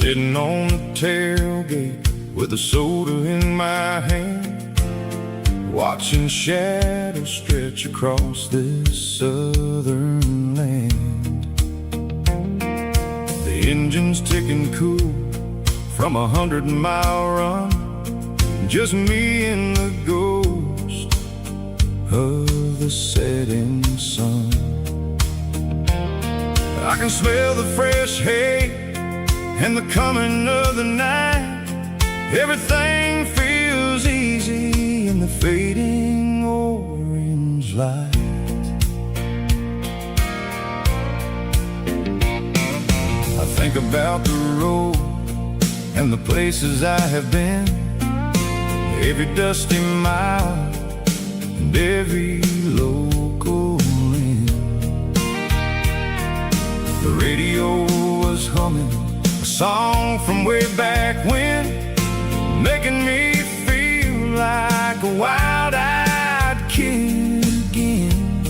Sitting on the tailgate with a soda in my hand, watching shadows stretch across this southern land. The engine's ticking cool from 100-mile run, just me and the ghost of the setting sun. I can smell the fresh hay and the coming of the night. Everything feels easy in the fading orange light. I think about the road and the places I have been, every dusty mile and every local inn. The radio was humming a song from way back when, making me feel like a wild-eyed kid again.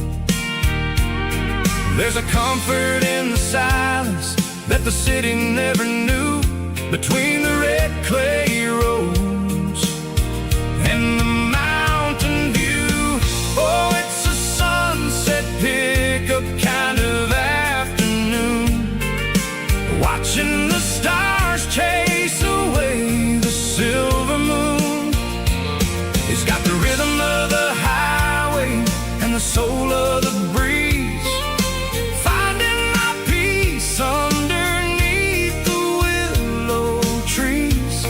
There's a comfort in the silence that the city never knew, between the red clay roads and the mountain view. Oh, it's a sunset pickup kind of afternoon, watching the stars chase away the silver moon. It's got the rhythm of the highway and the soul of the breeze, finding my peace underneath the willow trees.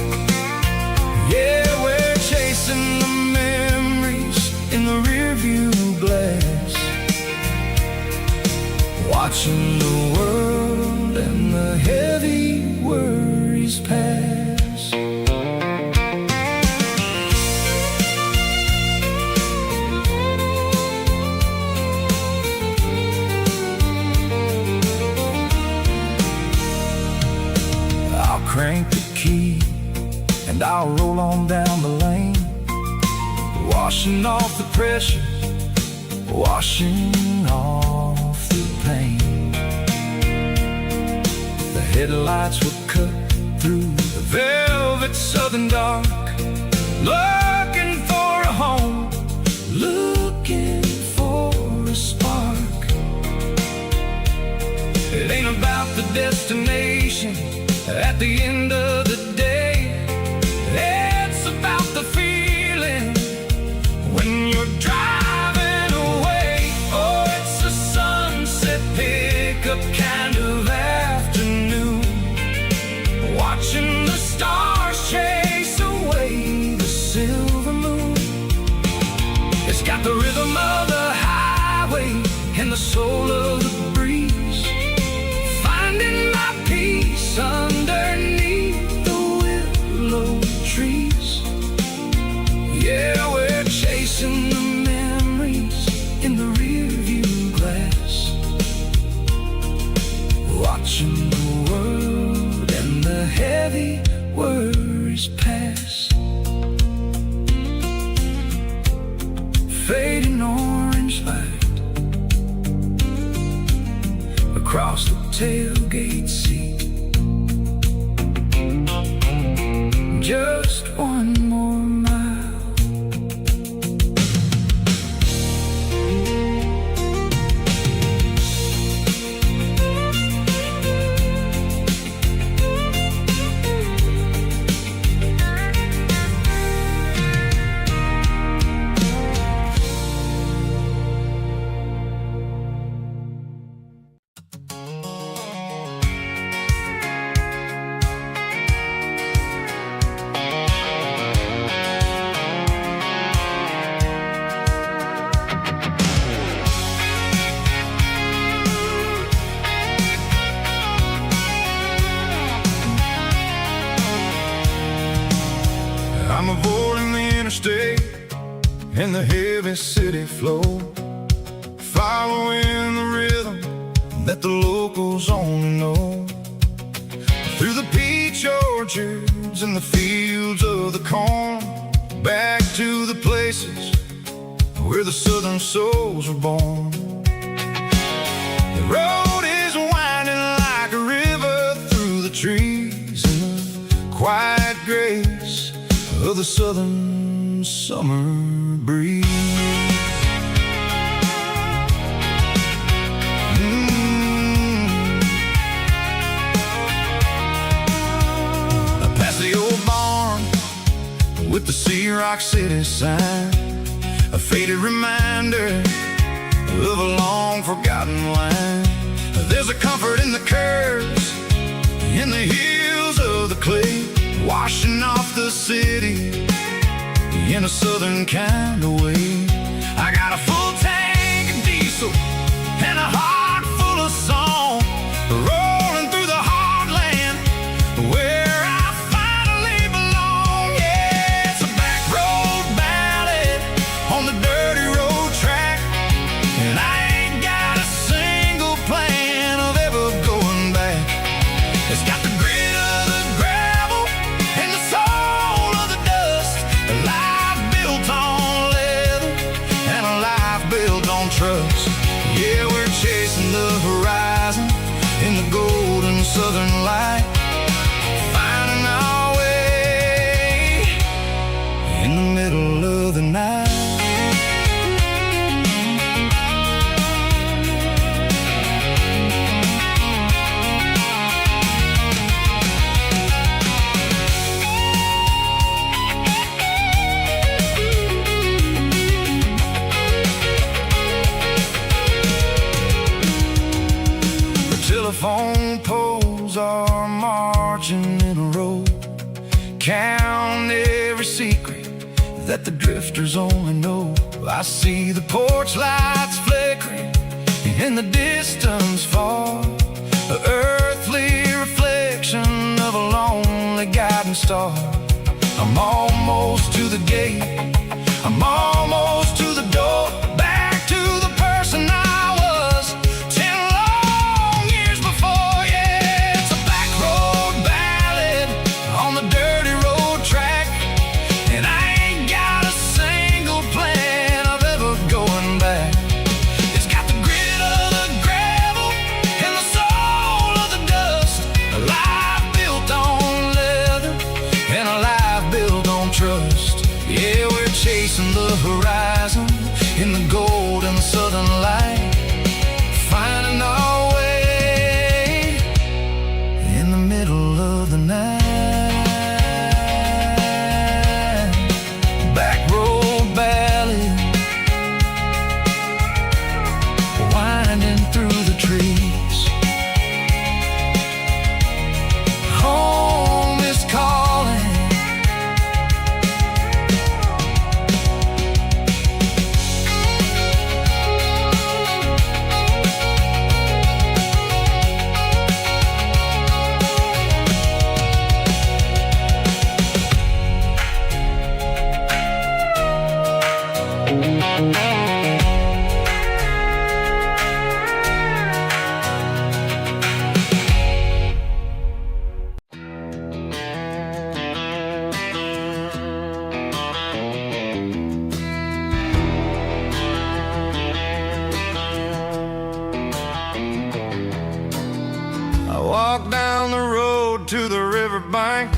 Yeah, we're chasing the memories in the rearview glass, watching the world and the heavy worries pass. I'll crank the key and I'll roll on down the lane, washing off the pressure, washing off the pain. The headlights will cut through the velvet southern dark, looking for a home, looking for a spark. It ain't about the destination at the end of the day, it's about the feeling when you're driving away. Oh, it's a sunset pickup kind of afternoon, watching the stars chase away the silver moon. It's got the rhythm of the highway and the soul of the breeze, finding my peace underneath the willow trees. Yeah, we're chasing the memories in the rearview glass, watching the world and the heavy worries pass. Fading orange light across the tailgate seat, just one more mile. I'm avoiding the interstate and the heavy city flow, following the rhythm that the locals only know. Through the peach orchards and the fields of the corn, back to the places where the southern souls were born. The road is winding like a river through the trees and the the southern summer breeze. Past the old barn with the Sea Rock City sign, a faded reminder of a long forgotten line. There's a comfort in the curves, in the hills of the clay, washing off the city in a southern kind of way. I got a full tank of diesel and a heart full of song, rolling through the heartland where I finally belong. Yeah, it's a back road ballad on the dirty road track, and I ain't got a single plan of ever going back. It's got the grit of the gravel and the soul of the dust, a life built on leather and a life built on trust. Yeah, we're chasing the horizon in the golden southern light, finding our way in the middle of the night. Telephone poles are marching in a row, count every secret that the drifters only know. I see the porch lights flickering in the distance far, an earthly reflection of a lonely guiding star. I'm almost to the gate, I'm almost to the door, back to the person I was 10 long years before. Yeah, it's a back road ballad on the dirty road track, and I ain't got a single plan of ever going back. It's got the grit of the gravel and the soul of the dust, a life built on leather and a life built on trust. Yeah, we're chasing the horizon in the golden southern light, finding our way in the middle of the night. Back road ballad, winding through the trees. Home is calling. I walk down the road to the riverbank,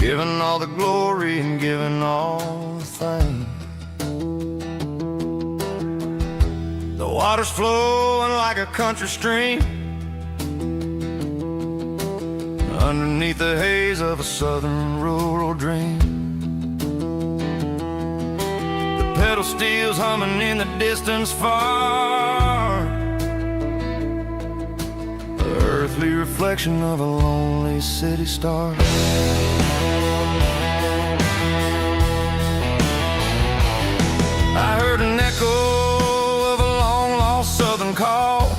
giving all the glory and giving all the thanks. The water's flowing like a country stream underneath the haze of a southern rural dream. The pedal steel's humming in the distance far, the earthly reflection of a lonely city star. I heard an echo of a long-lost southern call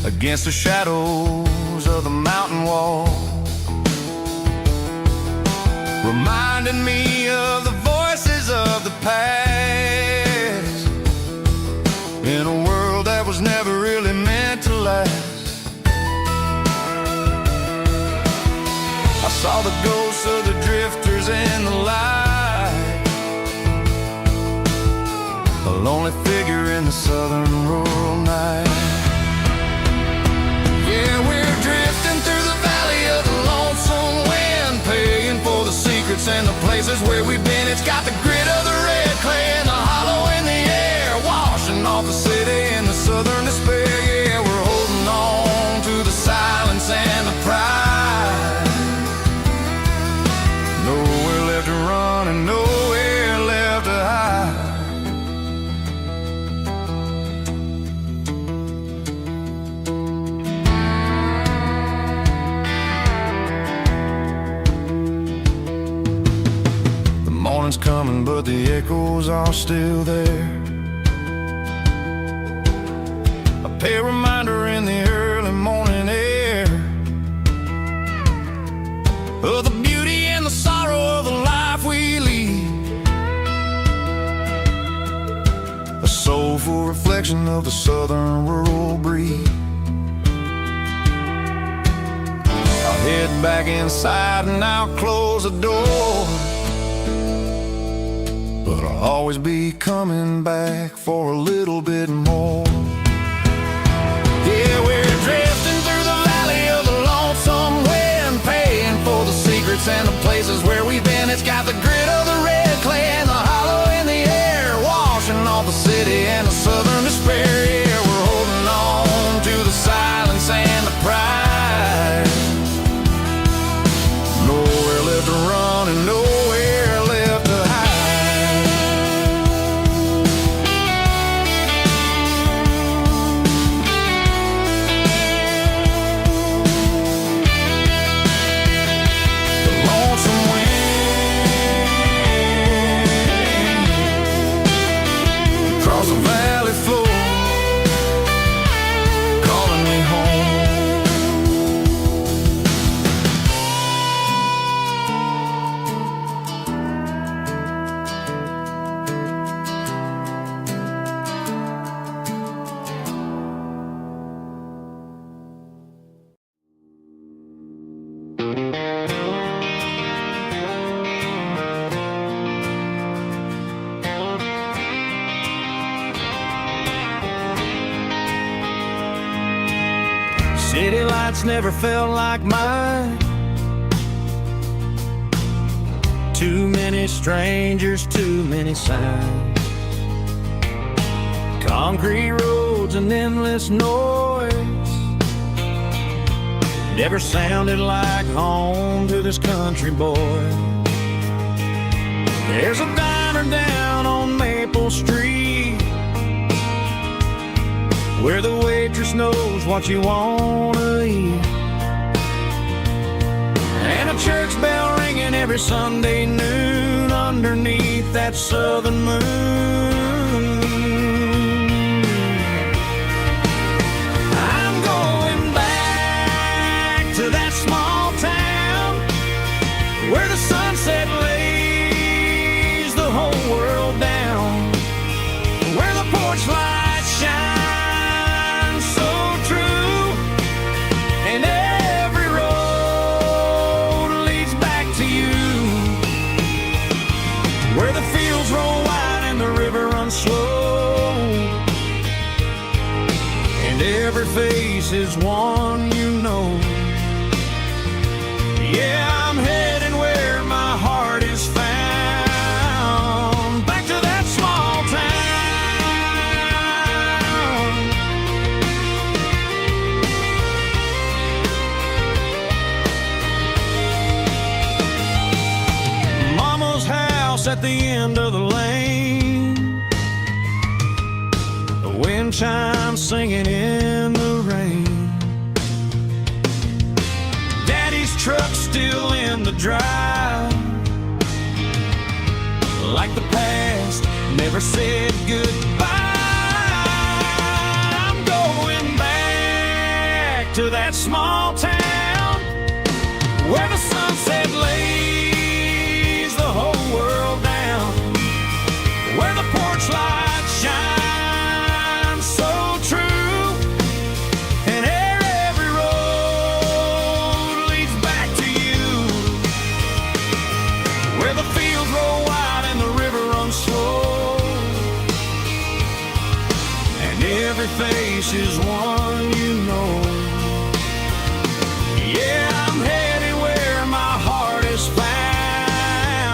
against the shadows of the mountain wall, reminding me of the voices of the past in a world that was never really meant to last. I saw the ghosts of the drifters in the light, a lonely figure in the southern rural night. Yeah, we're drifting through the and the places where we've been. It's got the grit of the red clay and the hollow in the air, washing off the city and the southern despair. Yeah, we're holding on to the silence and the pride. Nowhere left to run and nowhere left to hide. Morning's coming, but the echoes are still there. A pale reminder in the early morning air of the beauty and the sorrow of the life we lead. A soulful reflection of the southern rural breed. I'll head back inside and I'll close the door, but I'll always be coming back for a little bit more. Yeah, we're drifting through the valley of the lonesome wind, paying for the secrets and the places where we've been. It's got the grit of the red clay and the hollow in the air, washing off the city and the southern despair. Yeah, we're holding on to the silence and the pride. Nowhere left to run and nowhere left to hide. The valley floor calling me City lights never felt like mine. Too many strangers, too many signs. Concrete roads and endless noise never sounded like home to this country boy. There's a diner down on Maple Street where the waitress knows what you wanna eat, and a church bell ringing every Sunday noon underneath that southern moon. I'm going back to that small town where the sunset lays the whole world down, where the porch lights shine slow, and every face is one you know. Yeah, I'm heading where my heart is found, back to that small town. Mama's house at the end of the lane, wind chimes singing in the rain. Daddy's truck still in the drive, like the past never said goodbye. I'm going back to that small town where the sunset lays the whole world down, where the porch lights shine every face is one you know. Yeah, I'm headed where my heart is found.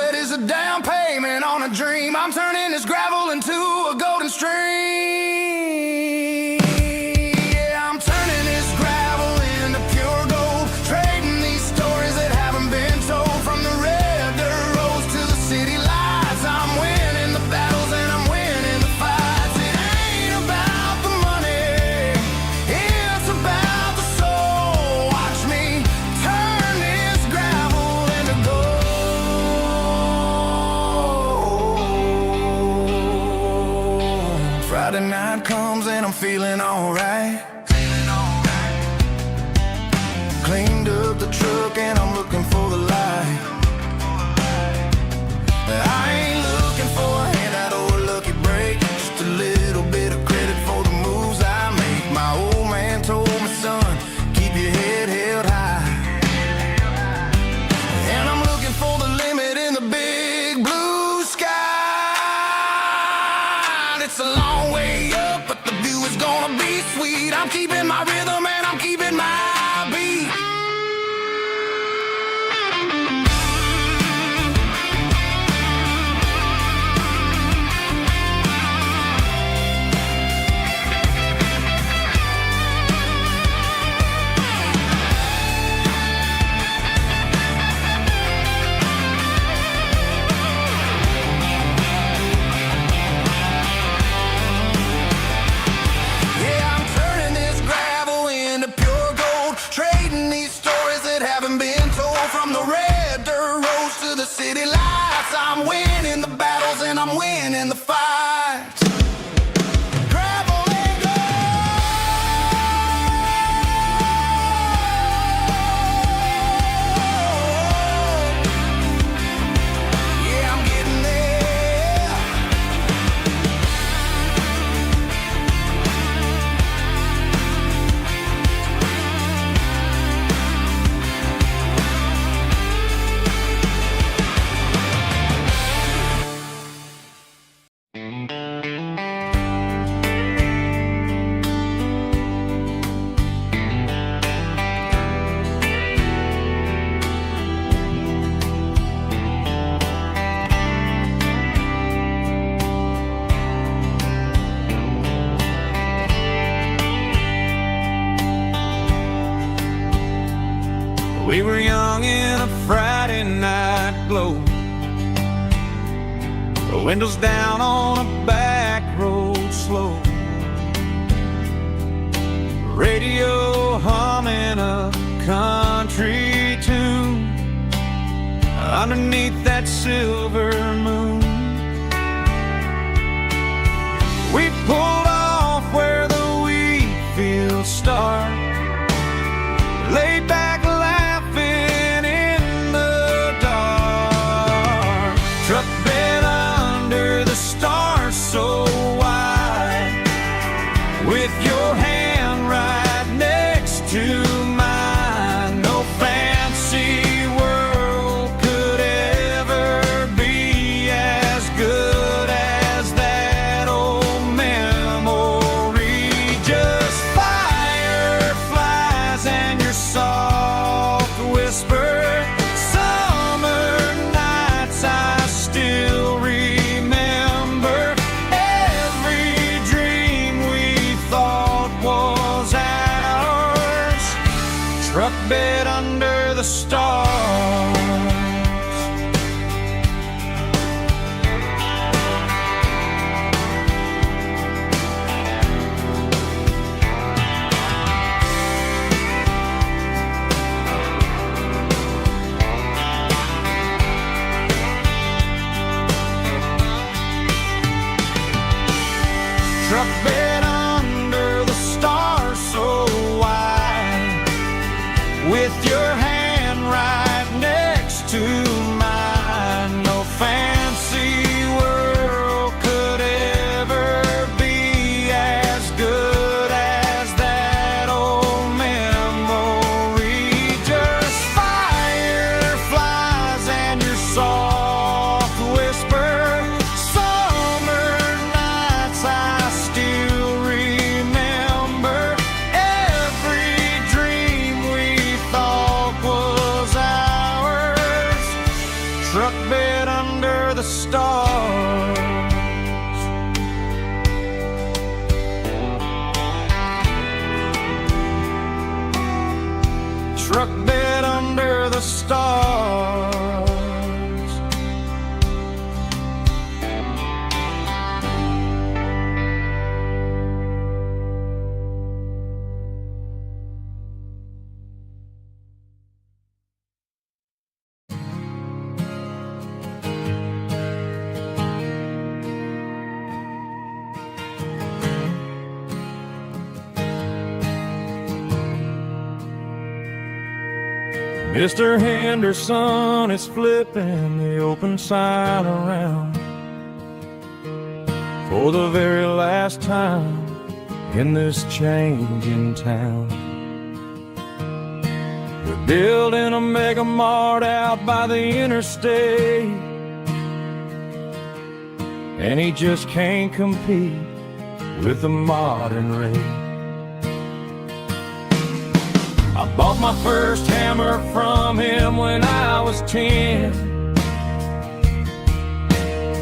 sweat is a down payment on a dream. I'm turning this gravel into a golden stream. Yeah, I'm turning this gravel into pure gold, trading these stories that haven't been told. From the red dirt roads to the city lights, I'm winning the battles and I'm winning the fights. It ain't about the money, it's about the soul. Watch me turn this gravel into gold. Friday night comes and I'm feeling alright. Cleaned up the truck and I'm looking for the light. I ain't looking for a handout or a lucky break, just a little bit of credit for the moves I make. My old man told me, son, keep your head held high. And I'm looking for the limit in the big blue sky. It's a long way up, but the view is gonna be sweet. I'm keeping my rhythm and I'm keeping my beat. Yeah, I'm turning this gravel into pure gold, trading these stories that haven't been told. From the red dirt roads to the city lights, I'm winning the battles and I'm winning the fights. Gravel and gold. Yeah, I'm getting there. We were young in a Friday night glow, the windows down on a back road slow, radio humming a country tune underneath that silver moon. We pulled off where the wheat fields start, laid back laughing in the dark. Truck bed under the stars so wide, with your hand right next to mine. No fancy world could ever be as good as that old memory. Just fireflies and your soft whisper. Summer nights I still remember. Every dream we thought was ours. Truck bed under the stars. Truck bed under the stars so wide, with your hand right next to mine. No fancy world could ever be as good as that old memory. Just fireflies and your soft whisper. Summer nights I still under the stars. Truck bed under the stars. Mr. Henderson is flipping the open sign around for the very last time in this changing town. They're building a mega mart out by the interstate, and he just can't compete with the modern rate. I bought my first hammer from him when I was 10.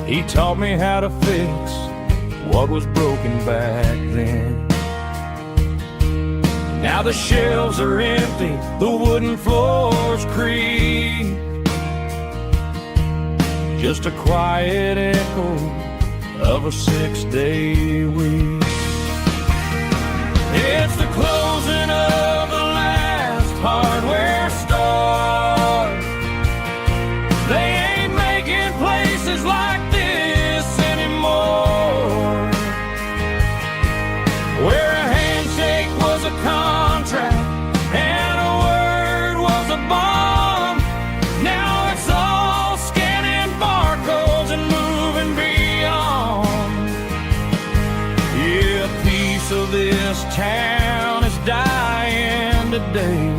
He taught me how to fix what was broken back then. Now the shelves are empty, the wooden floors creak, just a quiet echo of a 6-day week. It's the closing of the hardware store. They ain't making places like this anymore, where a handshake was a contract and a word was a bond. Now it's all scanning barcodes and moving beyond. Yeah, a piece of this town is dying today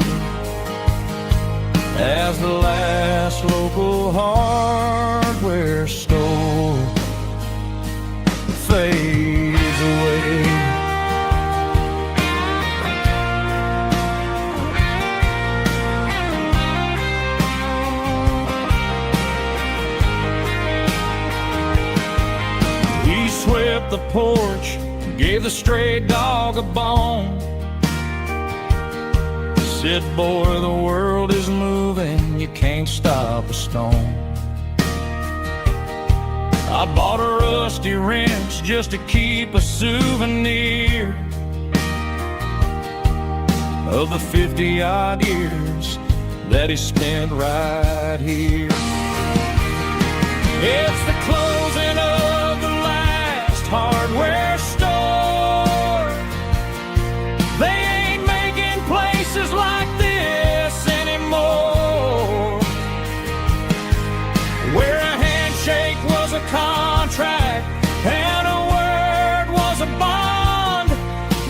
as the last local hardware store fades away. He swept the porch, gave the stray dog a bone, said, boy, the world is moving, you can't stop a stone. I bought a rusty wrench just to keep a souvenir of the 50-odd years that he spent right here. It's the closing of the last hardware store. They ain't making places like this anymore, where a handshake was a contract and a word was a bond.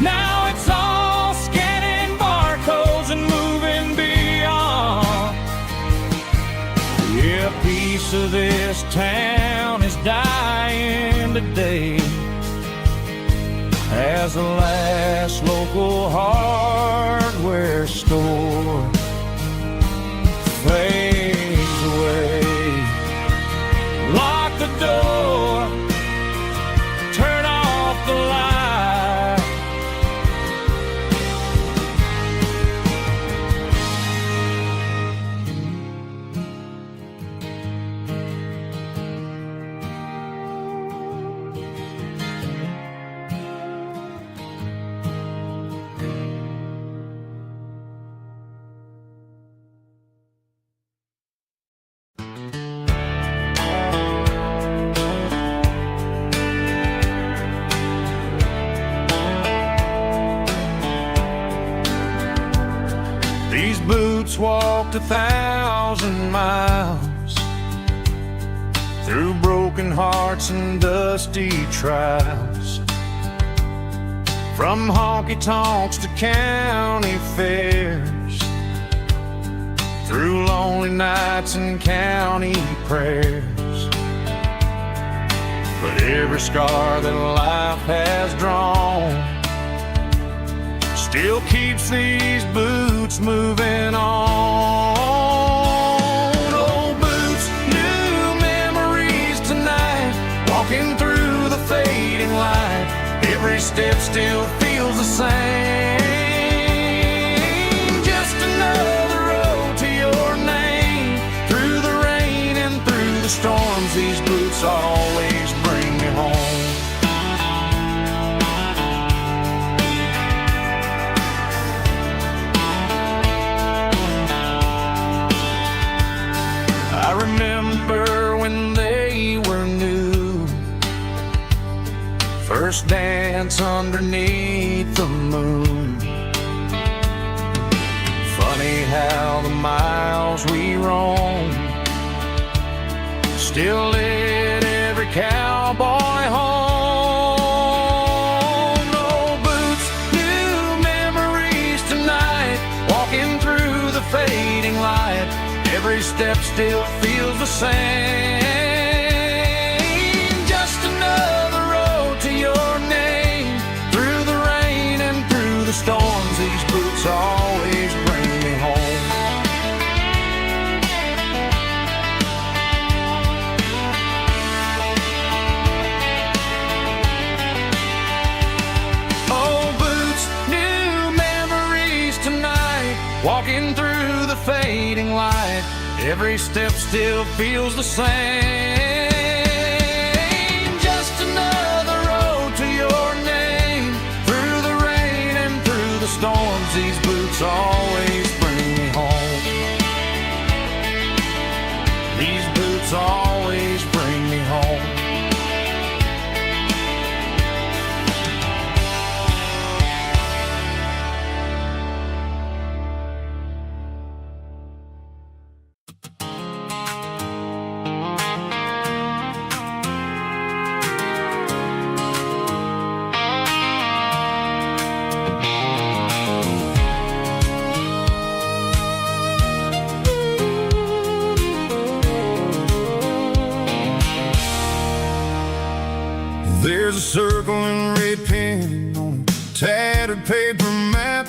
Now it's all scanning barcodes and moving beyond. Yeah, a piece of this town is dying today as the last local hardware store fades away. Lock the door, turn off the light. These boots walked 1,000 miles through broken hearts and dusty trials, from honky-tonks to county fairs, through lonely nights and county prayers. But every scar that life has drawn still keeps these boots moving on. Old boots, new memories. step still feels the same. Just another road to your name. Through the rain and through the storms, these boots always bring me home. I remember when they were new, first dance underneath the moon. Funny how the miles we roam still lit every cowboy home. No boots, new memories tonight, walking through the fading light. Every step still feels the same. Just another road to your name. Through the rain and through the storms, these boots always bring me home. Oh, boots, new memories tonight, walking through the fading light. Every step still feels the same. Just another road to your name. Through the rain and through the storms, these boots always bring me home. These boots always bring me home. There's a circle in red pen on a tattered paper map,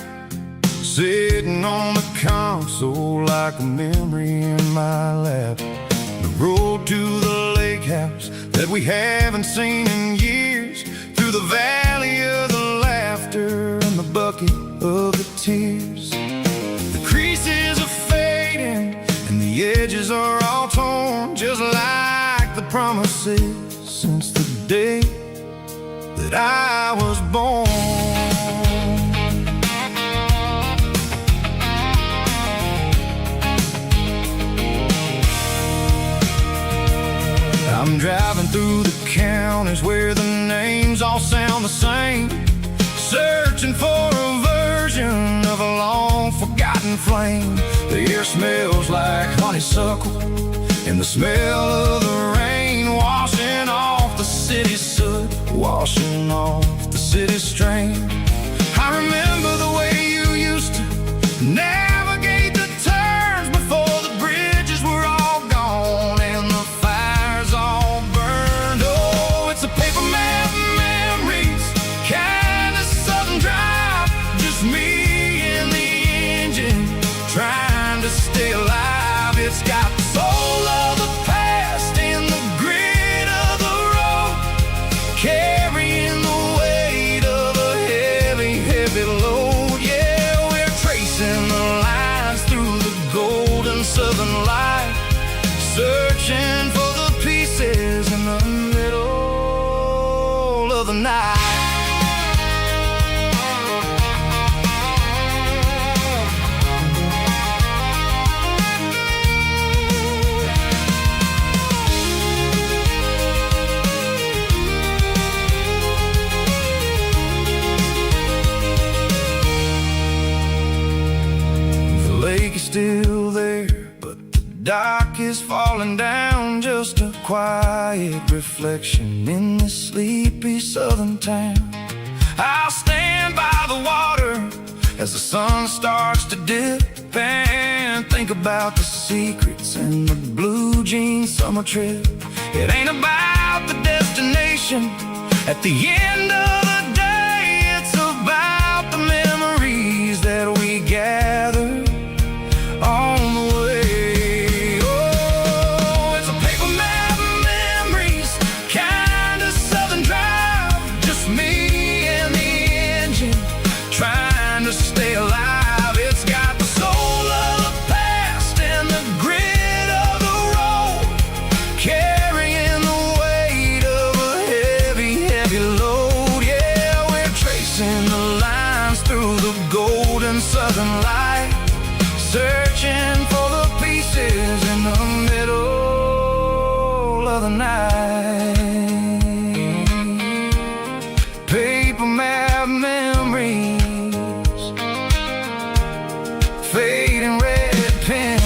sitting on the console like a memory in my lap. The road to the lake house that we haven't seen in years, through the valley of the laughter and the bucket of the tears. The creases are fading and the edges are all torn, just like the promises since the day that I was born. I'm driving through the counties where the names all sound the same, searching for a version of a long-forgotten flame. The air smells like honeysuckle, and the smell of the rain washing off the city's soot, washing off the city's strain. I remember the way you used to navigate the turns before the bridges were all gone and the fires all burned. Oh, it's a paper map memories, kind of southern drive, just me and the engine trying to stay alive. It's got the soul of the past and the grit of the road, carrying the weight of a heavy, heavy load. Yeah, we're tracing the lines through the golden southern light, searching for the pieces in the middle of the night. The lake is still there, but the dock is falling down, just a quiet reflection in this sleepy southern town. I'll stand by the water as the sun starts to dip and think about the secrets and the blue jean summer trip. It ain't about the destination at the end of the day, it's about the memories that we gather on the way. Oh, it's a paper map memories, kind of southern drive, just me and the of the night. Paper map memories, fading red pen.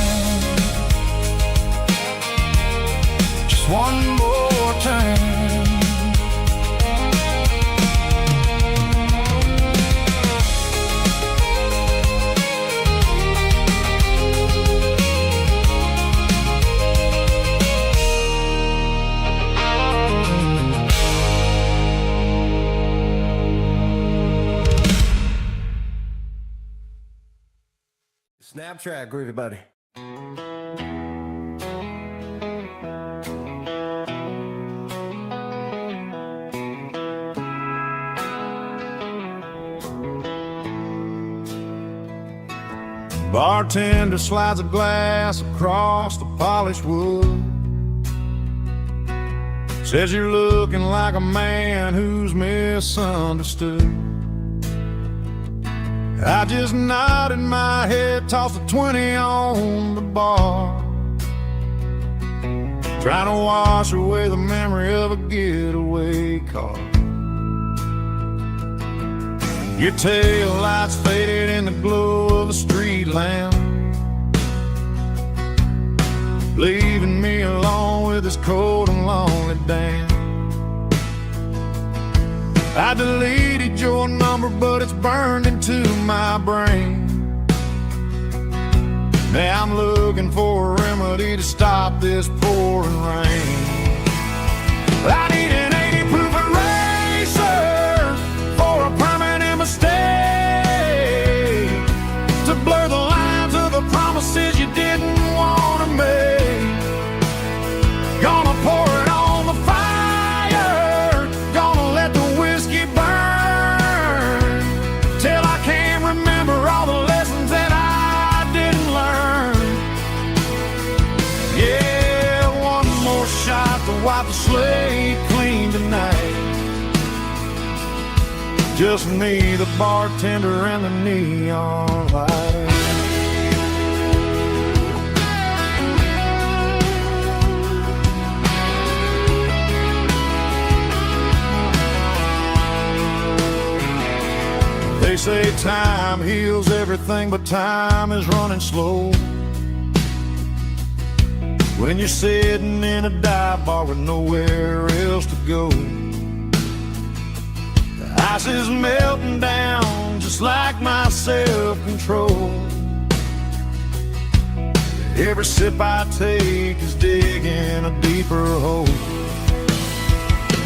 Just one more turn. Snap track, groovy buddy. Bartender slides a glass across the polished wood. Says you're looking like a man who's misunderstood. I just nodded my head, tossed a 20 on the bar, trying to wash away the memory of a getaway car. Your tail lights faded in the glow of a street lamp, leaving me alone with this cold and lonely damn. I deleted your number, but it's burned into my brain. Now I'm looking for a remedy to stop this pouring rain. I need an 80 proof eraser for a permanent mistake, to blur the lines of the promises you didn't want to make. Gonna pour it on the fire, gonna let the whiskey burn, till I can't remember all the lessons that I didn't learn. Yeah, one more shot to wipe the slate clean tonight. Just me, the bartender, and the neon light. They say time heals everything, but time is running slow when you're sitting in a dive bar with nowhere else to go. The ice is melting down just like my self-control. Every sip I take is digging a deeper hole.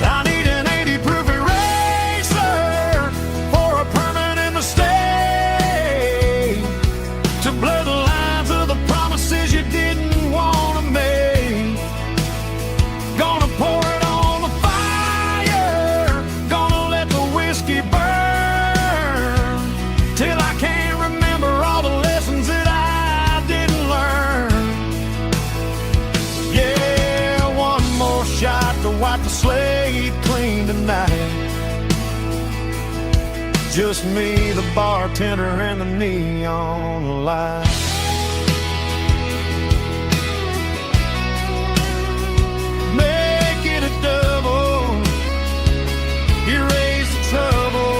I need an 80 proof eraser for a permanent mistake, to blur the lines of the promises you didn't want to make. Gonna pour it on the fire, gonna let the whiskey burn, till I can't remember all the lessons that I didn't learn. Yeah, one more shot to wipe the slate clean tonight. Just me, the bartender, and the neon light. Make it a double, erase the trouble.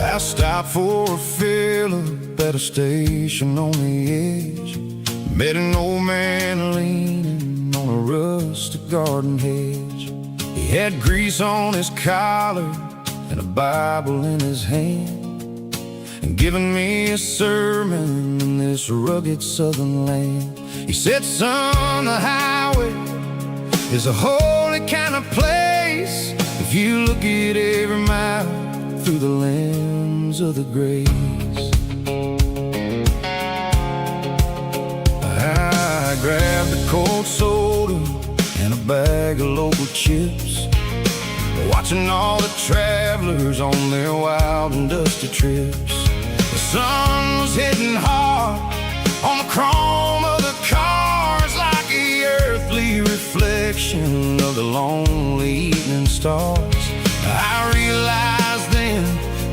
I stopped for a fill-up at a station on the edge. Met an old man leaning on a rustic garden hedge. He had grease on his collar and a Bible in his hand, and giving me a sermon in this rugged southern land. He said, son, the highway is a holy kind of place if you look at every mile through the lens of the grace. I grabbed a cold soda and a bag of local chips, watching all the travelers on their wild and dusty trips. The sun was hitting hard on the chrome of the cars, like the earthly reflection of the lonely evening stars. I realized then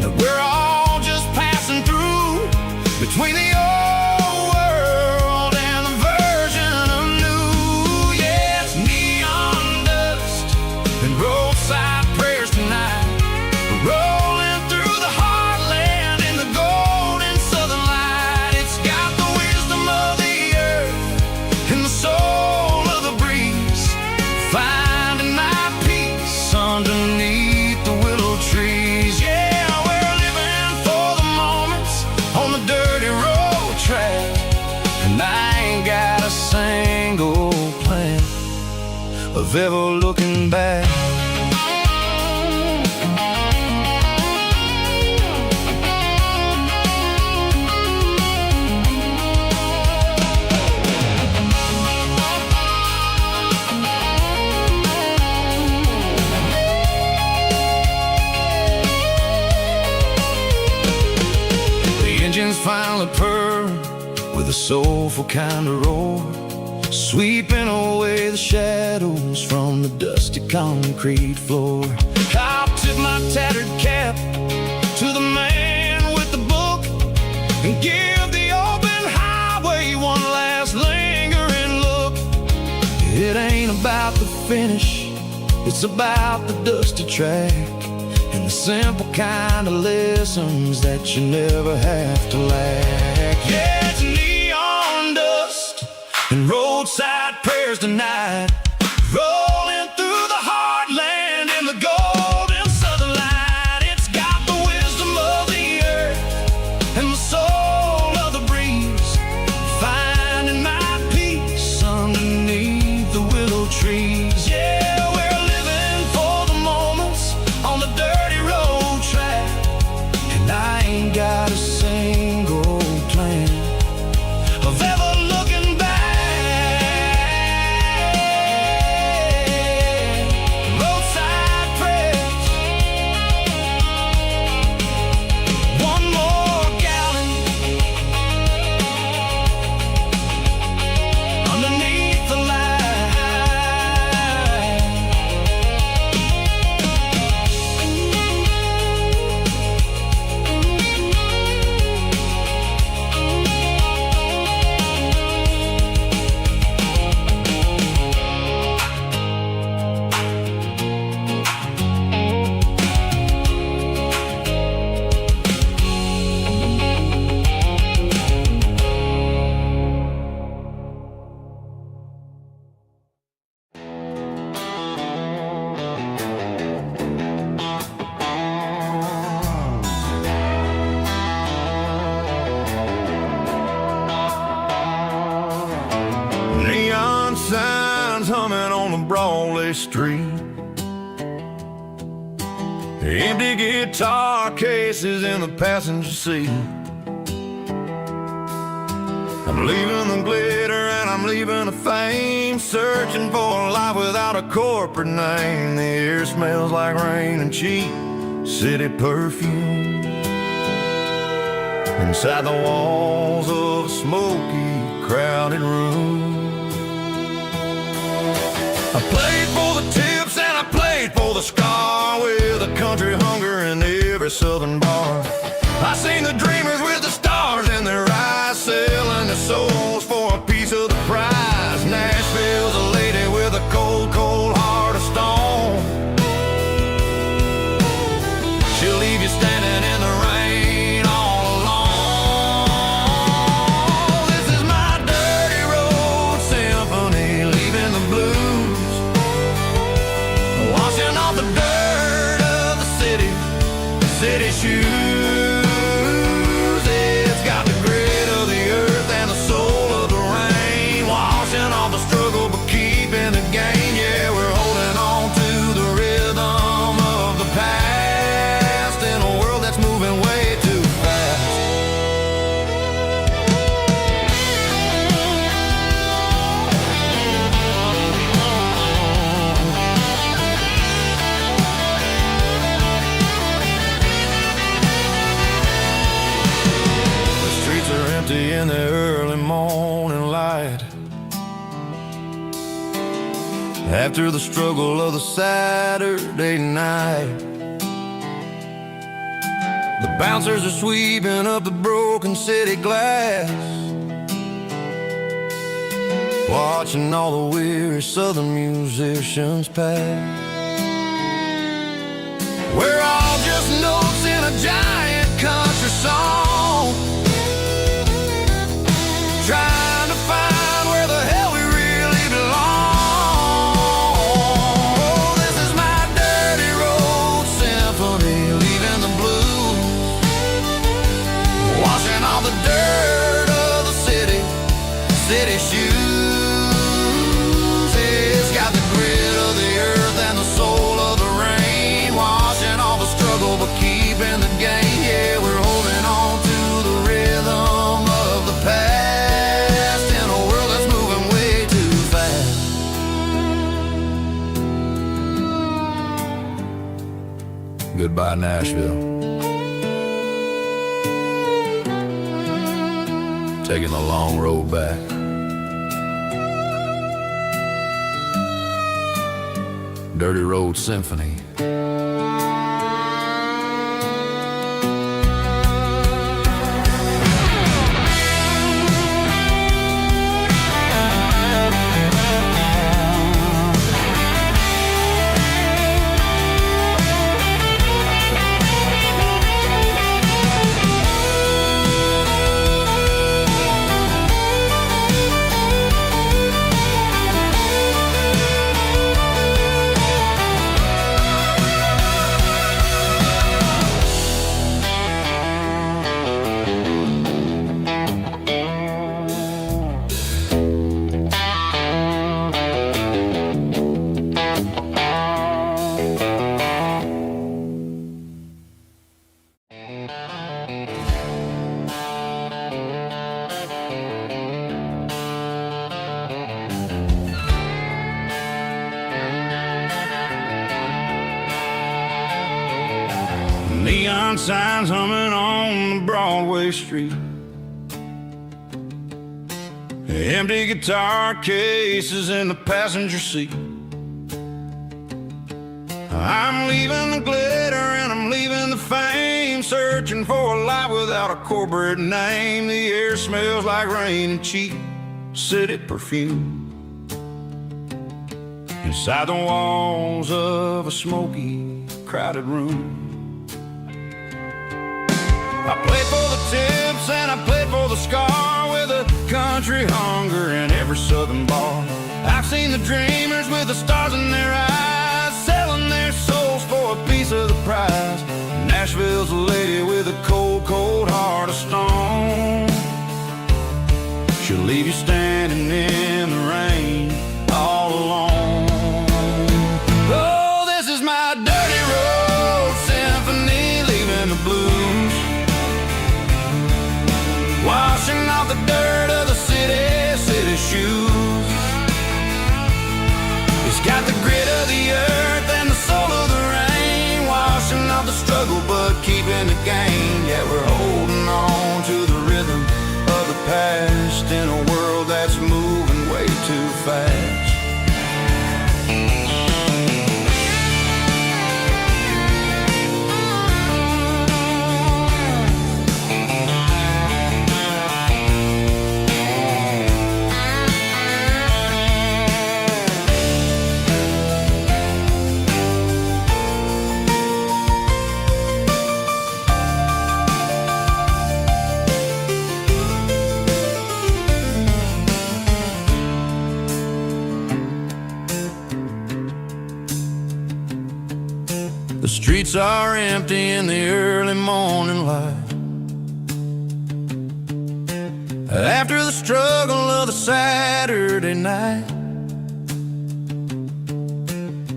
that we're all just passing through between the old world and the version of new. Yeah, it's neon dust and roadside prayers tonight, rolling through the heartland in the golden southern light. It's got the wisdom of the earth and the soul of the breeze, finding my peace underneath the willow trees. Yeah, we're living for the moments on the dirty road track, and I ain't got a single plan of ever looking back. Engines finally purr with a soulful kind of roar, sweeping away the shadows from the dusty concrete floor. I'll tip my tattered cap to the man with the book and give the open highway one last lingering look. It ain't about the finish, it's about the dusty track and the simple kind of lessons that you never have to lack. Yeah, it's neon dust and roadside prayers tonight, rolling through the heartland in the golden southern light. It's got the wisdom of the earth and the soul of the breeze, finding my peace underneath the willow trees. Yeah, we're living for the moments on the dirty road track, and I ain't got a single plan of ever looking back. Roadside prayers, one more gallon underneath the light. Neon signs humming on the Broadway street, empty guitar cases in the passenger seat. I'm leaving the glitter and I'm leaving the fame, searching for a life without a corporate name. The air smells like rain and cheap city perfume inside the walls of a smoky, crowded room. I played for the tips and I played for the scar, with a country hunger in every southern bar. I seen the dreamers with the stars in their eyes, selling their souls for a piece of the prize. Nashville's a lady with a cold, cold heart of stone. She'll leave you standing in the rain all alone. This is my dirty road symphony, leaving the blues, washing off the dirt of the city shoes. After the struggle of the Saturday night, the bouncers are sweeping up the broken city glass, watching all the weary southern musicians pass. We're all just notes in a giant country song, trying to find where the hell we really belong. Oh, this is my dirty road symphony, leaving the blues, washing all the dirt of the city shoes. It's got the grit of the earth and the soul of the rain, washing all the struggle but keeping the game. Yeah, we're holding on to the rhythm of the past in a world that's moving way too fast. Goodbye, Nashville. Taking the long road back. Dirty Road Symphony. Neon signs humming on Broadway Street, empty guitar cases in the passenger seat. I'm leaving the glitter and I'm leaving the fame, searching for a life without a corporate name. The air smells like rain and cheap city perfume inside the walls of a smoky, crowded room. I played for the tips and I played for the scar, with a country hunger in every southern bar. I've seen the dreamers with the stars in their eyes, selling their souls for a piece of the prize. Nashville's a lady with a cold, cold heart of stone. She'll leave you standing in the rain all alone. Oh, this is my dirty road symphony, leaving the blues, washing off the dirt of the city shoes. It's got the grit of the earth and the soul of the rain, washing off the struggle but keeping the game. Yeah, we're holding on to the rhythm of the past in a world that's moving way too fast. The streets are empty in the early morning light, after the struggle of the Saturday night.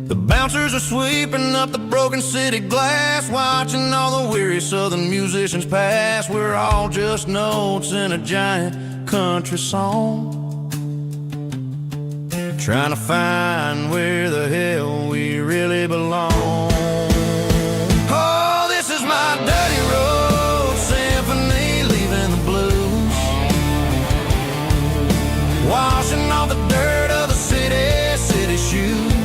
The bouncers are sweeping up the broken city glass, watching all the weary southern musicians pass. We're all just notes in a giant country song, trying to find where the hell we really belong. Oh, this is my dirty road symphony, leaving the blues, washing off the dirt of the city shoes.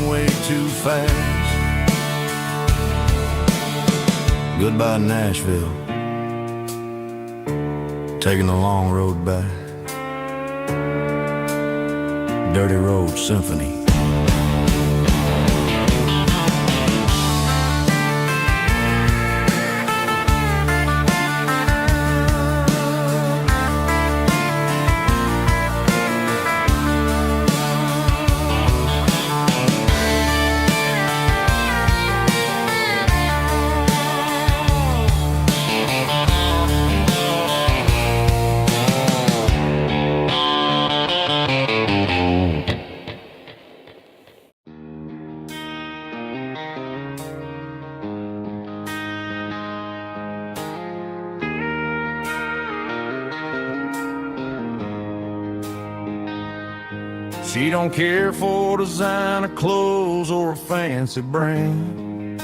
moving way too fast. Goodbye Nashville, taking the long road back. Dirty Road Symphony. She don't care for designer clothes or a fancy brand.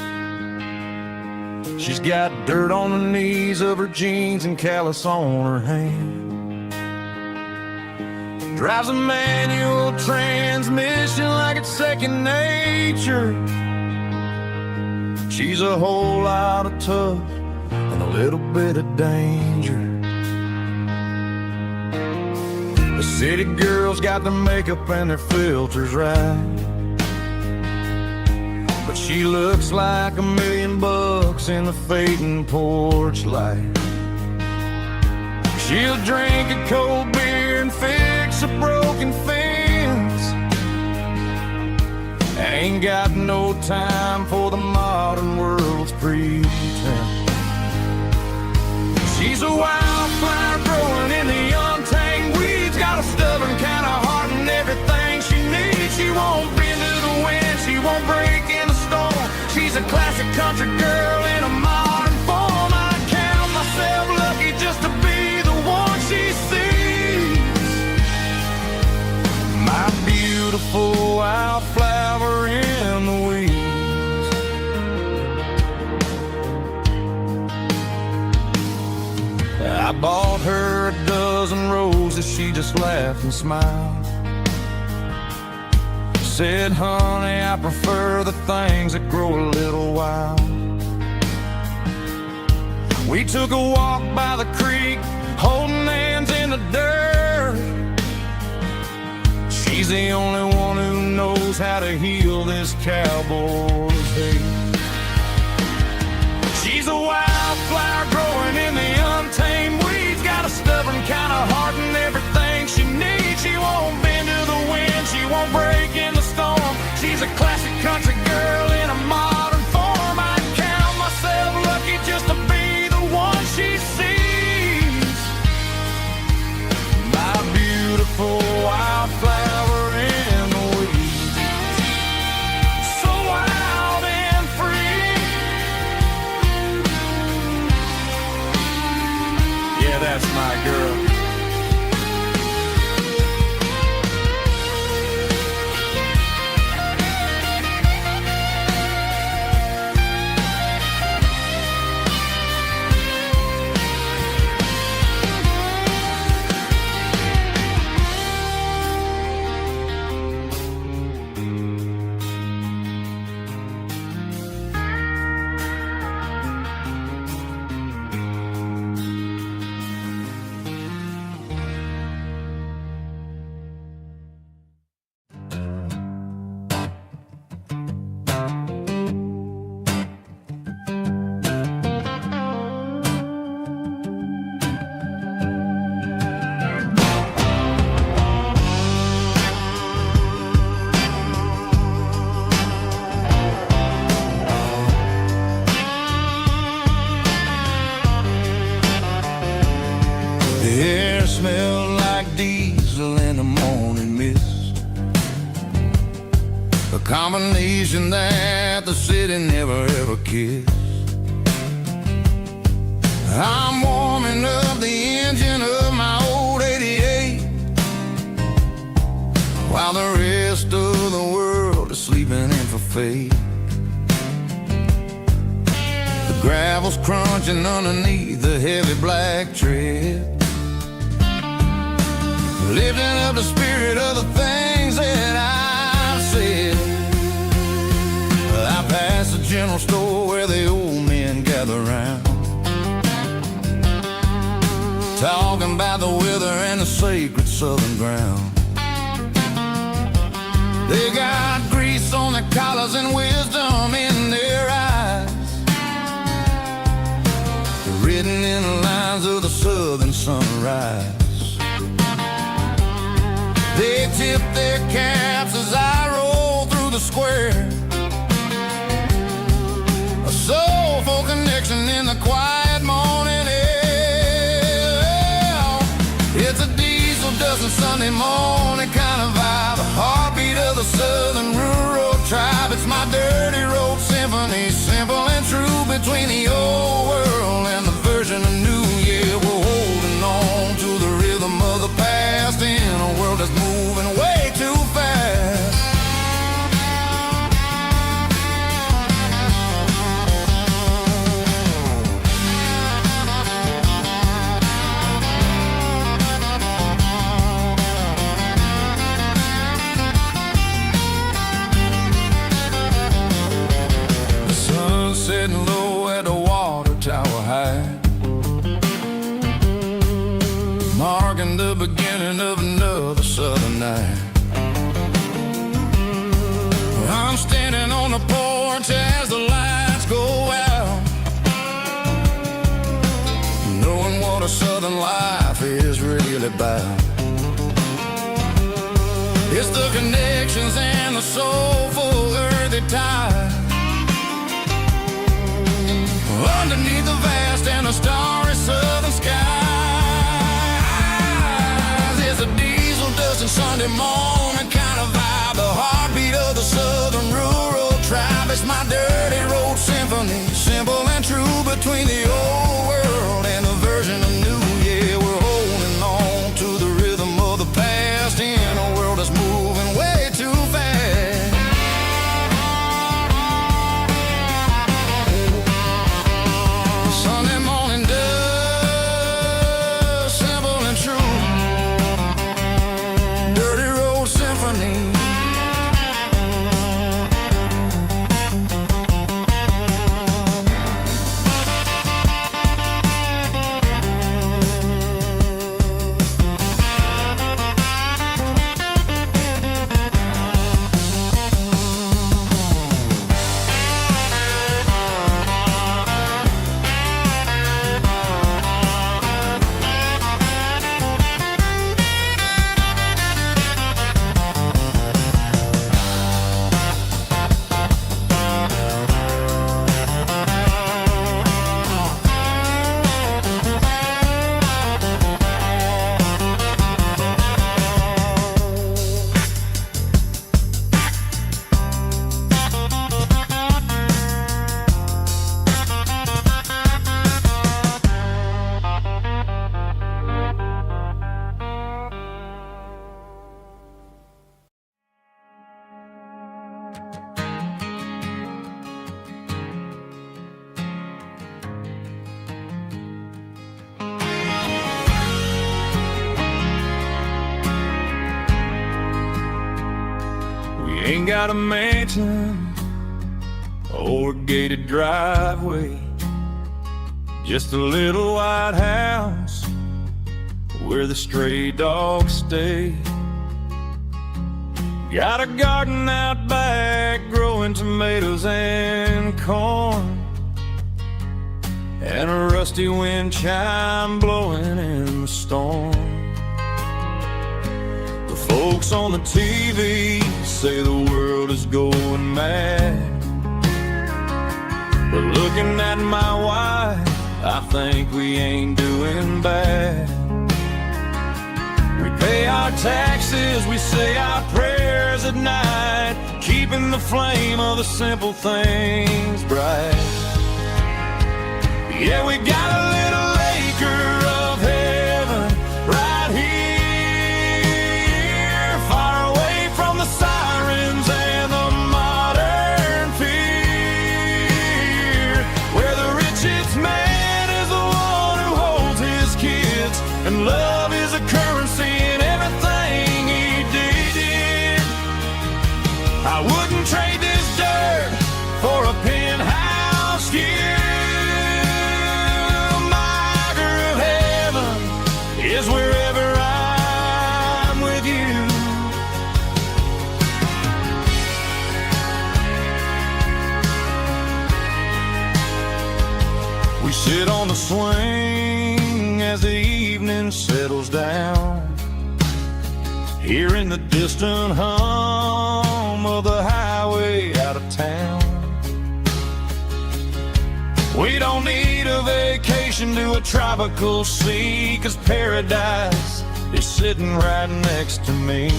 She's got dirt on the knees of her jeans and callus on her hand. Drives a manual transmission like it's second nature. She's a whole lot of tough and a little bit of danger. The city girls got their makeup and their filters right, but she looks like $1,000,000 in the fading porch light. She'll drink a cold beer and fix a broken fence, and ain't got no time for the modern world's pretense. She's a wildflower growing in the untamed weeds, got a stubborn kind of heart and everything she needs. She won't bend to the wind, she won't break in the storm. She's a classic country girl in a modern form. I count myself lucky just to be the one she sees. My beautiful wildflower in the weeds. I bought her a dozen roses, she just laughed and smiled. Said, honey, I prefer the things that grow a little wild. We took a walk by the creek, holding hands in the dirt. She's the only one who knows how to heal this cowboy's hate. She's a wildflower growing in the untamed weeds, got a stubborn kind of heart and everything she needs. She won't bend to the wind, she won't break in the storm. She's a classic country girl in a modern form. I count myself lucky just to be the one she sees. My beautiful wildflower in the weeds, so wild and free. Yeah, that's my girl. The air smelled like diesel in the morning mist, a combination that the city never ever kissed. I'm warming up the engine of my old 88, while the rest of the world is sleeping in for fate. The gravel's crunching underneath the heavy black tread, lifting up the spirit of the things that I've said. general store where the old men gather round, talking about the weather and the sacred southern ground. They got grease on their collars and wisdom in their eyes, written in the lines of the southern sunrise. They tip their caps as I roll through the square, a soulful connection in the quiet morning air. It's a diesel dusting Sunday morning kind of vibe, a heartbeat of the southern rural tribe. It's my dirty road symphony, simple and true, between the old world and the version of new. Yeah, we're holding on to the rhythm of the past in a world that's moving way too fast. The sun setting low at the water tower high, marking the beginning of another southern night. I'm standing on the porch as the lights go out, knowing what a southern life is really about. It's the connections and the soulful earthy ties, underneath the vast and the starry southern skies. It's a diesel dusting Sunday morning kind of vibe, the heartbeat of the southern rural tribe. It's my dirty road symphony, simple and true, between the old world and the version of new. Yeah, we're holding on to the rhythm of the past in a world that's moving way too fast. Sunday morning dust, simple and true, dirty road symphony. Ain't got a mansion or a gated driveway, just a little white house where the stray dogs stay. Got a garden out back growing tomatoes and corn, and a rusty wind chime blowing in the storm. The folks on the TV say the world is going mad, but looking at my wife, I think we ain't doing bad. We pay our taxes, we say our prayers at night, keeping the flame of the simple things bright. Yeah, we got a little acre of heaven right here, far away from the sirens and the modern fear, where the richest man is the one who holds his kids, and love is a currency in everything he did. I wouldn't trade this dirt for a penthouse We sit on the swing as the evening settles down, hearing the distant hum of the highway out of town. We don't need a vacation to a tropical sea, 'cause paradise is sitting right next to me.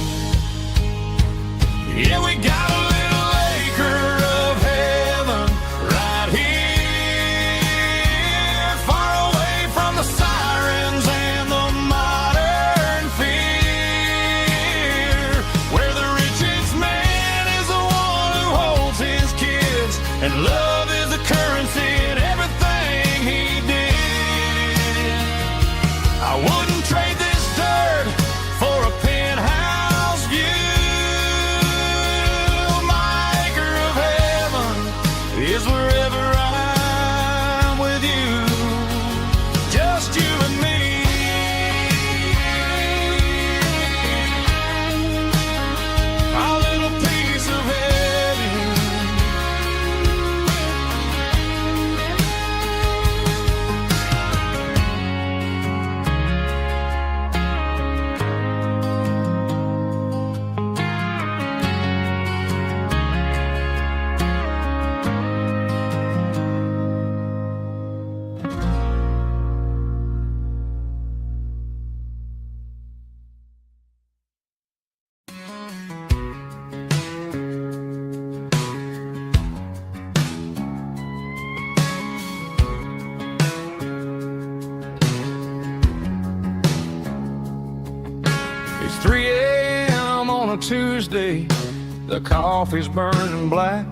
Yeah, we got a little acre of heaven right here, far away from the sirens and the modern fear, where the richest man is the one who holds his kids, and love is the currency in everything he did. I wouldn't trade this dirt for a penthouse view. My acre of heaven is wherever I'm with you, just you and me. Our little piece of heaven. It's 3 a.m. on a Tuesday, the coffee's burning black.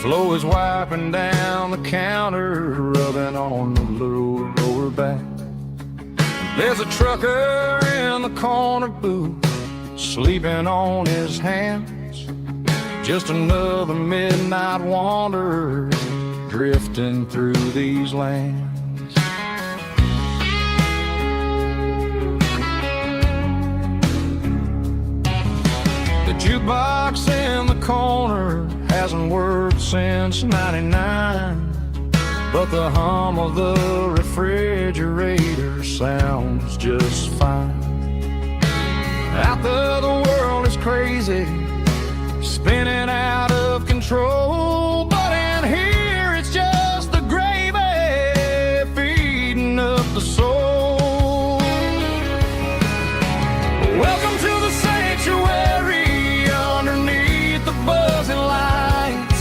Flo is wiping down the counter, rubbing on the little lower back. There's a trucker in the corner booth, sleeping on his hands. Just another midnight wanderer, drifting through these lands. The jukebox in the corner hasn't worked since '99, but the hum of the refrigerator sounds just fine. Out there the world is crazy, spinning out of control, but in here it's just the gravy feeding up the soul. Welcome to the sanctuary underneath the buzzing lights,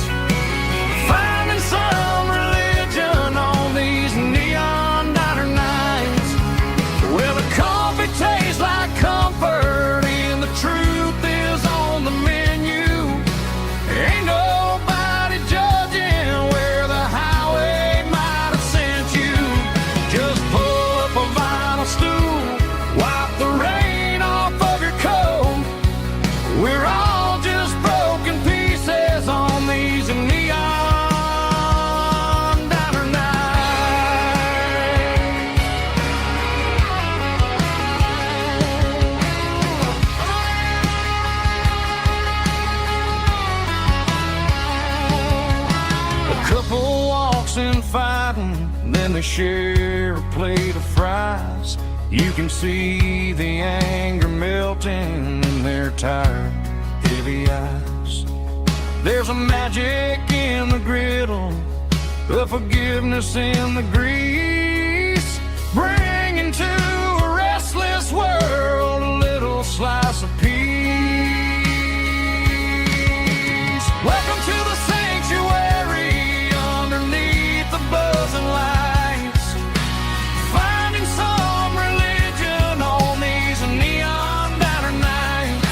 finding some religion on these neon diner nights, where the coffee tastes like comfort and the truth is on the menu. Ain't nobody judging where the highway might have sent you. Just pull up a vinyl stool, wipe the rain off of your coat. We're all just broken pieces on these neon diner nights. A couple walks in fighting, then they share a plate of fries. You can see the anger melting in their tired, heavy eyes. There's a magic in the griddle, a forgiveness in the grease, bringing to a restless world a little slice of peace. Welcome to the sanctuary underneath the buzzing lights, finding some religion on these neon diner nights,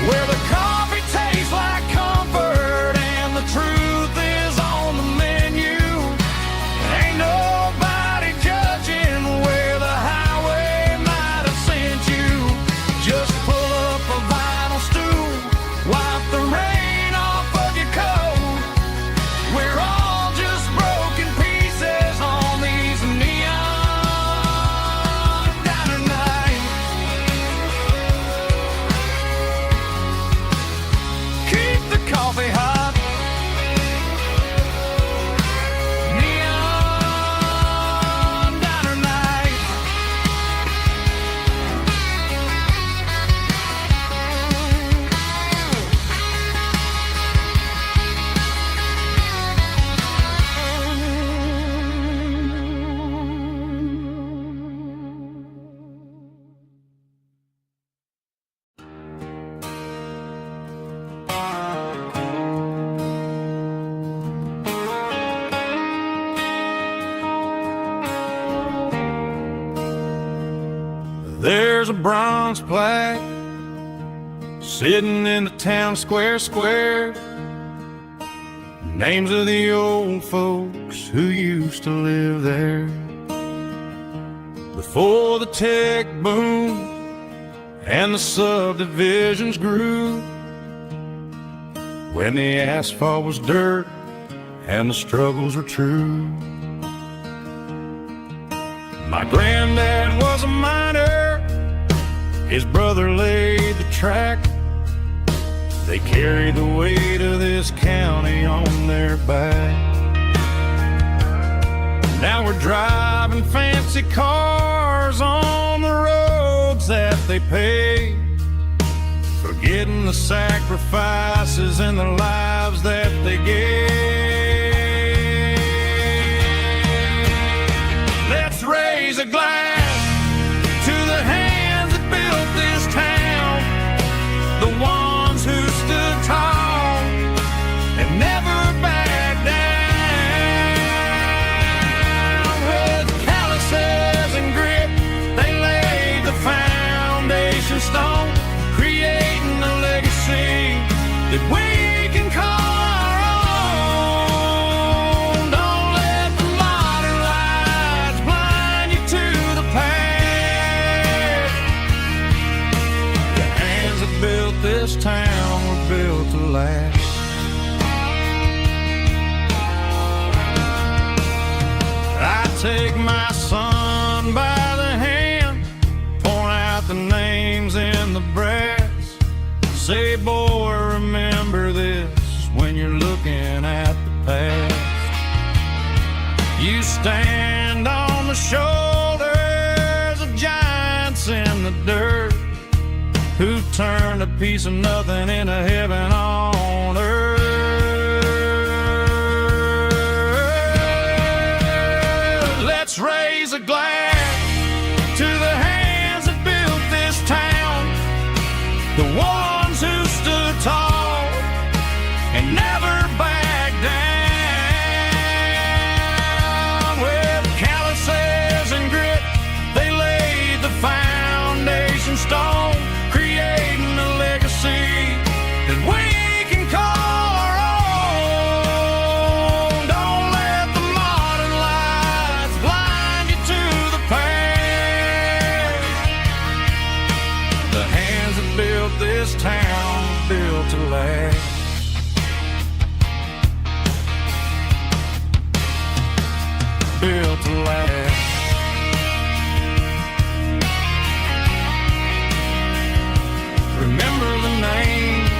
where the coffee tastes like comfort and the truth is on the menu. Ain't nobody judging where the highway might have sent you. Just pull up there's a bronze plaque sitting in the town square. Names of the old folks who used to live there before the tech boom and the subdivisions grew, when the asphalt was dirt and the struggles were true. My granddad was a miner, his brother laid the track. They carried the weight of this county on their back. Now we're driving fancy cars on the roads that they paved, forgetting the sacrifices and the lives that they gave. Let's raise a glass to the hands that built this town, the ones who stood tall and never backed down. With calluses and grit, they laid the foundation stone, creating a legacy that we can call our own. Don't let the modern lights blind you to the past. The hands that built this town were built to last. I take my son by the hand, point out the names in the brass. Say, boy, remember this when you're looking at the past. You stand on the shoulders of giants in the dirt, who turned a piece of nothing into heaven on earth. Let's raise a glass to the hands that built this town, the ones who stood tall and never backed down. With calluses and grit, they laid the foundation stone, creating a legacy that we can call our own. Don't let the modern lights blind you to the past. The hands that built this town were built to last. Built to last. Remember the names.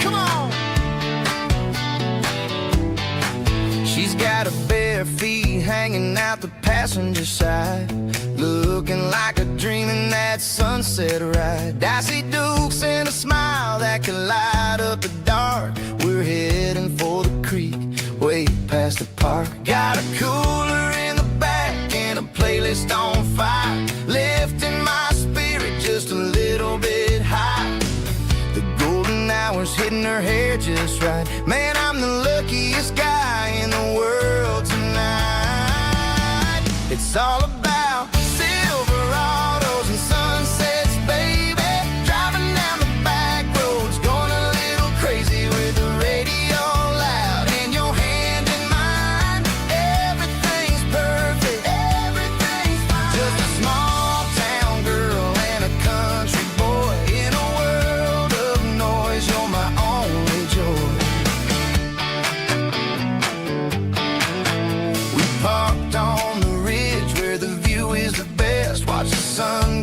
Come on. She's got her bare feet hanging out the passenger side, looking like a dream in that sunset ride. I see Dukes and a smile that can light up the dark. We're heading for the creek, way past the park. Got a cooler in the back and a playlist on fire, lifting my spirit just a little bit high. The golden hours hitting her hair just right. Man, I'm the luckiest guy in the world tonight. It's all about Silverados and sunsets, baby. Driving down the back roads, going a little crazy with the radio loud in your hand.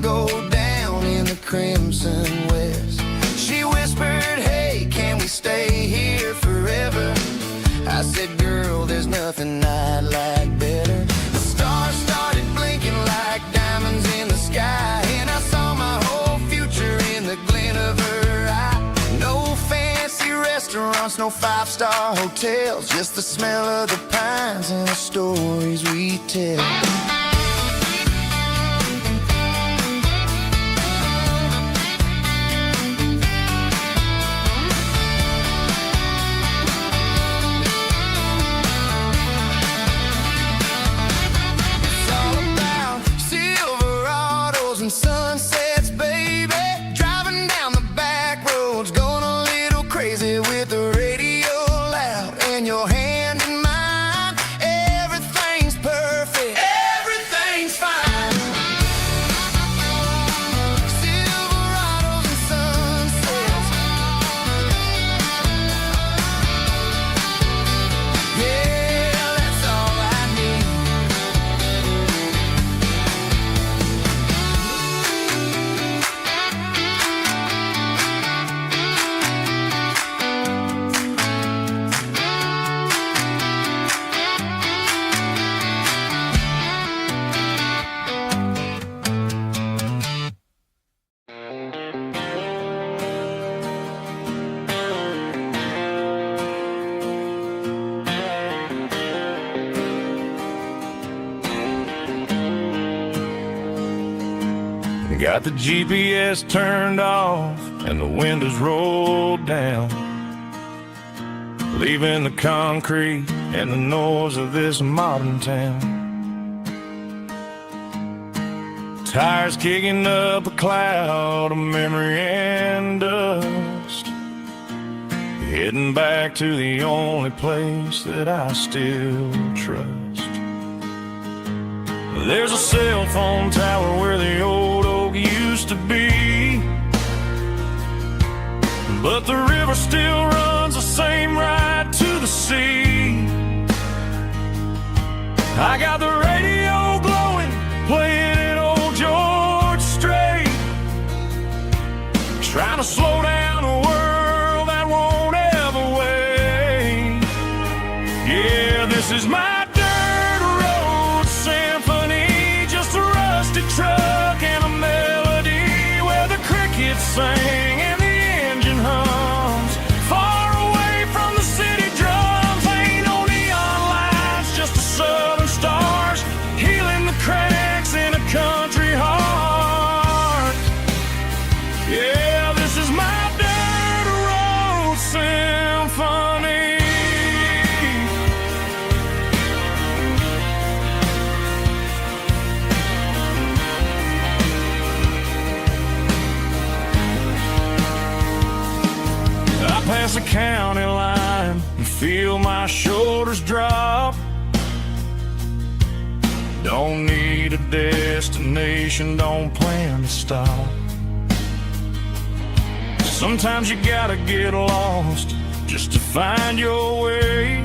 go down in the crimson west. She whispered, hey, can we stay here forever? I said, girl, there's nothing I'd like better. The stars started blinking like diamonds in the sky, and I saw my whole future in the glint of her eye. No fancy restaurants, no five-star hotels, just the smell of the pines and the stories we tell. Sunsets, baby, driving down the back roads, going a little crazy with the radio loud, and your hand in mine. Everything's perfect, everything's fine. Silverados and sunsets, yeah, that's all I need. Got the GPS turned off and the windows rolled down, leaving the concrete and the noise of this modern town. Tires kicking up a cloud of memory and dust, heading back to the only place that I still trust. There's a cell phone tower where the old oak used to be, but the river still runs the same right to the sea. I got the radio glowing, playing an old George Strait, trying to slow down a world that won't ever wait. Yeah, this is my truck and a melody where the crickets sing and the engine hums, far away from the city drums. Ain't no neon lights, just the southern stars healing the cracks in a country heart. Yeah, this is my dirt road symphony. Past the county line and feel my shoulders drop. Don't need a destination, don't plan to stop. Sometimes you gotta get lost just to find your way,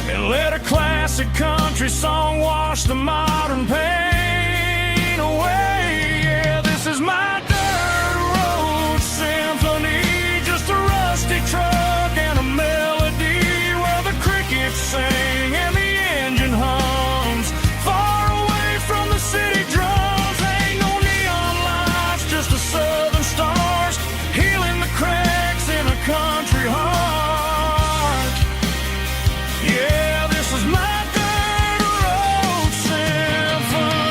and let a classic country song wash the modern pain away. Yeah, this is my truck and a melody where the crickets sing and the engine hums, far away from the city drums. Ain't no neon lights, just the southern stars healing the cracks in a country heart. Yeah, this is my dirt road symphony.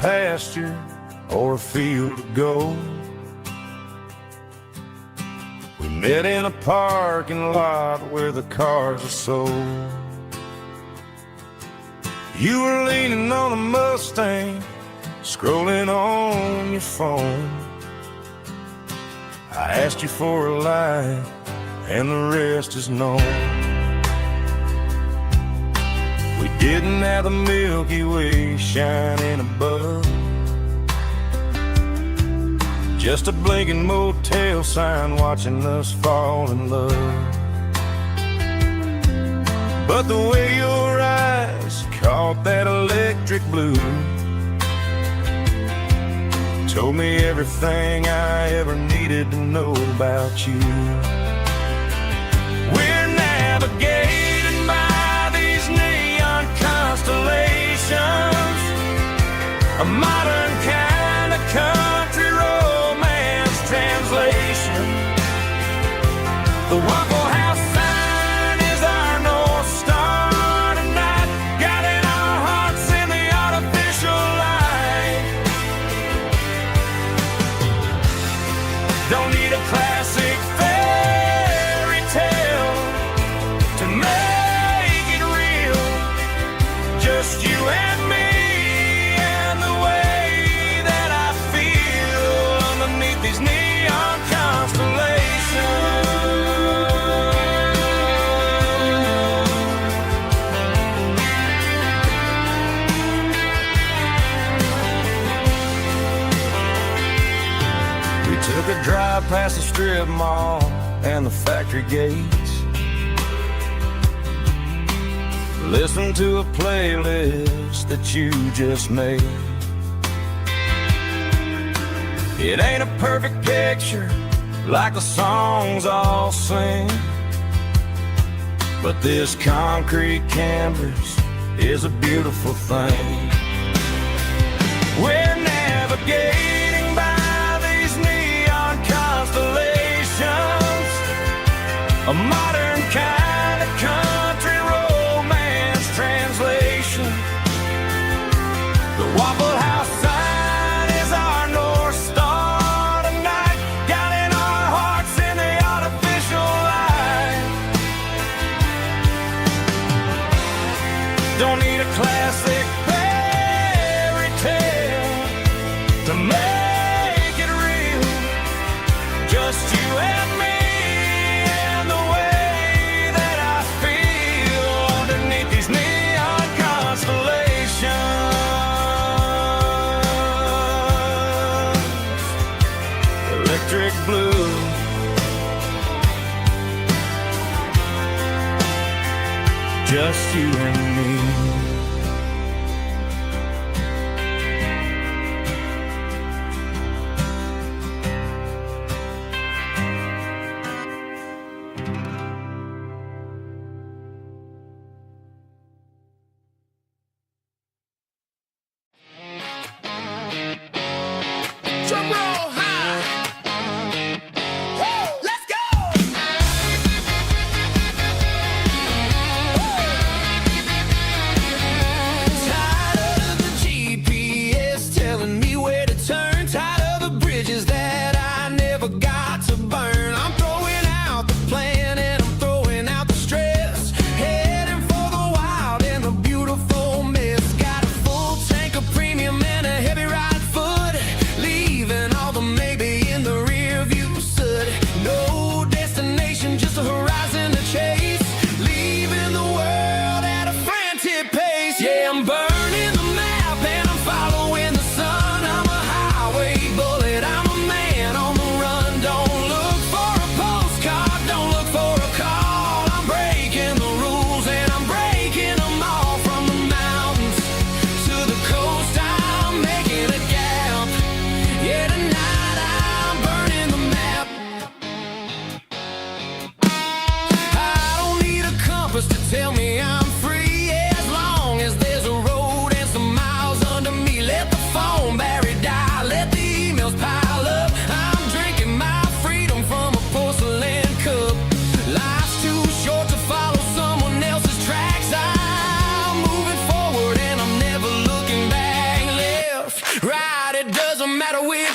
pasture or a field of gold. We met in a parking lot where the cars are sold. You were leaning on a Mustang, scrolling on your phone. I asked you for a light, and the rest is known. We didn't have the Milky Way shining above, just a blinking motel sign watching us fall in love. But the way your eyes caught that electric blue told me everything I ever needed to know about you. We're navigating by these neon constellations, a modern kind of country romance translation. The Waffle House sign is our North Star tonight, guiding our hearts in the artificial light. Don't need a classic fairy tale to make it real. Just you and me and the way that I feel underneath these neon constellations. We took a drive past the strip mall and the factory gates, listened to a playlist that you just made. It ain't a perfect picture like the songs all sing, but this concrete canvas is a beautiful thing. We're navigating by these neon constellations, a modern kind of country romance translation. The Waffle House sign is our North Star tonight, guiding our hearts in the artificial light. Don't need a classic fairy tale to make it real. Just you and me and the way that I feel underneath these neon constellations. Electric blue, just you and me. Drum roll high. Woo, let's go. Tired of the GPS telling me where to turn, tired of the bridges that I never got to burn. I'm throwing out the plan and I'm throwing out the stress, heading for the wild and the beautiful mist. Got a full tank of premium and a heavy right foot, leaving all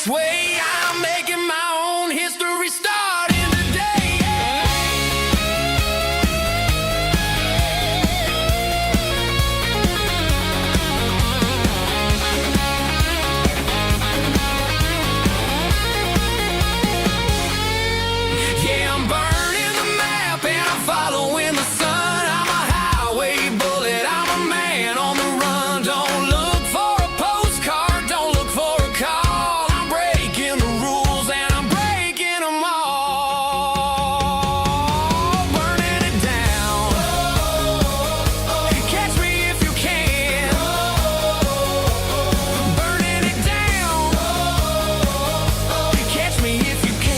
this way. I'm making my own history starting today. Yeah, I'm burning the map and I'm following the sun. I'm a highway bullet, I'm a man on the run. Don't look for a postcard, don't look for a call. I'm breaking the rules and I'm breaking them all. Burning it down. Catch me if you can. Burning it down. Catch me if you can.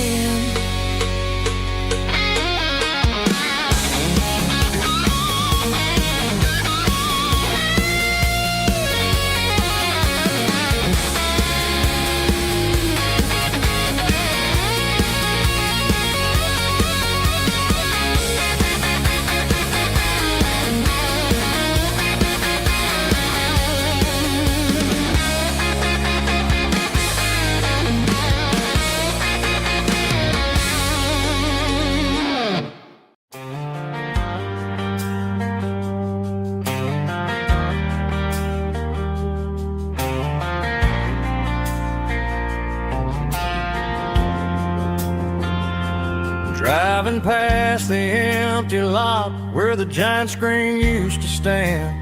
Driving past the empty lot where the giant screen used to stand.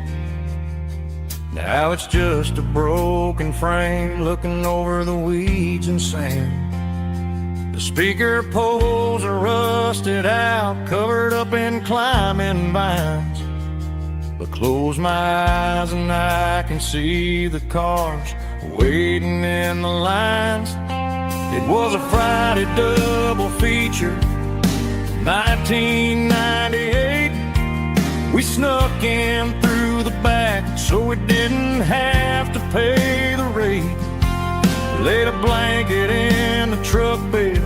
Now it's just a broken frame looking over the weeds and sand. The speaker poles are rusted out, covered up in climbing vines. But close my eyes and I can see the cars waiting in the lines. It was a Friday double feature, 1998. We snuck in through the back so we didn't have to pay the rate. Laid a blanket in the truck bed,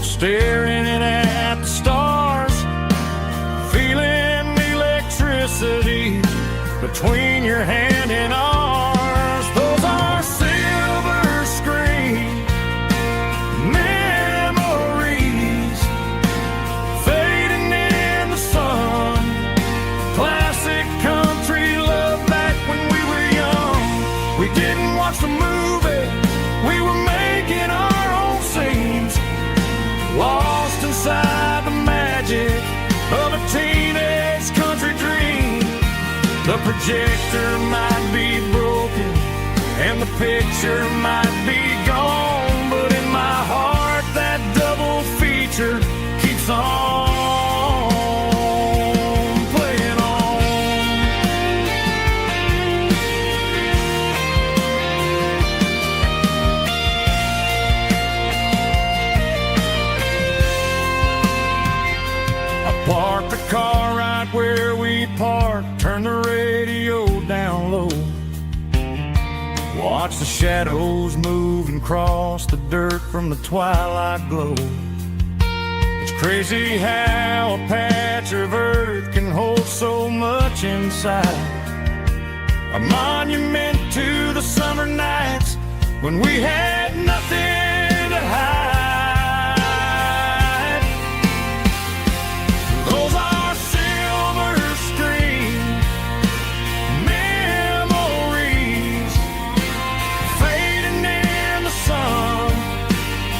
staring at the stars, feeling the electricity between your hand and ours. Those are silver screen memories fading in the sun. Classic country love back when we were young. We didn't watch the movie, we were making our own scenes, lost inside the magic of a teenage country dream. The projector might be broken and the picture might be gone, but in my heart that double feature keeps on playing on. I parked the car right where we parked, turned the radio down low, watch the shadows move and cross the dirt from the twilight glow. It's crazy how a patch of earth can hold so much inside. A monument to the summer nights when we had nothing to hide. Those are silver screen memories fading in the sun.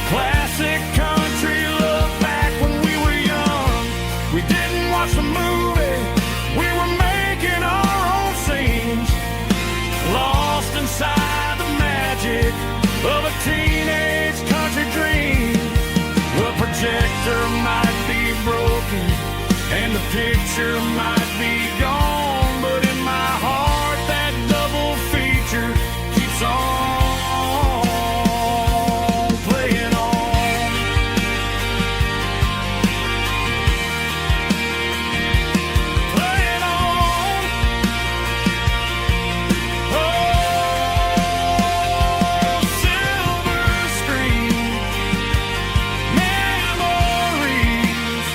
Classic country love back when we were young. We didn't watch the movie, we were making our own scenes, lost inside the magic of a teenage country dream. The projector might be broken and the picture might be gone, but in my heart that double feature keeps on playing on. Playing on. Oh, silver screen memories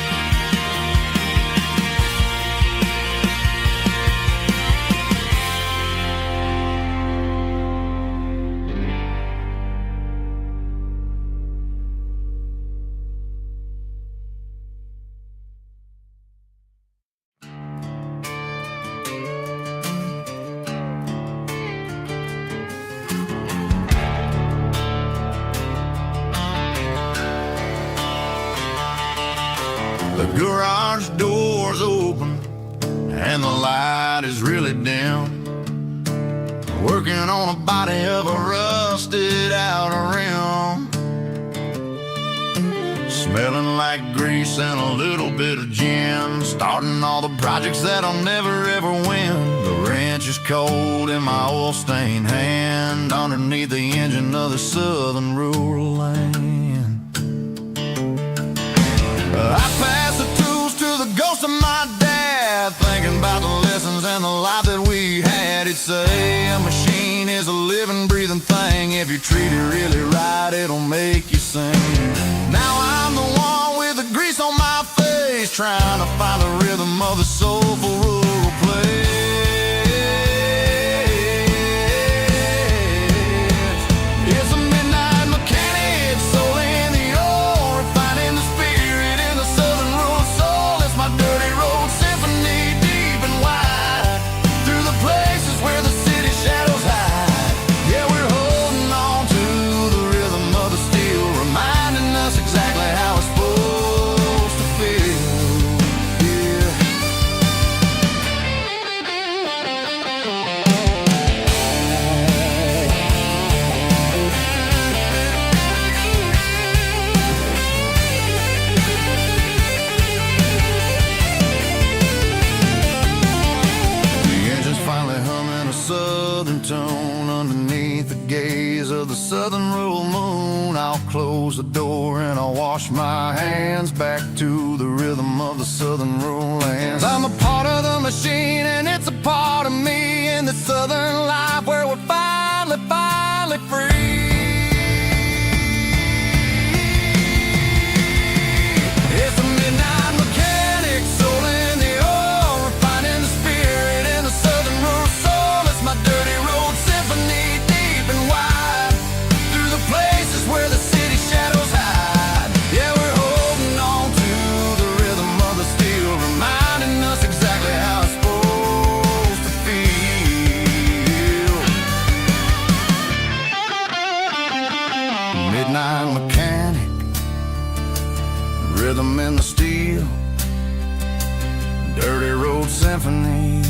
The garage door's open and the light is really dim. Working on a body of a rusted out rim. Smelling like grease and a little bit of gin. Starting all the projects that I'll never ever win. The wrench is cold in my oil-stained hand, underneath the engine of the southern rural land. I pass the tools to the ghost of my dad, thinking about the lessons and the life that we had. He'd say a machine is a living, breathing thing. If you treat it really right, it'll make you sing. Now I'm the one with the grease on my face, trying to find the rhythm of the soulful rural place. It's a midnight mechanic, soul in the ore, refining the spirit in the southern rural soul. It's my dirty road symphony, deep and wide, through the places where the city shadows hide. Yeah, we're holding on to the rhythm of the steel, reminding us exactly how it's supposed to feel. Yeah. The engine's finally humming a southern tone underneath the gaze of the southern rural moon. I'll close the door and I'll wash my hands, back to the rhythm of the southern rural lands. I'm a part of the machine and it's a part of me in the southern life where we're finally free. It's a midnight mechanic, soul in the ore, refining the spirit in the southern rural soul. It's my dirty road symphony, deep and wide, through the places where the city shadows hide. Yeah, we're holding on to the rhythm of the steel, reminding us exactly how it's supposed to feel. Midnight mechanic, rhythm in the steel, dirty road symphony.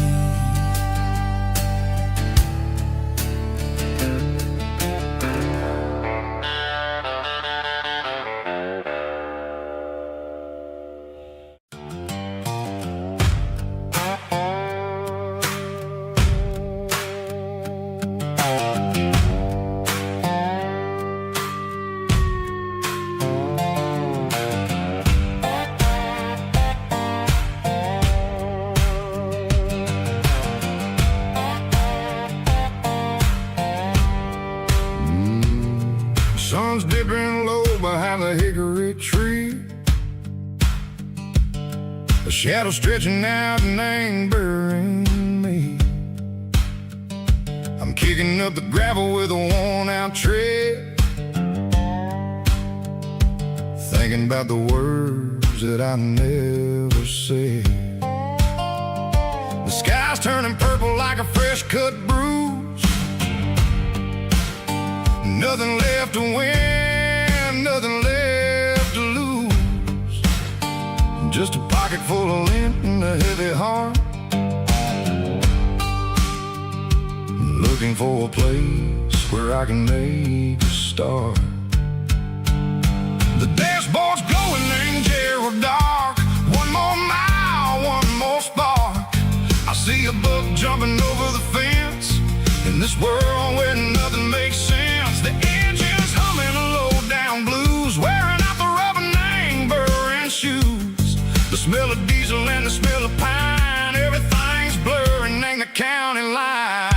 Sun's dipping low behind the hickory tree, a shadow stretching out and angering me. I'm kicking up the gravel with a worn-out tread, thinking about the words that I never said. The sky's turning purple like a fresh-cut bruise. Nothing left to win, nothing left to lose. Just a pocket full of lint and a heavy heart, looking for a place where I can make a start. The dashboard's glowing in Gerald dark. One more mile, one more spark. I see a buck jumping over the fence in this world where nothing makes sense. The engine's humming a low-down blues, wearing out the rubber name, burring shoes. The smell of diesel and the smell of pine, everything's blurring in the county line.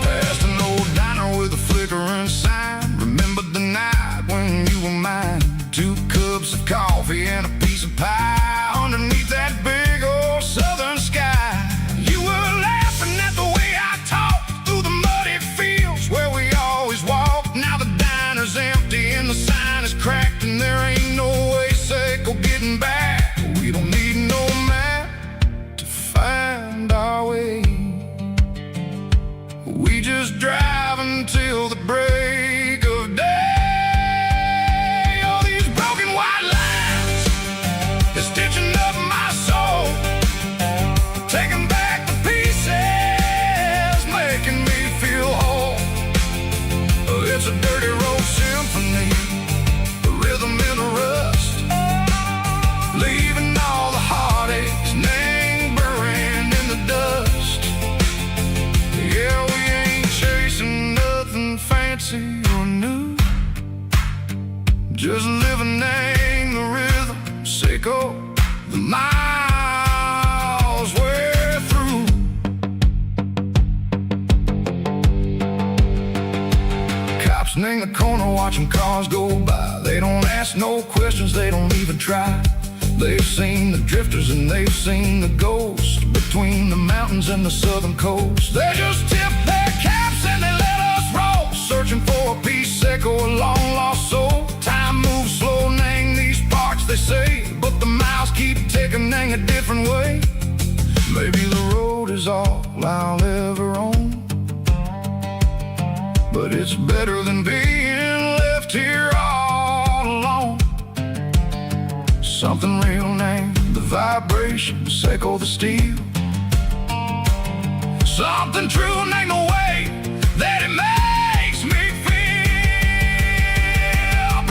Past an old diner with a flickering sign. Remember the night when you were mine? 2 cups of coffee and a piece of pie underneath that big old southern sky. You were laughing at the way I talked through the muddy fields where we always walked. Now the diner's empty and the sign is cracked, and there ain't no way safe or getting back. We don't need no map to find our way. Mexico, the miles we're through. Cops in the corner watching cars go by. They don't ask no questions, they don't even try. They've seen the drifters and they've seen the ghosts between the mountains and the southern coast. They just tip their caps and they let us roll, searching for a piece seco, a long lost soul. Time moves slow, nang these parts they say, but the miles keep ticking, nang a different way. Maybe the road is all I'll ever own, but it's better than being left here all alone. Something real named the vibration, seco the steel. Something true named the way that it makes me feel.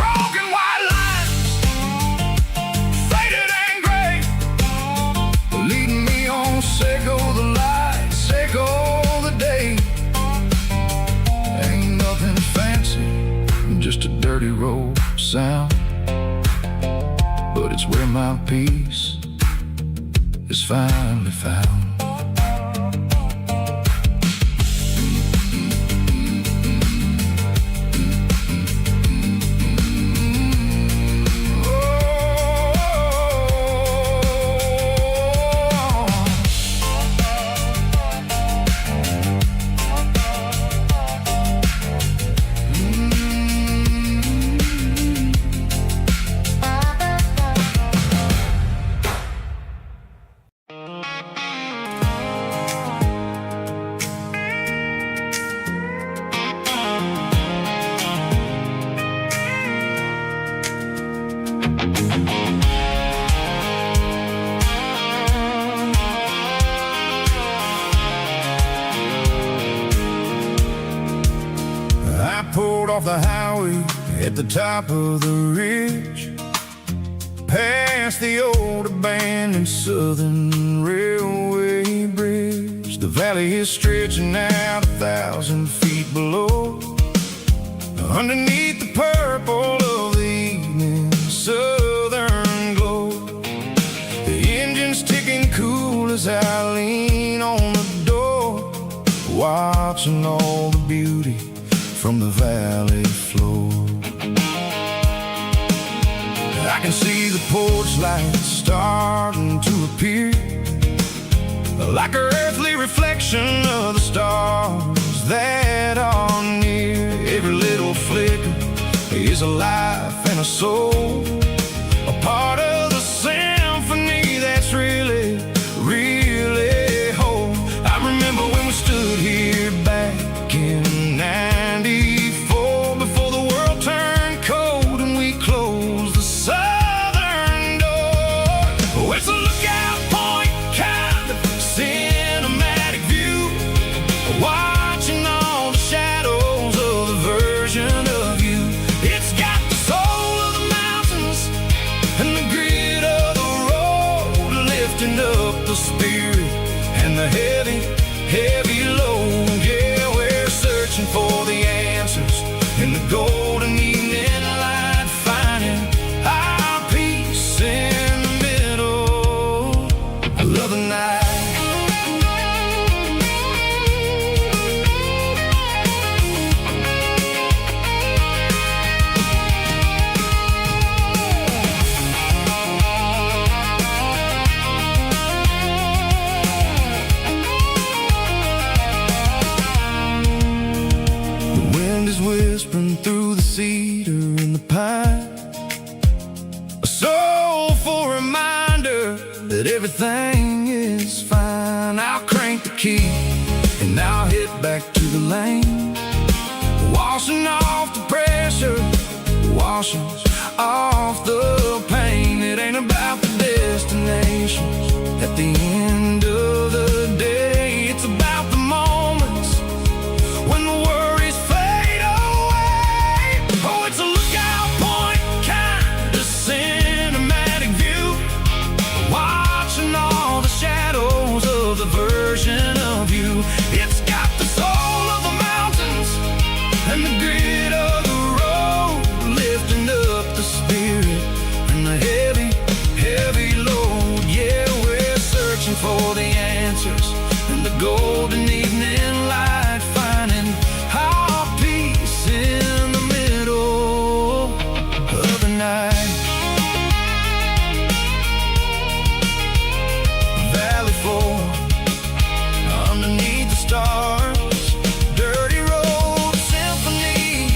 Broken white lines, faded and gray, leading me on, seco the light, seco the day. Ain't nothing fancy, just a dirty road sound, but it's where my peace is finally found. Pulled off the highway at the top of the ridge, past the old abandoned Southern Railway bridge. The valley is stretching out 1,000 feet below, underneath the purple of the evening southern glow. The engine's ticking cool as I lean on the door, watching all the beauty from the valley floor. I can see the porch lights starting to appear, like an earthly reflection of the stars that are near. Every little flicker is a life and a soul, a part of the symphony that's really, really whole. I remember when we stood here back in '94, before the world turned cold and we closed the southern door. Oh, it's a lookout point, kind of cinematic view, watching all the shadows of the version of you. It's got the soul of the mountains and the grit of the road, lifting up the spirit and the heavy, heavy load. Yeah, we're searching for the answers in the golden evening light, finding our peace in the middle of the night. Whispering through the cedar and the pine, a soulful reminder that everything is fine. I'll crank the key and I'll head back to the lane, washing off the pressure, washing off the pain. It ain't about the destinations at the end of the day, it's about the moments when the worries fade away. Oh, it's a lookout point, kind of cinematic view, watching all the shadows of the version of you. It's got the soul of the mountains and the grit of the road, lifting up the spirit and the heavy, heavy for the answers in the golden evening light, finding our peace in the middle of the night. Valley floor underneath the stars, dirty road symphony.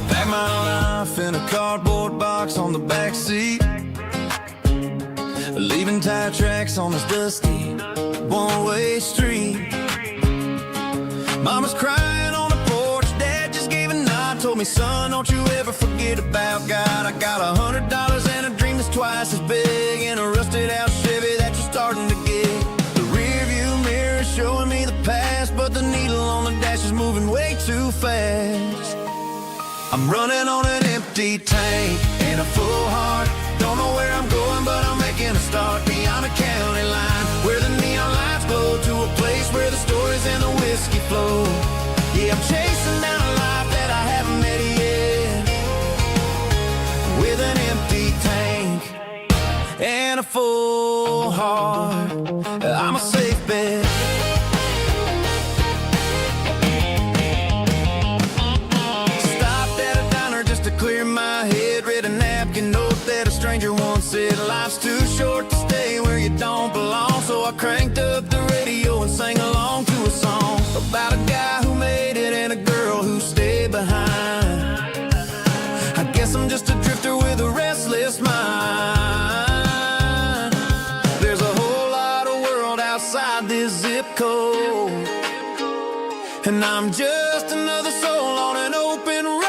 Pack my life in a cardboard box on the back seat, leaving tire tracks on this dusty one-way street. Mama's crying on the porch, Dad just gave a nod, told me, son, don't you ever forget about God. I got $100 and a dream that's twice as big, and a rusted out Chevy that you're starting to get. The rear view mirror is showing me the past, but the needle on the dash is moving way too fast. I'm running on an empty tank and a full heart. Don't know where I'm going, but I'm making a start beyond the county line, where the neon lights glow, to a place where the stories and the whiskey flow. Yeah, I'm chasing down a life that I haven't met yet, with an empty tank and a full heart. I'm a safe bet. Clear my head, read a napkin note that a stranger once said, life's too short to stay where you don't belong. So I cranked up the radio and sang along to a song about a guy who made it and a girl who stayed behind. I guess I'm just a drifter with a restless mind. There's a whole lot of world outside this zip code, and I'm just another soul on an open road.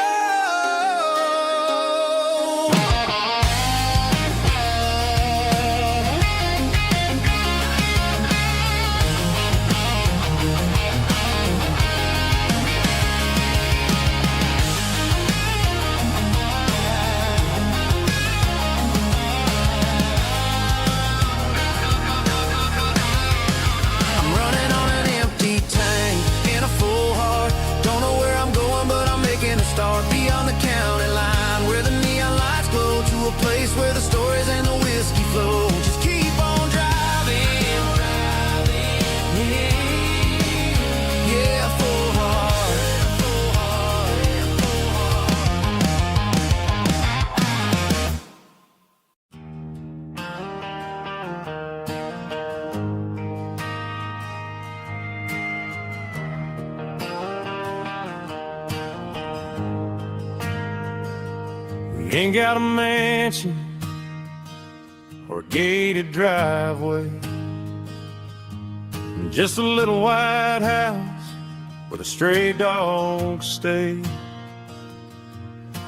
Start beyond the county line, where the neon lights glow, to a place where the stories and the whiskey flow. Just keep on driving, yeah, full heart, full Ain't got a mansion or a gated driveway, just a little white house where the stray dogs stay.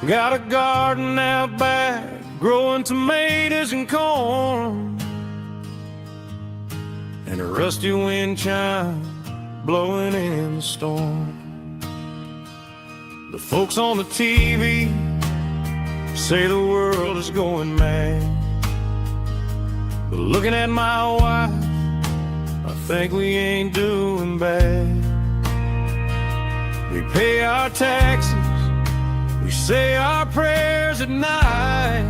Got a garden out back, growing tomatoes and corn, and a rusty wind chime blowing in the storm. The folks on the TV say the world is going mad, but looking at my wife, I think we ain't doing bad. We pay our taxes, we say our prayers at night,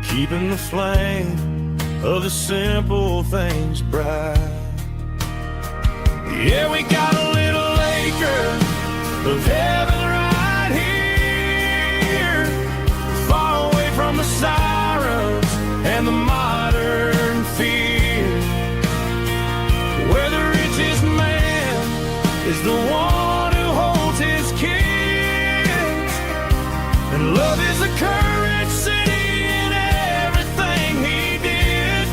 keeping the flame of the simple things bright. Yeah, we got a little acre of heaven right here, far away from the sirens and the modern fear, where the richest man is the one who holds his kids, and love is the currency in everything he did.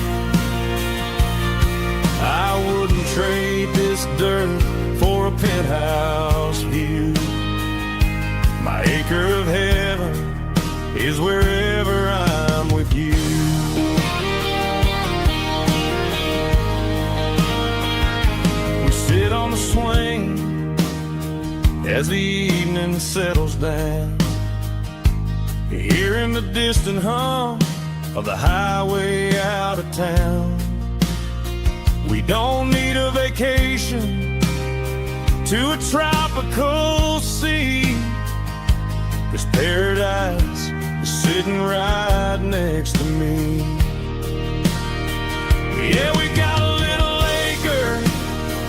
as the evening settles down. Hearing the distant hum of the highway out of town. We don't need a vacation to a tropical sea, 'cause paradise is sitting right next to me. Yeah, we got a little acre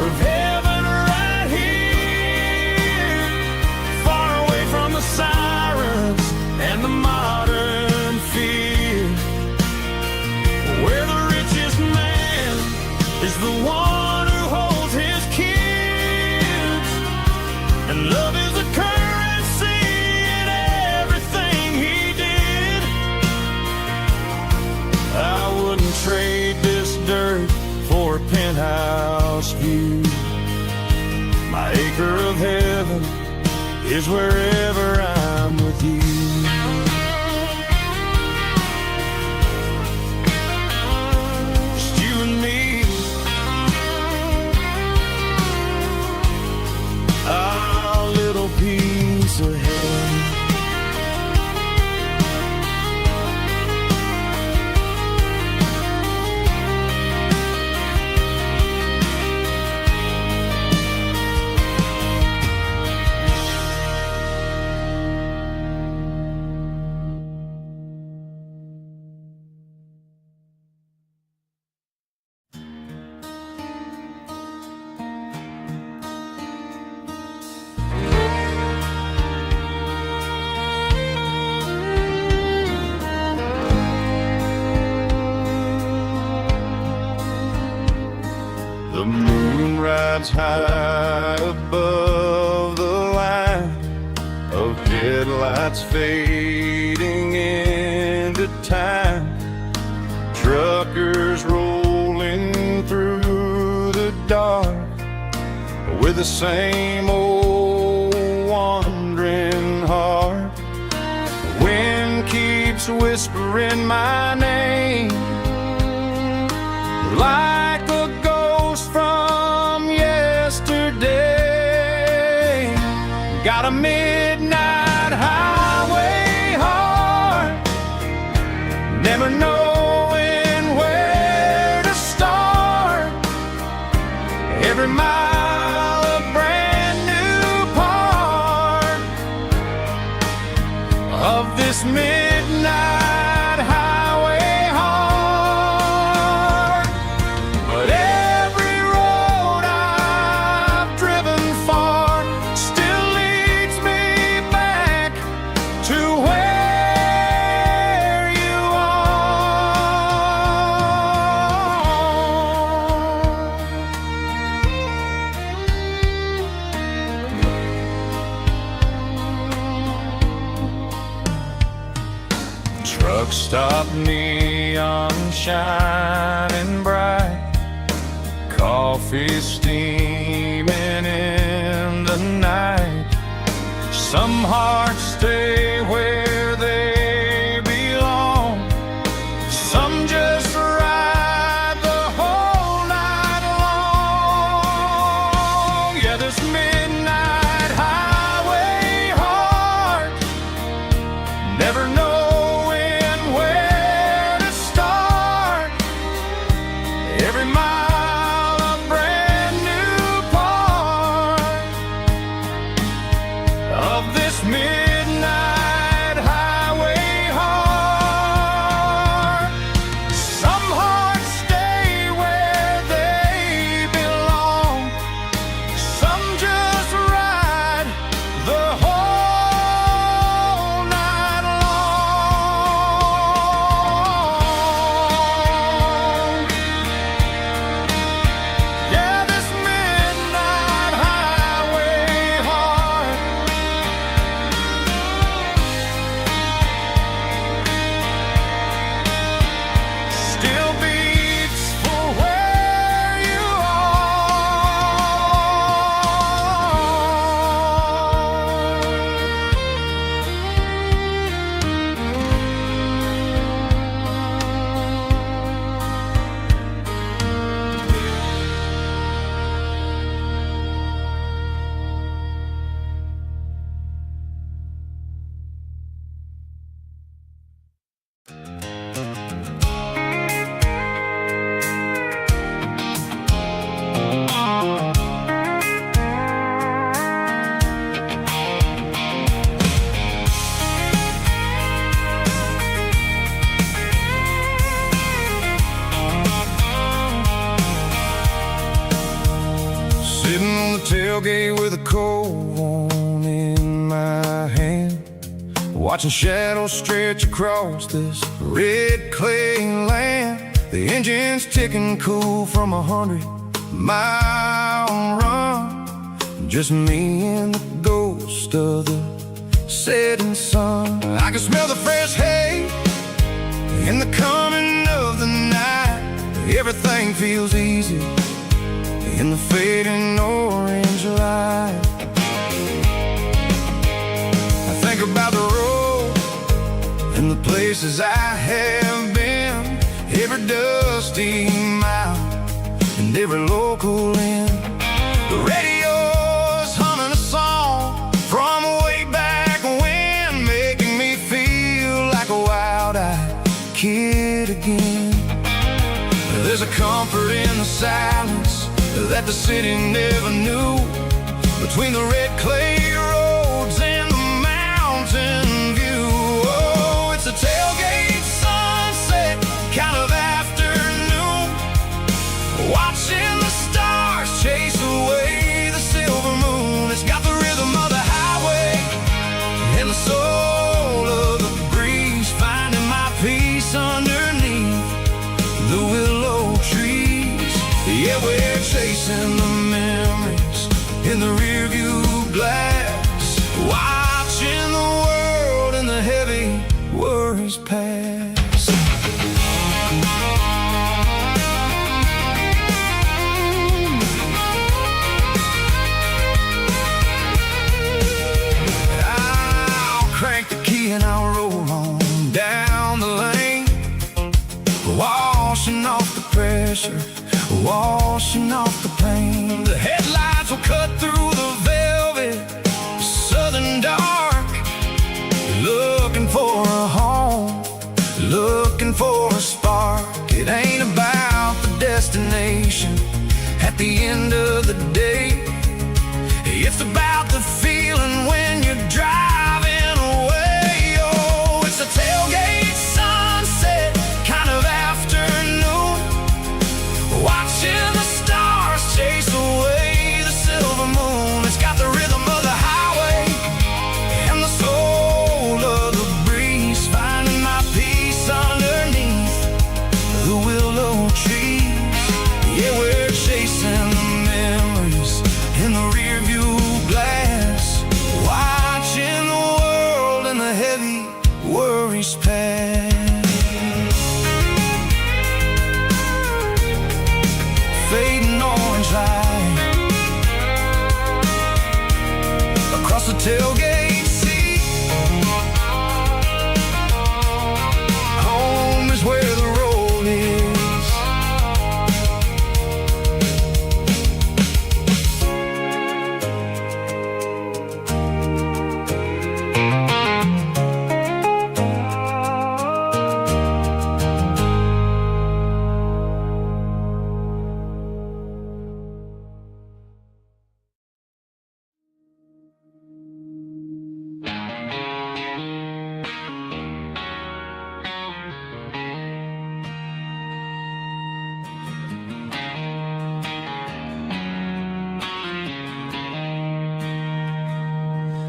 of heaven right here, far away from the sirens and the modern fear, where the richest man is the one who holds his kids, and love is a currency in everything he did. I wouldn't trade this dirt for a penthouse view. My acre of heaven is wherever I'm with you. Just you and me, our little piece of heaven. The moon rides high above the line of headlights fading into time. Truckers rolling through the dark with the same old wandering heart. The wind keeps whispering my name like a ghost from yesterday. Got a midnight highway heart, never knowing where to start. Every mile a brand new part of this midnight highway heart. But every road I've driven far still leads me back to where you are. Truck stop, neon shining bright, coffee steaming in the night. Some hearts stay where they belong, some just ride the whole night long. Yeah, this midnight highway heart, never knowing where to start. Every mile a brand new part of this midnight tailgate with a cold one in my hand, watching shadows stretch across this red clay land. The engine's ticking cool from 100-mile run. Just me and the ghost of the setting sun. I can smell the fresh hay and the coming of the night. Everything feels easy in the fading orange light. I think about the road and the places I have been, every dusty mile and every local inn. The radio's humming a song from way back when, making me feel like a wild-eyed kid again. There's a comfort in the silence that the city never knew, between the red clay roads and the mountain view. Oh, it's a tailgate sunset kind of afternoon, watching the stars chase away the silver moon. It's got the rhythm of the highway and the soul of the breeze, finding my peace underneath the willow trees. Yeah, we're chasing the memories in the rearview glass, watching the world and the heavy worries pass. I'll crank the key and I'll roll on down the lane, washing off the pressure, washing off the pain. The headlights will cut through the velvet southern dark, looking for a home, looking for a spark. It ain't about the destination at the end of the day, it's about the feeling when you're driving away. Oh, it's a tailgate sunset kind of afternoon, watching the stars chase away the silver moon. It's got the rhythm of the highway and the soul of the breeze, finding my peace underneath the willow trees. Yeah, we're chasing the memories in the rearview glass, watching the world and the heavy worries pass. Fading orange light across the tailgate seat. Home is where the road is.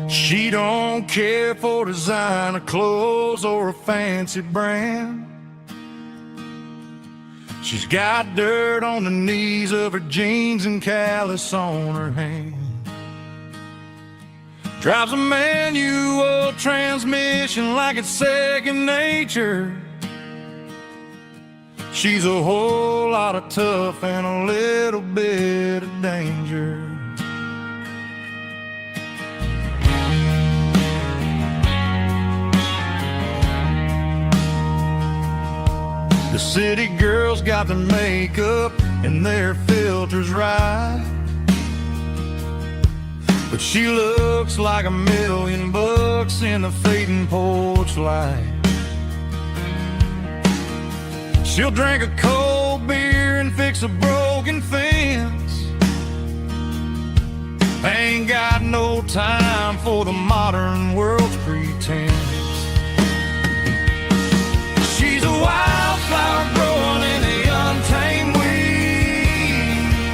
She don't care for designer clothes or a fancy brand. She's got dirt on the knees of her jeans and callus on her hand. Drives a manual transmission like it's second nature. She's a whole lot of tough and a little bit of danger. The city girls got their makeup and their filters right, but she looks like $1,000,000 in the fading porch light. She'll drink a cold beer and fix a broken fence. Ain't got no time for the modern world's pretense. She's a wildflower growing in the untamed weeds.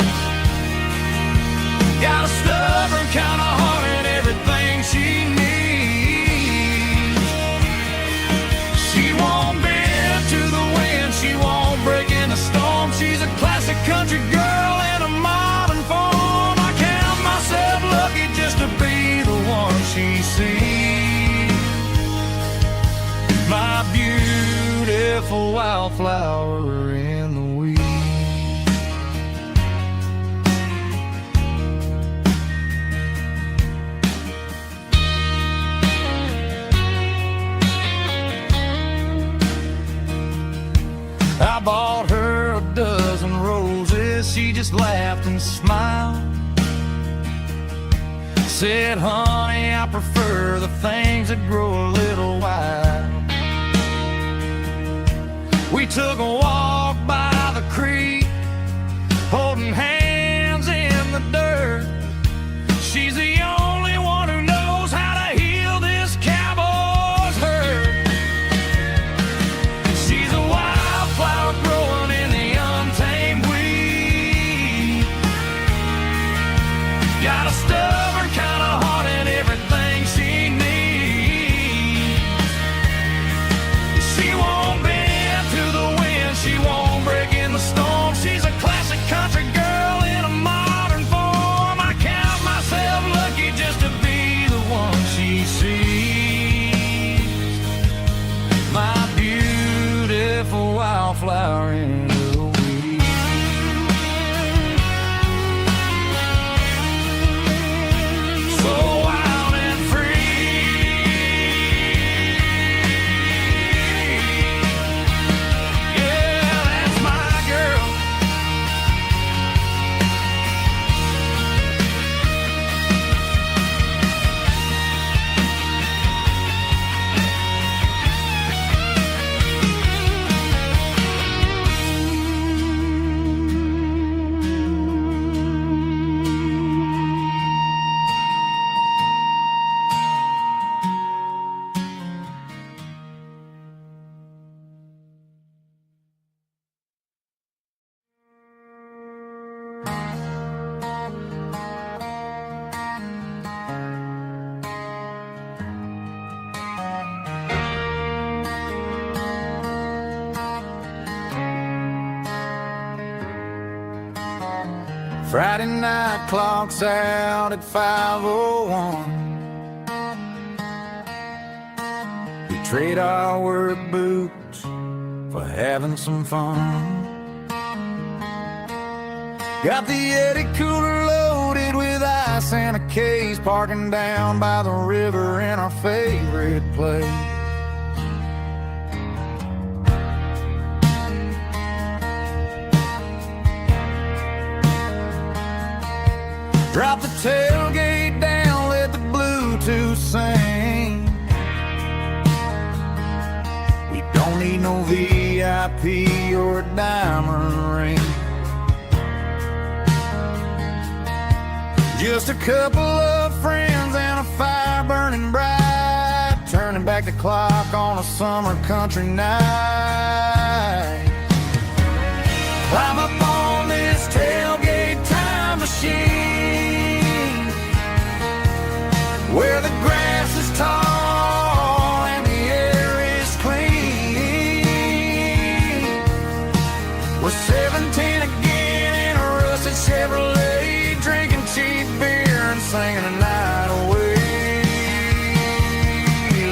Got a stuff wildflower in the weeds. I bought her a dozen roses, she just laughed and smiled. Said, honey, I prefer the things that grow a little wild. We took a walk by the creek, holding hands in the dirt. She's the only one who knows how to heal this cowboy's hurt. She's a wildflower growing in the untamed weed. Got a stubborn kind of heart and everything she needs. She won't bend to the wind, she won't break in the storm. She's a classic country girl in a modern form. I count myself lucky just to be the one she sees. My beautiful wildflower in the weeds. So wild and free. Yeah, that's my girl. Friday night clock's out at 5:01. We trade our work boots for having some fun. Got the Yeti cooler loaded with ice and a case, parking down by the river in our favorite place. Drop the tailgate down, let the Bluetooth sing. We don't need no VIP or a diamond ring. Just a couple of friends and a fire burning bright, turning back the clock on a summer country night. Climb up on this tailgate time machine, where the grass is tall and the air is clean. We're 17 again in a rusted Chevrolet, drinking cheap beer and singing the night away.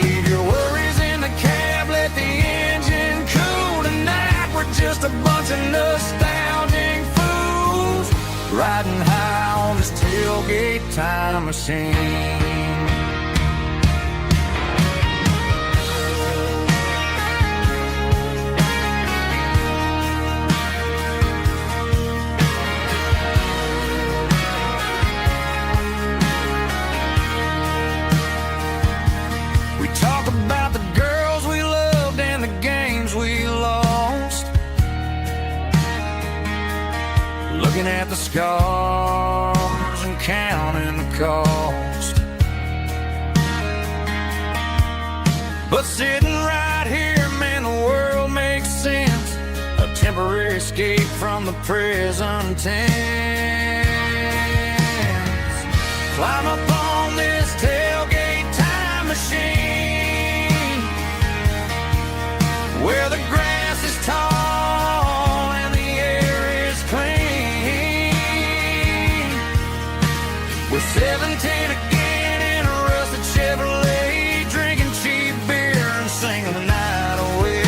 Leave your worries in the cab, let the engine cool tonight. We're just a bunch of nostalgic fools, riding high on this tailgate time machine. We talk about the girls we loved and the games we lost, looking at the scars and counting the cost. But sitting right here, man, the world makes sense. A temporary escape from the present tense. Climb up on this tailgate time machine, where the grass is tall and the air is clean. We're 17 again in a rusted Chevrolet, drinking cheap beer and singing the night away.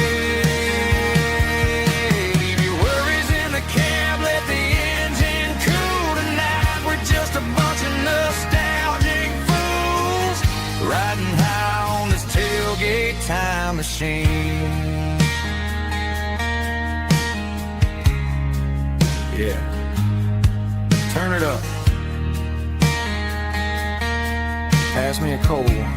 machine. Yeah, turn it up. Pass me a cold one.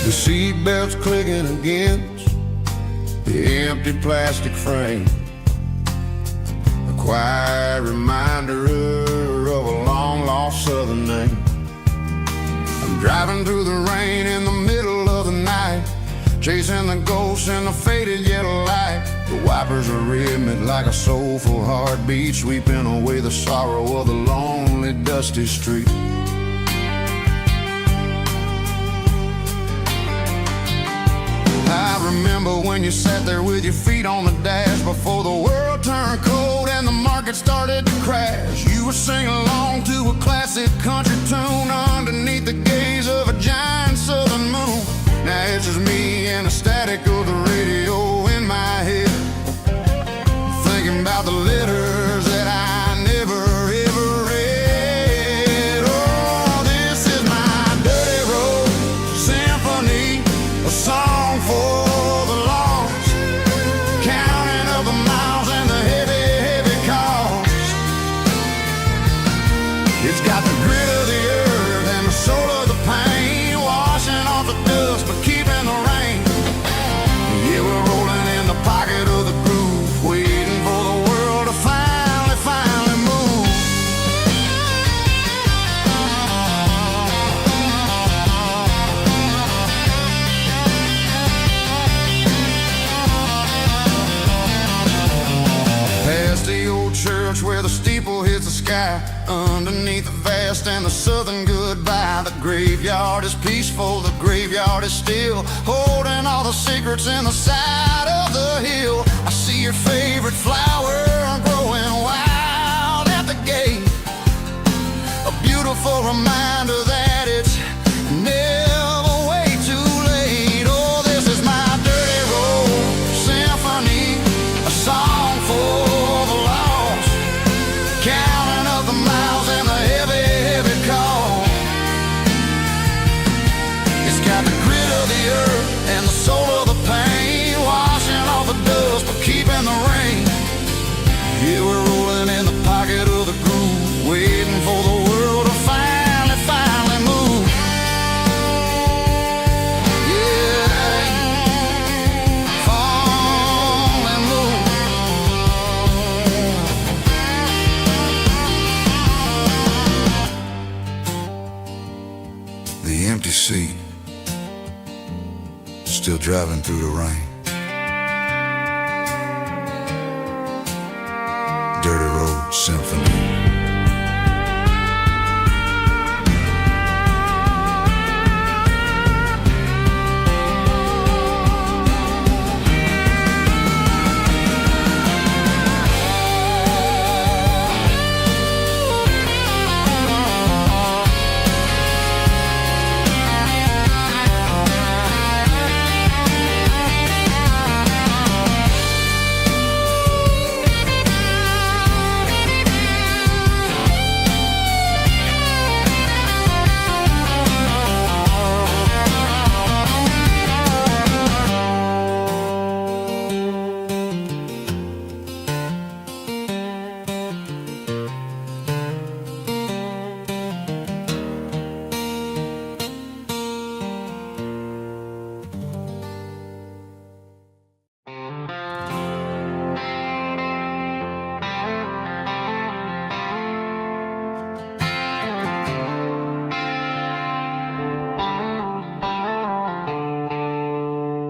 The seatbelt's clicking against the empty plastic frame, a quiet reminder of a long-lost southern name. I'm driving through the rain in the middle of the night, chasing the ghosts in the faded yellow light. The wipers are rhythmic like a soulful heartbeat, sweeping away the sorrow of the lonely, dusty street. I remember when you sat there with your feet on the dash before the world turned cold and the market started to crash. You were singing along to a classic country tune underneath the gaze of a giant southern moon. Now it's just me and the static of the radio in my head, thinking about the letters that I never ever read. Oh, this is my dirty road symphony, a song for the lost, counting up the miles and the heavy, heavy cost. It's got the grit of the earth and the soul of the pain, washing off the dust but keeping the rain. Yeah, we're rolling in the pocket of the groove, waiting for the world to finally move. Past the old church where the steeple hits the sky, underneath the vast and the southern goodbye. The graveyard is peaceful, the graveyard is still, holding all the secrets in the side of the hill. I see your favorite flower growing wild at the gate, a beautiful reminder that it's never way too late. Oh, this is my dirty road symphony, a song for the lost, counting up the miles and the heavy, heavy call. It's got the grit of the earth and the soul of the pain, washing off the dust but keeping the rain. Yeah, we're rolling in the pocket of the groove, waiting for the world to finally move. Yeah, finally move. The empty seat, still driving through the rain. Dirty Road Symphony.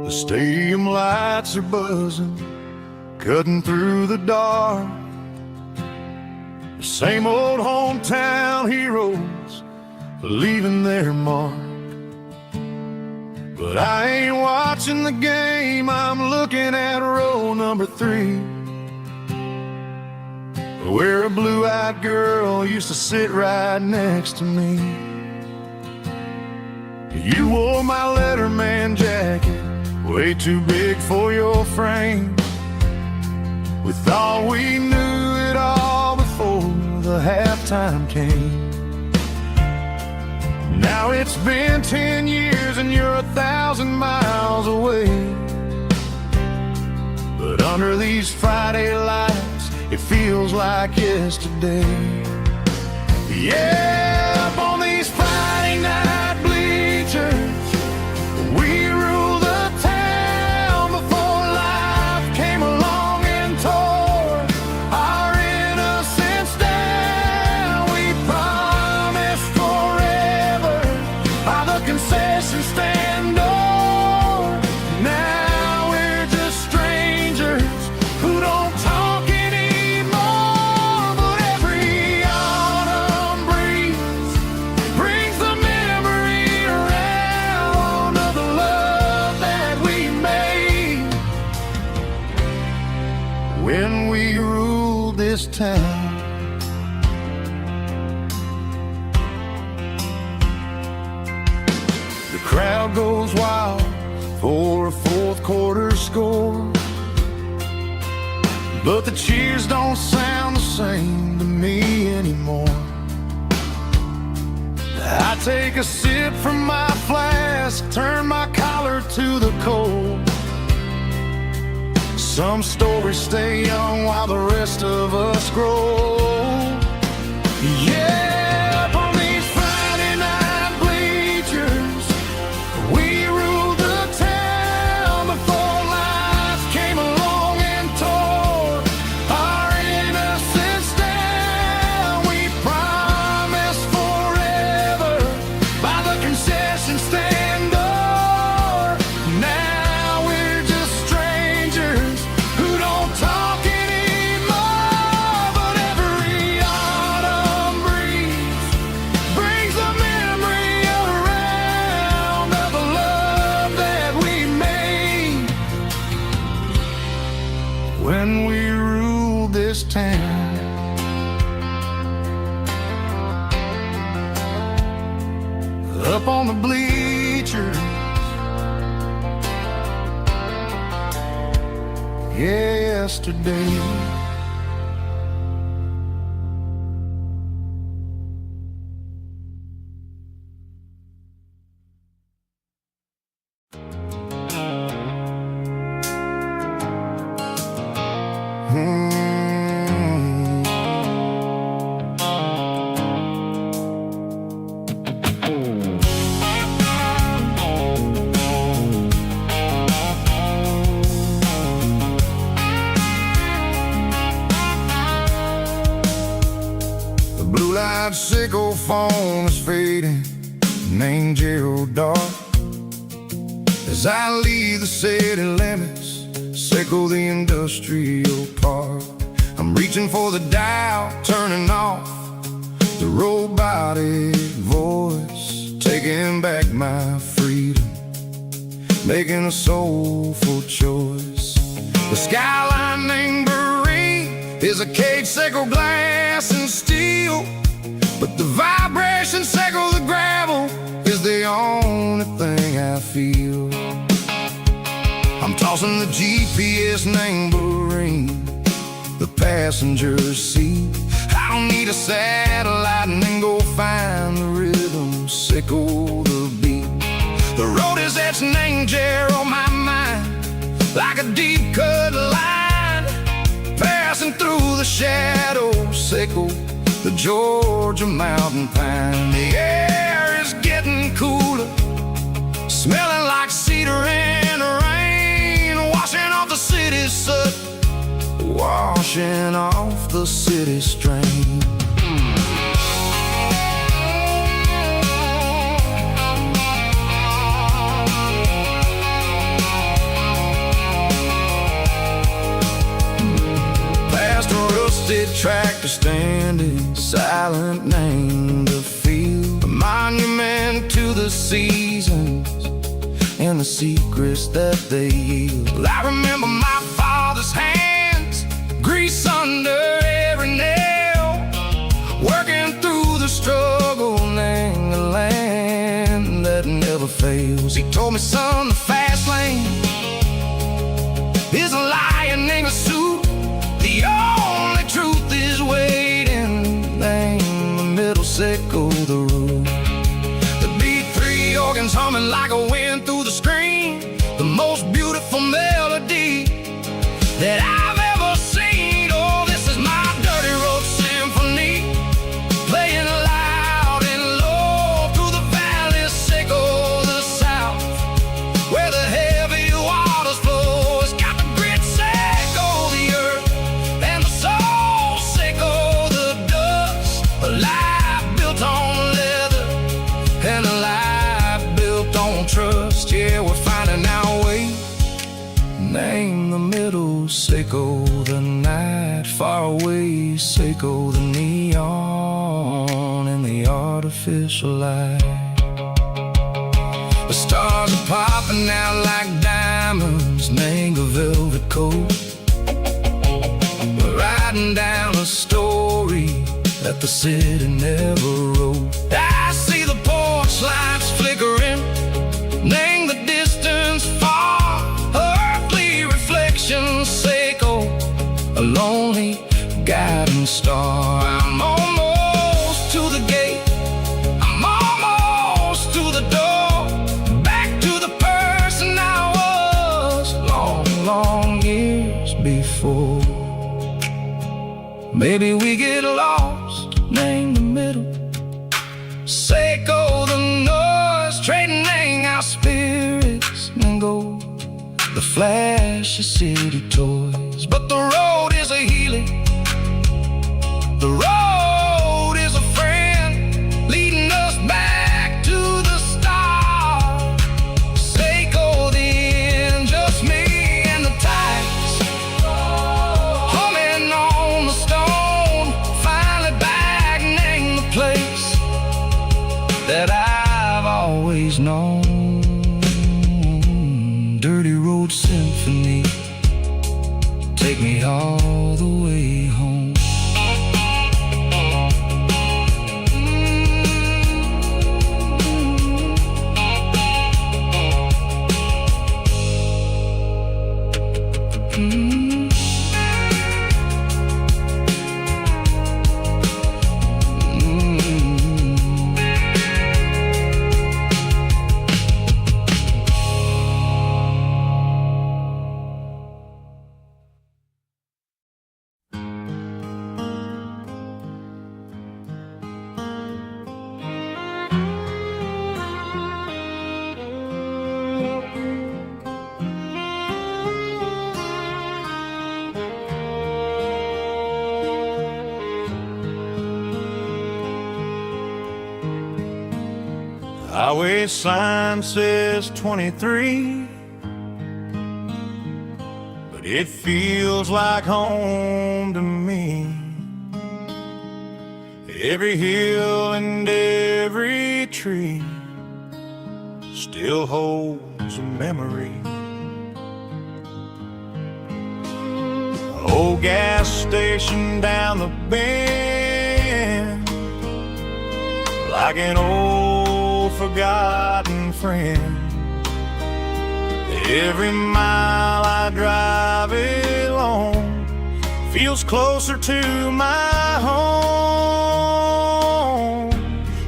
The stadium lights are buzzing, cutting through the dark. The same old hometown heroes leaving their mark. But I ain't watching the game, I'm looking at row number 3, where a blue-eyed girl used to sit right next to me. You wore my Letterman jacket, way too big for your frame. We thought we knew it all before the halftime came. Now it's been 10 years and you're 1,000 miles away. But under these Friday lights, it feels like yesterday. Yeah, up on these Friday night bleachers, we rule the town before life came along and tore our innocence down. We promised forever by the concession stand door. Now we're just strangers who don't talk anymore. But every autumn breeze brings the memory around of the love that we made when we ruled this town. The crowd goes wild for a fourth quarter score, but the cheers don't sound the same to me anymore. I take a sip from my flask, turn my collar to the cold. Some stories stay young while the rest of us grow. Yeah, up on these Friday night bleachers, we ruled the town before life came along and tore our innocence down. We promised forever by the concession stand door. Now we're just strangers who don't talk anymore. But every autumn breeze brings the memory around of the love that we made when we ruled this town. Up on the bleachers, yesterday. The blue-light sickle phone is fading, named Gerald dark. As I leave the city limits, sickle the industrial park. I'm reaching for the dial, turning off the robotic voice, taking back my freedom, making a soulful choice. The skyline named Marine is a cage, sickle glass and steel, but the vibration sickle the gravel is the only thing I feel. I'm tossing the GPS named Marine, the passenger seat. I don't need a satellite and then go find the rhythm, sickle the beat. The road is etched named Jer on my mind, like a deep cut line, passing through the shadows, sickle the Georgia mountain pine. The air is getting cooler, smelling like cedar and rain, washing off the city soot, washing off the city strain. Past a rusted tractor standing silent, named a field, a monument to the seasons and the secrets that they yield. Well, I remember my father's hands, grease under every nail, working through the struggle and the land that never fails. He told me, son, the fast lane is a lion in a suit. The only truth is waiting. Name the middle, sickle the root. The beat, three organs humming like a wind through the screen. The most beautiful melody that I've ever seen. Oh, this is my dirty road symphony, playing loud and low through the valleys, sickle the south, where the heavy waters flow. It's got the grit, sickle the earth, and the soul, sickle the dust. A life built on leather and a life built on trust. Yeah, we're finding our way. Name the middle, sickle the night, far away, sickle the neon and the artificial light. The stars are popping out like diamonds, name a velvet coat. We're riding down a story that the city never wrote. I see the porch lights flickering, name the distance far, earthly reflections, sickle a lonely guiding star. I'm almost to the gate, I'm almost to the door, back to the person I was long, long years before. Maybe we get lost, name the middle, sickle the noise, trading our spirits and go the flash of city toys. But the road is a healing, the road is a friend, leading us back to the start. Sickle the end, just me and the tides, humming on the stone. Finally back, name the place that I've always known. Dirty road symphony, take me all the way home. Highway sign says 23, but it feels like home to me. Every hill and every tree still holds a memory. Old gas station down the bend, like an old forgotten friend. Every mile I drive along feels closer to my home.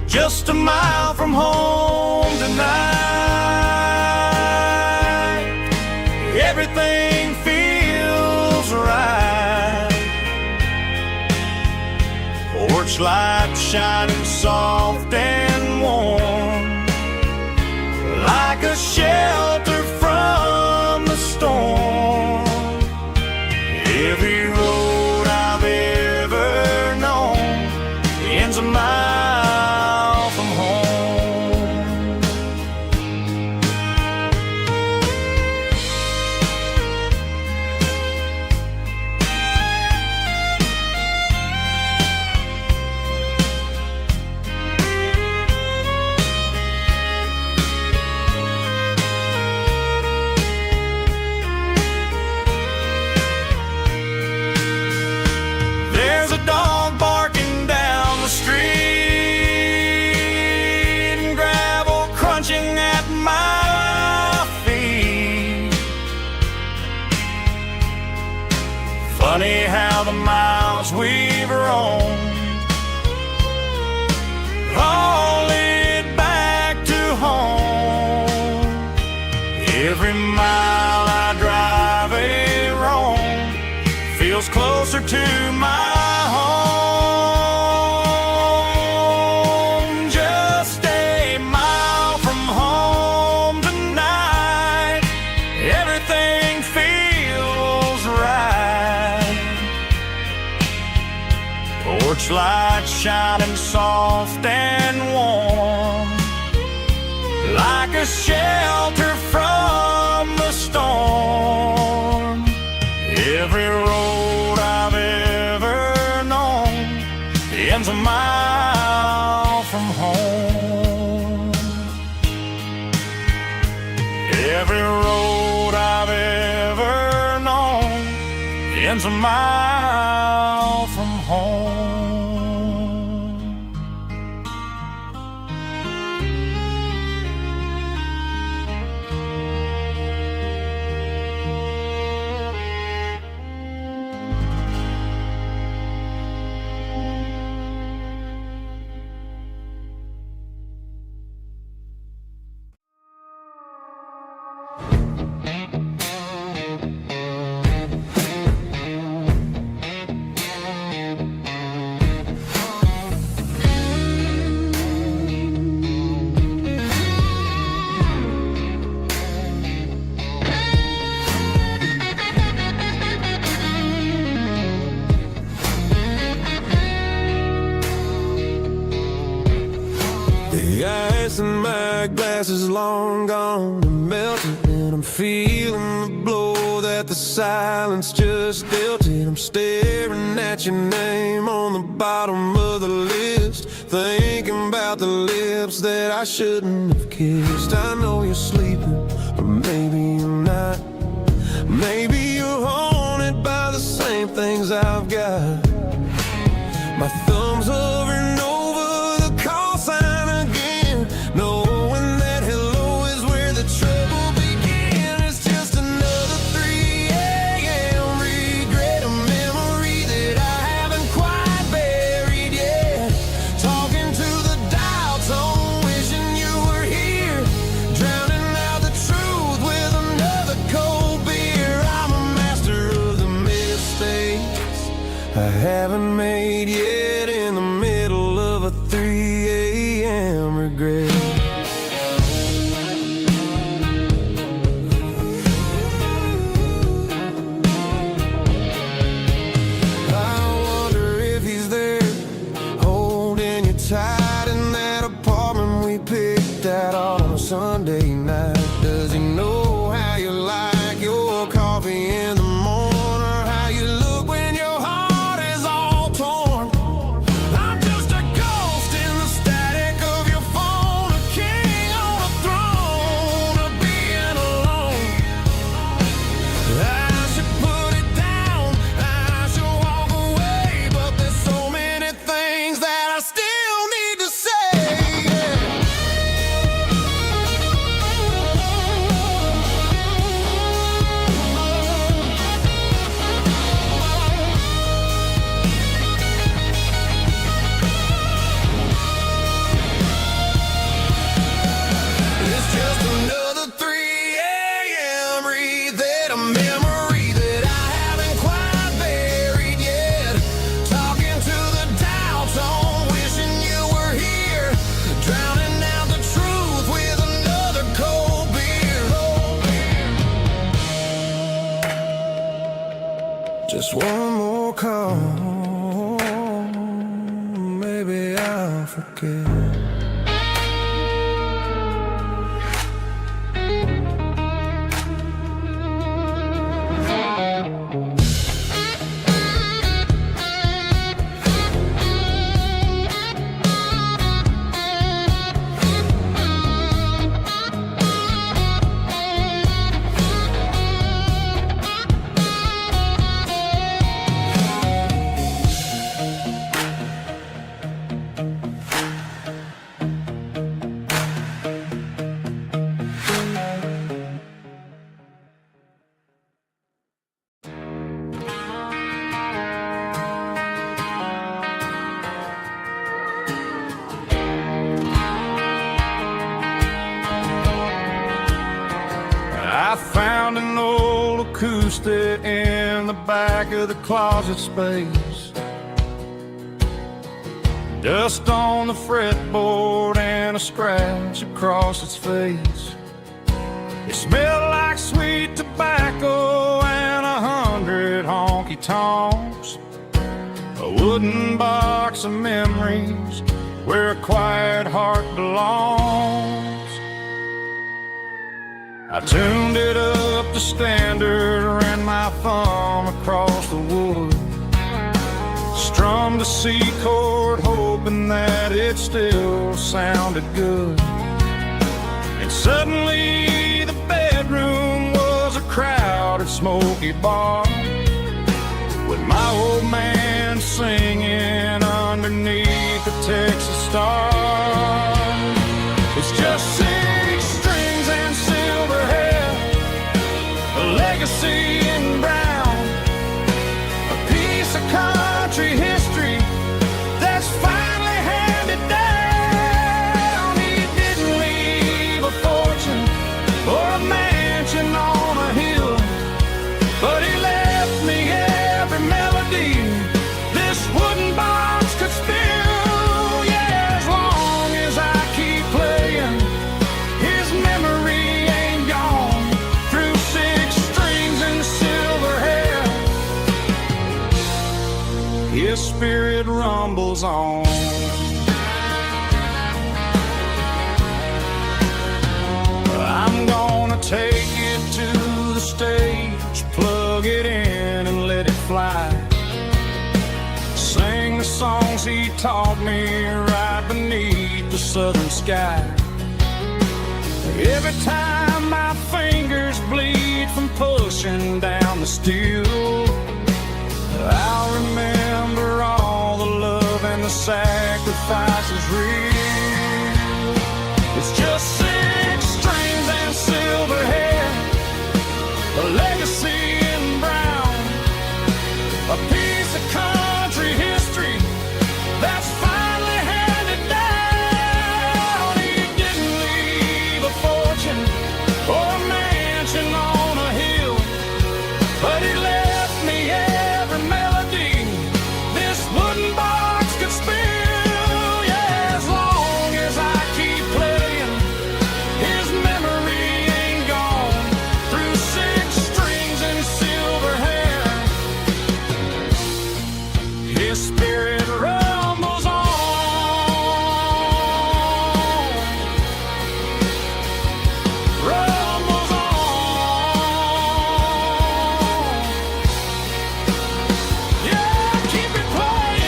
Just a mile from home tonight, everything feels right. Porch light shining soft and warm, like a shelter from the storm. Every road I've ever known ends a mile from home. miles we've roamed, all lead back to home. Every mile I drive a roam feels closer to my home. Just a mile from home tonight, everything feels right. Porch light shining soft and warm, like a shelter from the storm. Every road I've ever known ends a mile from home. Every road I've ever known ends a mile from home. The ice in my glass is long gone and melted, and I'm feeling the blow that the silence just dealt it. I'm staring at your name on the bottom of the list, thinking about the lips that I shouldn't have kissed. I know you're sleeping, or maybe you're not. Maybe you're haunted by the same things I've got. My thumb's hovering over the call sign again, knowing that hello is where the trouble began. It's just another 3 a.m. regret, a memory that I haven't quite buried yet. Talking to the dial tone, wishing you were here, drowning out the truth with another cold beer. I'm a master of the mistakes I haven't made yet, in the middle of a 3 a.m. regret. I wonder if he's there, holding you tight in that apartment we picked out on a Sunday night. Does he know how you like your coffee in the morning, or how you look when your heart is all torn? I'm just a ghost in the static of your phone, a king on a throne of being alone. I should put it down, I should walk away, but there's so many things that I still need to say. It's just another 3 a.m. read, a memory that I haven't quite buried yet. Talking to the dial tone, wishing you were here, drowning out the truth with another cold beer. Just one more call, maybe I'll forget. I found an old acoustic in the back of the closet space. Dust on the fretboard and a scratch across its face. It smelled like sweet tobacco and 100 honky-tonks. A wooden box of memories where a quiet heart belongs. I tuned it up to standard, ran my thumb across the wood, strummed a C chord hoping that it still sounded good. And suddenly the bedroom was a crowded smoky bar, with my old man singing underneath the Texas star. It's just 6 strings and silver hair, a legacy in brown, a piece of country history that's finally handed down. He didn't leave a fortune or a mansion on a hill, but he left me every melody this wooden box could spill. Yeah, as long as I keep playing, his memory ain't gone. Through 6 strings and silver hair, his spirit rumbles on. I'm gonna take it to the stage, plug it in and let it fly. Sing the songs he taught me right beneath the southern sky. Every time my fingers bleed from pushing down the steel, I'll remember all the love and the sacrifices real. It's just 6 strings and silver hair, a legacy in brown, a piece of country history that's finally handed down. He didn't leave a fortune or a mansion on a hill, but he left me every melody this wooden box could spill. Yeah, as long as I keep playing, his memory ain't gone. Through 6 strings and silver hair, his spirit rumbles on. Rumbles on. Yeah, keep it playing.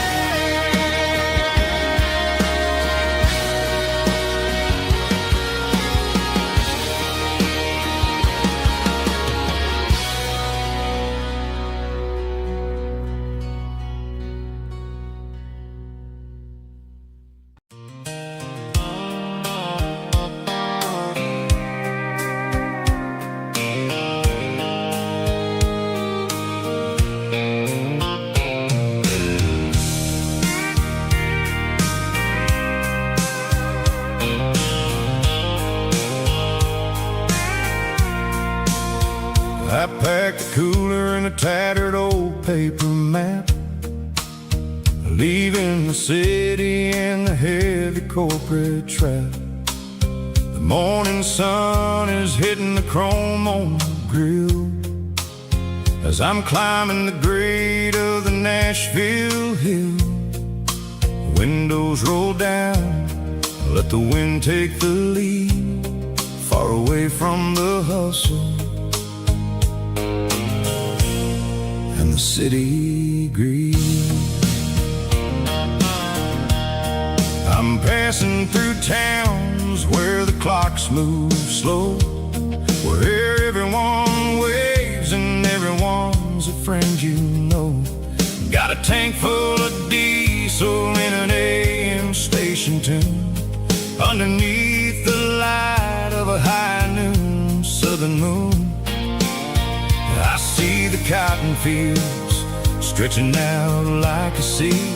I packed a cooler and a tattered old paper map, leaving the city and the heavy corporate trap. The morning sun is hitting the chrome on the grill as I'm climbing the grade of the Nashville hill. Windows roll down, let the wind take the lead, far away from the hustle and the city greed. I'm passing through towns where the clocks move slow, where everyone waves and everyone's a friend you know. Got a tank full of diesel in an AM station tune, underneath the light of a high noon southern moon. I see the cotton fields stretching out like a sea.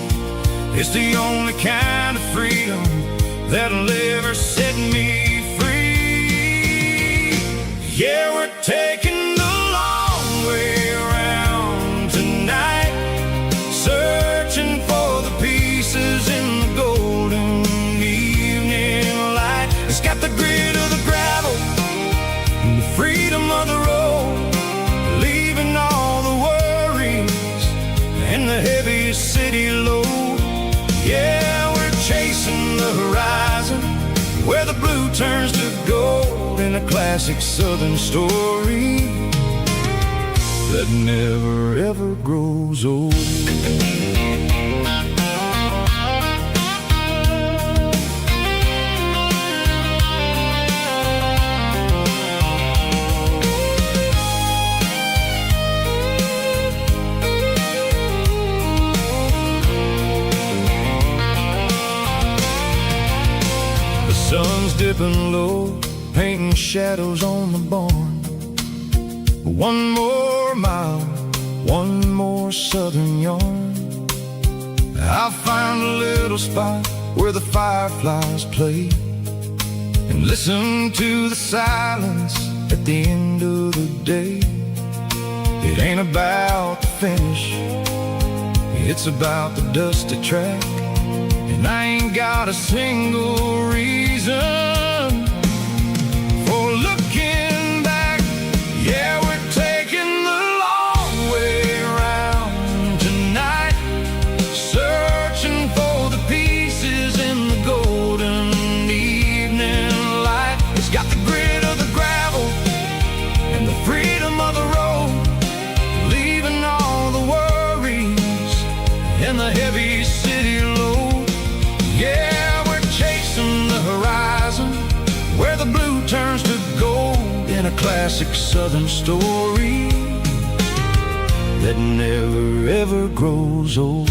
It's the only kind of freedom that'll ever set me free. Yeah, we're we're taking the long way around tonight, searching for the pieces in the golden evening light. It's got the grit of the gravel and the freedom of the road, leaving all the worries and the heavy city load. Yeah, we're chasing the horizon where the blue turns to gold, in a classic southern story that never ever grows old. Sun's dipping low, painting shadows on the barn. One more mile, one more southern yarn. I'll find a little spot where the fireflies play and listen to the silence at the end of the day. It ain't about the finish, it's about the dusty track. And I ain't got a single reason for looking back. Yeah, we're taking the long way around tonight, searching for the pieces in the golden evening light. It's got the grit of the gravel and the freedom of the road, leaving all the worries and the heavy city load. Yeah, we're chasing the horizon where the blue turns to gold, in a classic southern story that never ever grows old.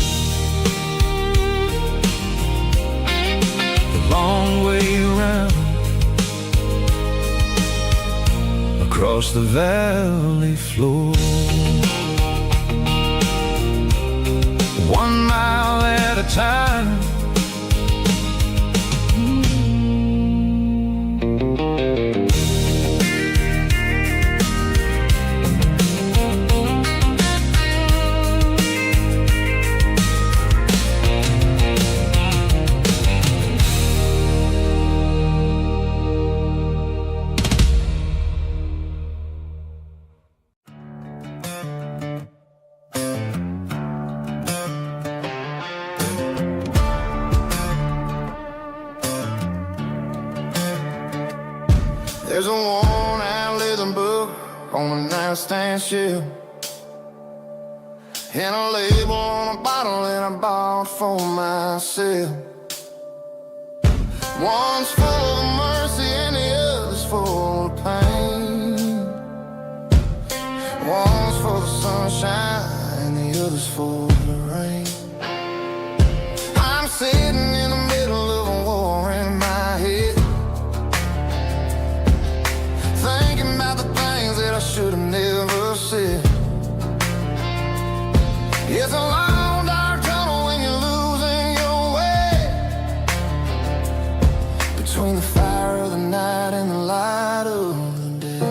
The long way around across the valley floor, 1 mile at a time. There's a worn-out leather book on a nightstand shelf, and a label on a bottle that I bought for myself. One's full of mercy and the other's full of pain. One's for the sunshine and the other's for the rain. I'm sitting in the middle of a war in my head, thinking about the things that I should have never said. It's a long dark tunnel when you're losing your way, between the fire of the night and the light of the day.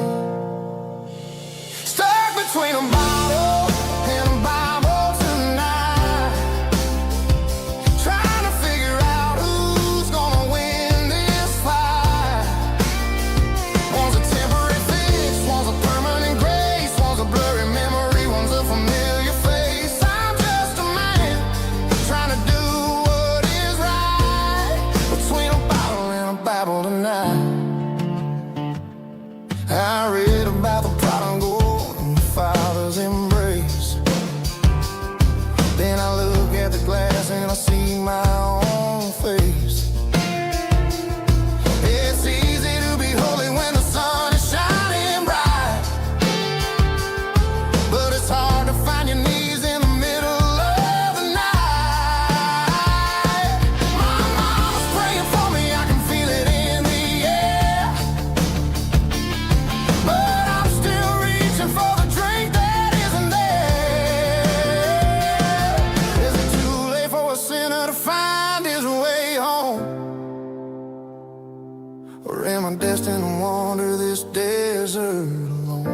Stuck between a bottle and a Bible tonight, trying to figure out who's gonna win this fight. One's a temporary fix, one's a permanent grace, one's a blurry memory, one's a familiar face. I'm just a man trying to do what is right, between a bottle and a Bible tonight. I read about the prodigal and the father's embrace. Then I look at the glass and I see my own face. It's easy to be holy when the sun is shining bright, but it's hard to find your knees in the middle of the night. My mama's praying for me, I can feel it in the air, but I'm still reaching for the drink that isn't there. Is it too late for a sinner to find his way home? Or am I destined to wander this desert alone?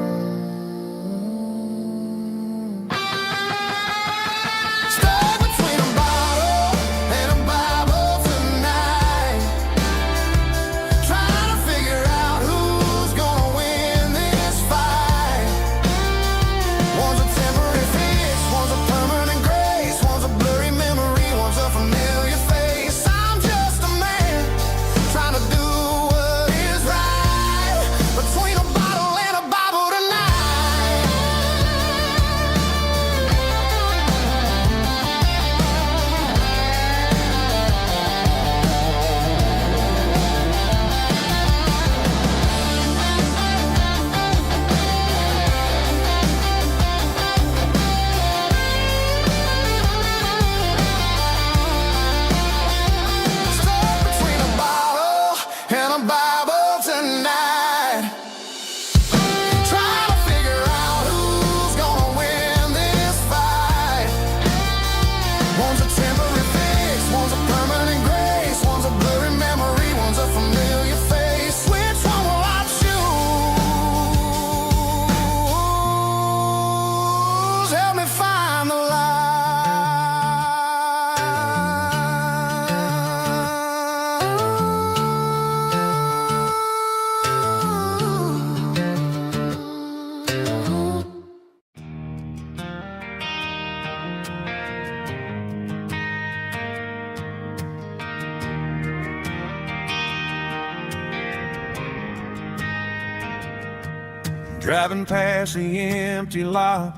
driving past the empty lot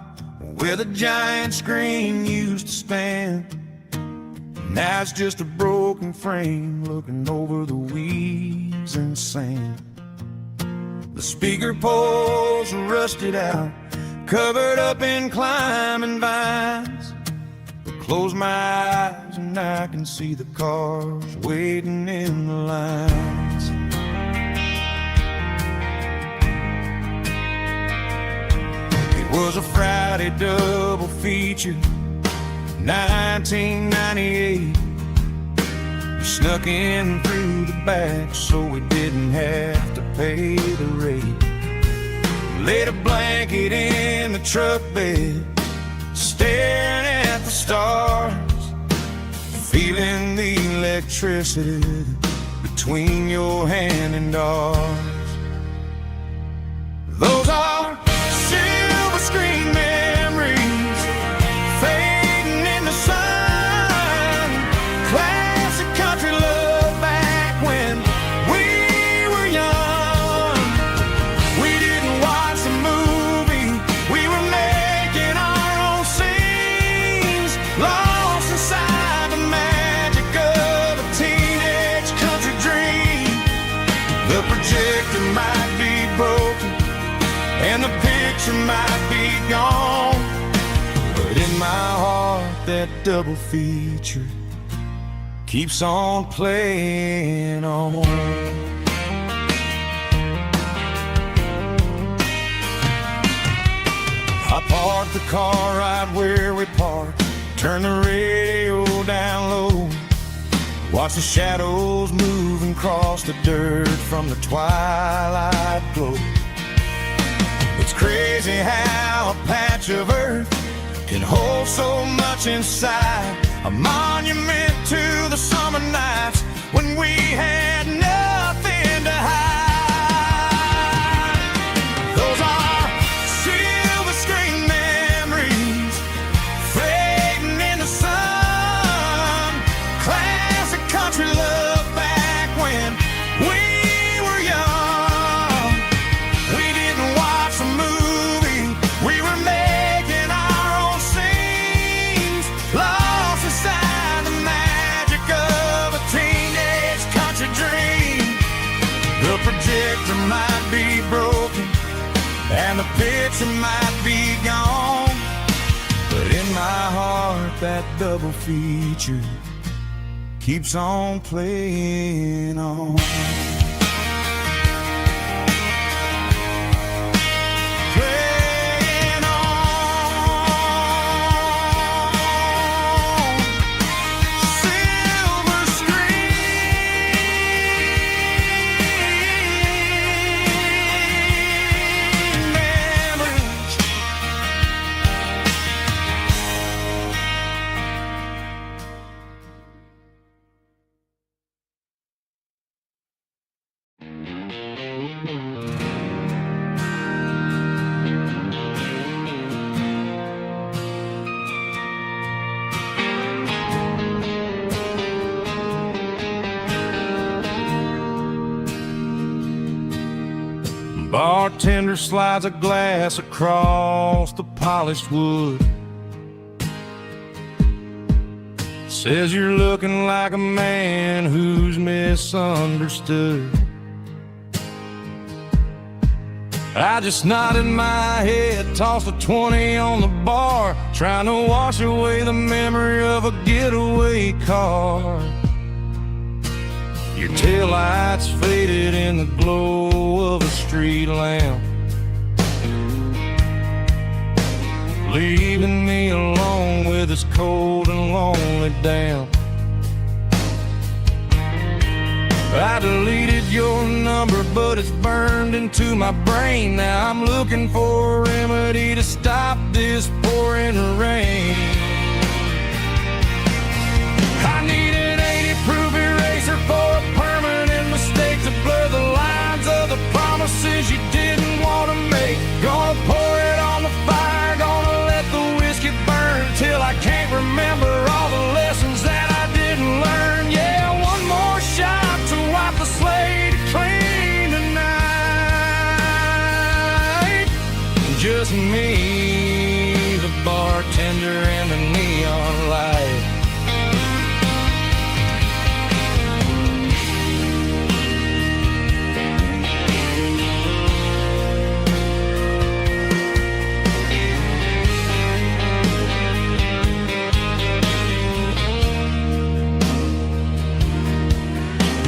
where the giant screen used to stand. Now it's just a broken frame looking over the weeds and sand. The speaker poles are rusted out, covered up in climbing vines. I close my eyes and I can see the cars waiting in the lines. It was a Friday double feature, 1998. We snuck in through the back so we didn't have to pay the rate. Laid a blanket in the truck bed, staring at the stars, feeling the electricity between your hand and ours. Those are silver screen memories fading in the sun. Classic country love back when we were young. We didn't watch the movie, we were making our own scenes, lost inside the magic of a teenage country dream. The projector might be broken and the picture might be gone, but in my heart that double feature keeps on playing on. I parked the car right where we parked, turned the radio down low, watch the shadows move and cross the dirt from the twilight glow. It's crazy how a patch of earth can hold so much inside, a monument to the summer nights when we had nothing to hide. Those are silver screen memories fading in the sun. Classic country love back when we were young. We didn't watch the movie, we were making our own scenes, lost inside the magic of a teenage country dream. The projector might be broken and the picture might be gone, but in my heart that double feature keeps on playing on. Playing on. Silver screen memories. Bartender slides a glass across the polished wood, says you're looking like a man who's misunderstood. I just nodded my head, tossed a 20 on the bar, trying to wash away the memory of a getaway car. Your taillights faded in the glow of a street lamp, leaving me alone with this cold and lonely damp. I deleted your number, but it's burned into my brain. Now I'm looking for a remedy to stop this pouring rain. I need an 80-proof eraser for a permanent mistake to blur the lines of the promises you didn't want to make. Gonna pour it on the fire, gonna let the whiskey burn till I can't remember all the lessons that I didn't learn. Yeah, one more shot to wipe the slate clean tonight. just me, the bartender and the neon light.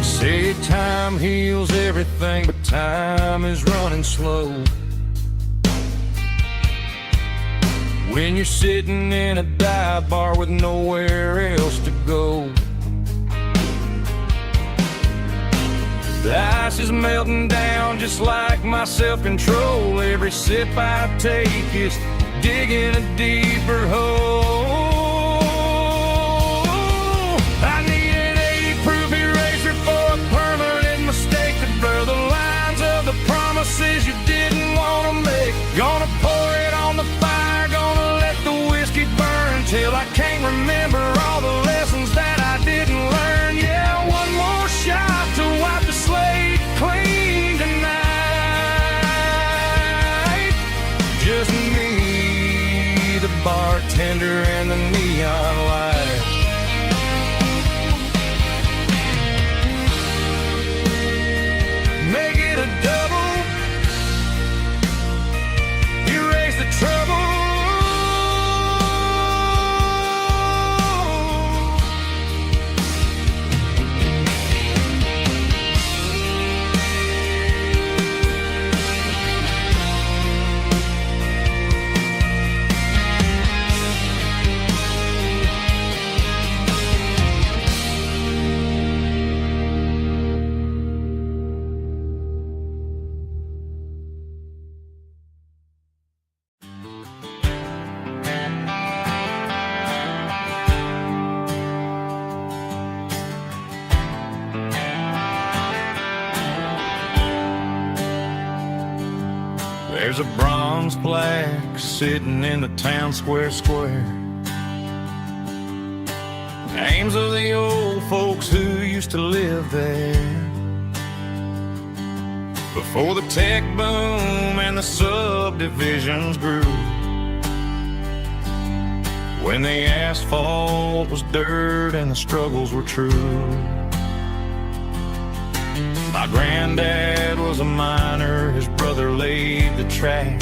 Say time heals everything, but time is running slow. When you're sitting in a dive bar with nowhere else to go, the ice is melting down just like my self-control. Every sip I take is digging a deeper hole. I need an 80-proof eraser for a permanent mistake to blur the lines of the promises you didn't want to make. Gonna pour it on the fire, gonna let the whiskey burn till I can't remember all the lessons that I didn't learn. Yeah, one more shot to wipe the slate clean tonight. Just me, the bartender and the neon light. Make it a double, erase the trouble. There's a bronze plaque sitting in the town square. Names of the old folks who used to live there before the tech boom and the subdivisions grew, when the asphalt was dirt and the struggles were true. My granddad was a miner, his brother laid the track.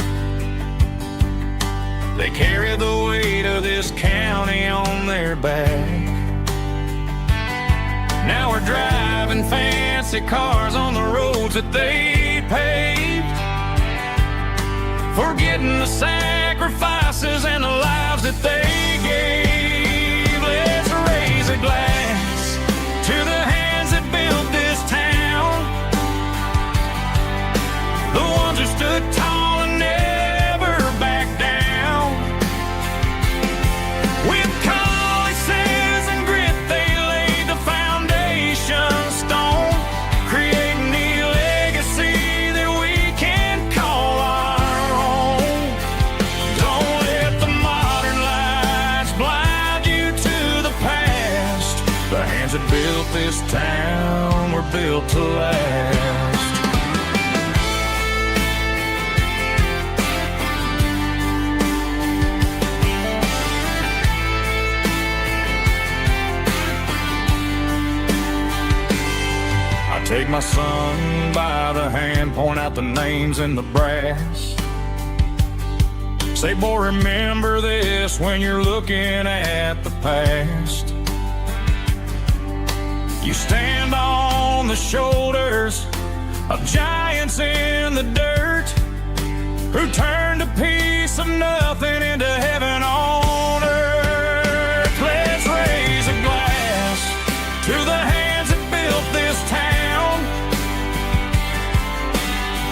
They carried the weight of this county on their back. Now we're driving fancy cars on the roads that they paved, forgetting the sacrifices and the lives that they gave. Let's raise a glass to the hands that built this town, the ones who stood tall and never backed down. With calluses and grit they laid the foundation stone, creating the legacy that we can call our own. Don't let the modern lights blind you to the past. The hands that built this town were built to last. Take my son by the hand, point out the names in the brass. Say, boy, remember this when you're looking at the past. You stand on the shoulders of giants in the dirt, who turned a piece of nothing into heaven on earth. Let's raise a glass to the hands that built this town,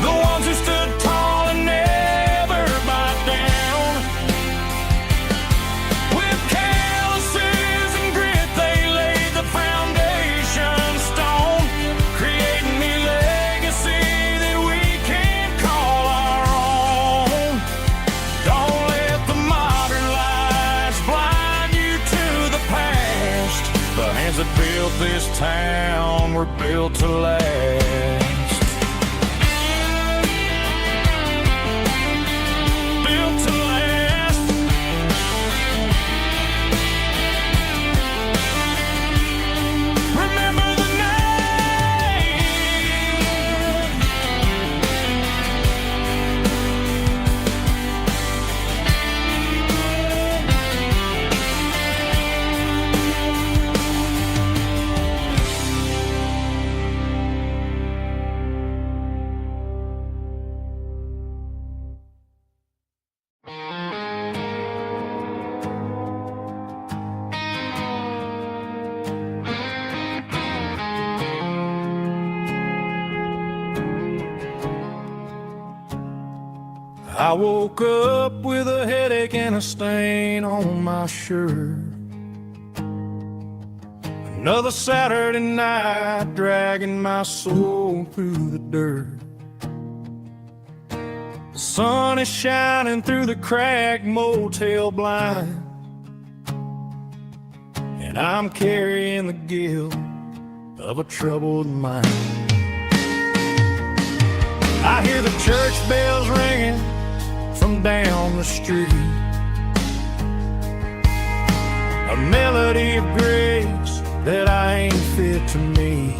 the ones who stood tall and never bowed down. With calluses and grit they laid the foundation stone, creating the legacy that we can call our own. Don't let the modern lights blind you to the past. The hands that built this town were built to last. I woke up with a headache and a stain on my shirt. Another Saturday night dragging my soul through the dirt. The sun is shining through the cracked motel blind, and I'm carrying the guilt of a troubled mind. I hear the church bells ringing from down the street, a melody of grace that I ain't fit to meet.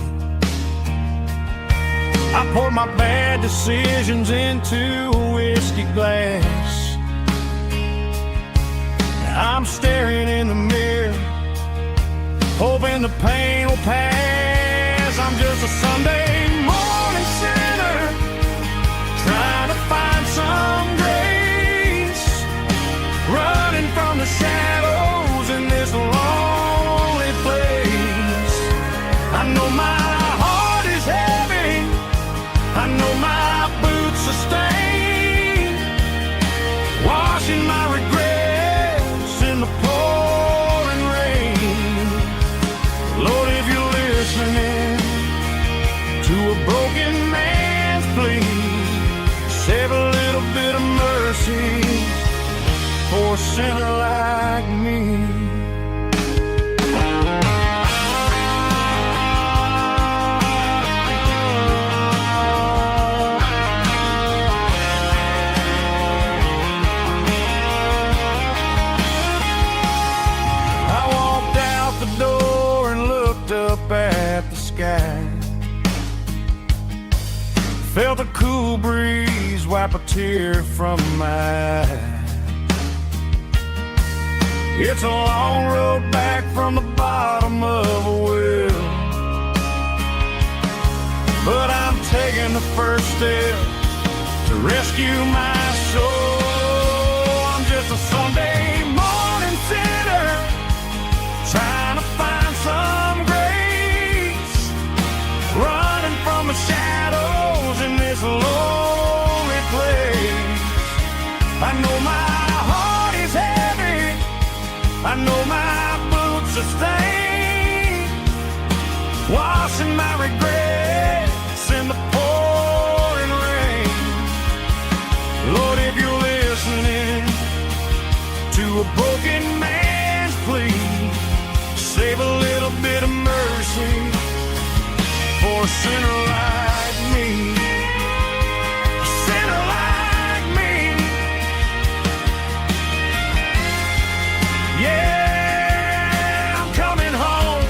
I pour my bad decisions into a whiskey glass. I'm staring in the mirror, hoping the pain will pass. I'm just a Sunday morning sinner, trying to find some grace, running from the shadows in this lonely place. I know my heart is heavy, I know my boots are stained, washing my regrets in the pouring rain. Lord, if you're listening to a broken man's plea, save a little bit of mercy for a sinner like me. I walked out the door and looked up at the sky, felt a cool breeze wipe a tear from my eye. It's a long road back from the bottom of a well, but I'm taking the first step to rescue my soul. I'm just a Sunday morning sinner, trying to find some grace, running from the shadows in this lonely place. I know my heart is heavy, I know my boots are stained, washing my regrets in the pouring rain. Lord, if you're listening to a broken man's plea, save a little bit of mercy for a sinner like me. A sinner like me. Yeah, I'm coming home.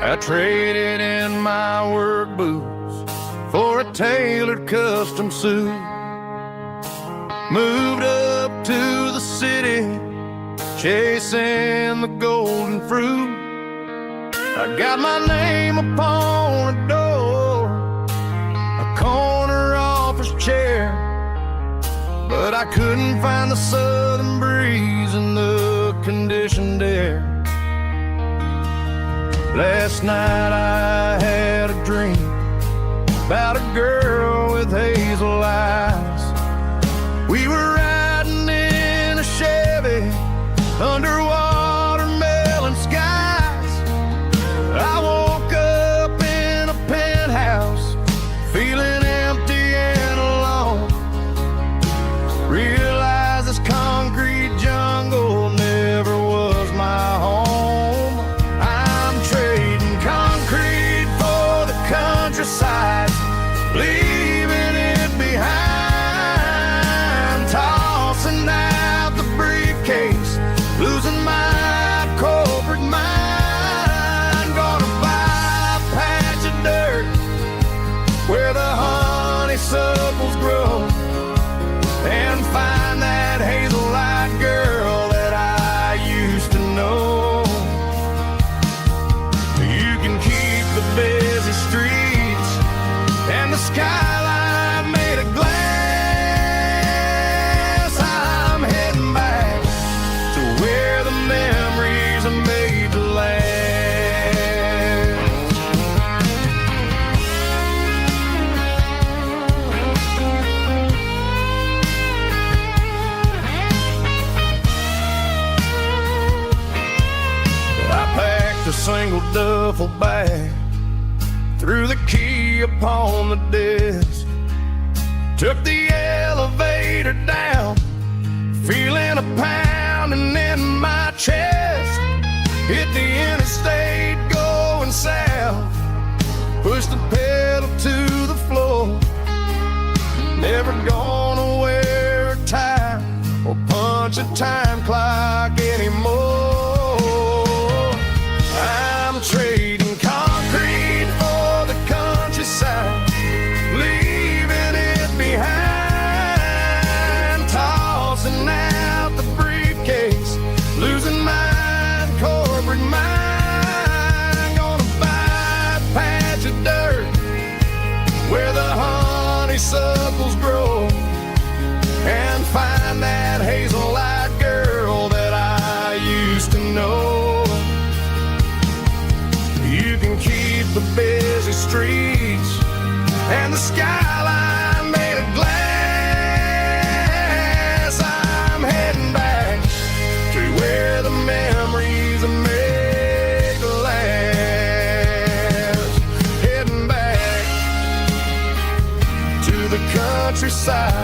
I traded in my work boots for a tailored custom suit, moved up to the city, chasing the golden fruit. I got my name upon a door, a corner office chair, but I couldn't find the southern breeze in the conditioned air. Last night I had a dream about a girl with hazel eyes. We were riding in a Chevy under watermelon skies. I woke up in a penthouse feeling empty and alone. Realized this concrete jungle never was my single duffel bag, threw the key upon the desk, took the elevator down, feeling a pounding in my chest. Hit the interstate going south, pushed the pedal to the floor. Never gonna wear a tie or punch a time clock anymore. I'm trading concrete for the countryside, leaving it behind, tossing out the briefcase, losing my corporate mind. Gonna buy a patch of dirt where the honeysuckles grow, and find that hazel-eyed girl that I used to know. You can keep the busy streets and the skyline made of glass. I'm heading back to where the memories are made to last. Heading back to the countryside.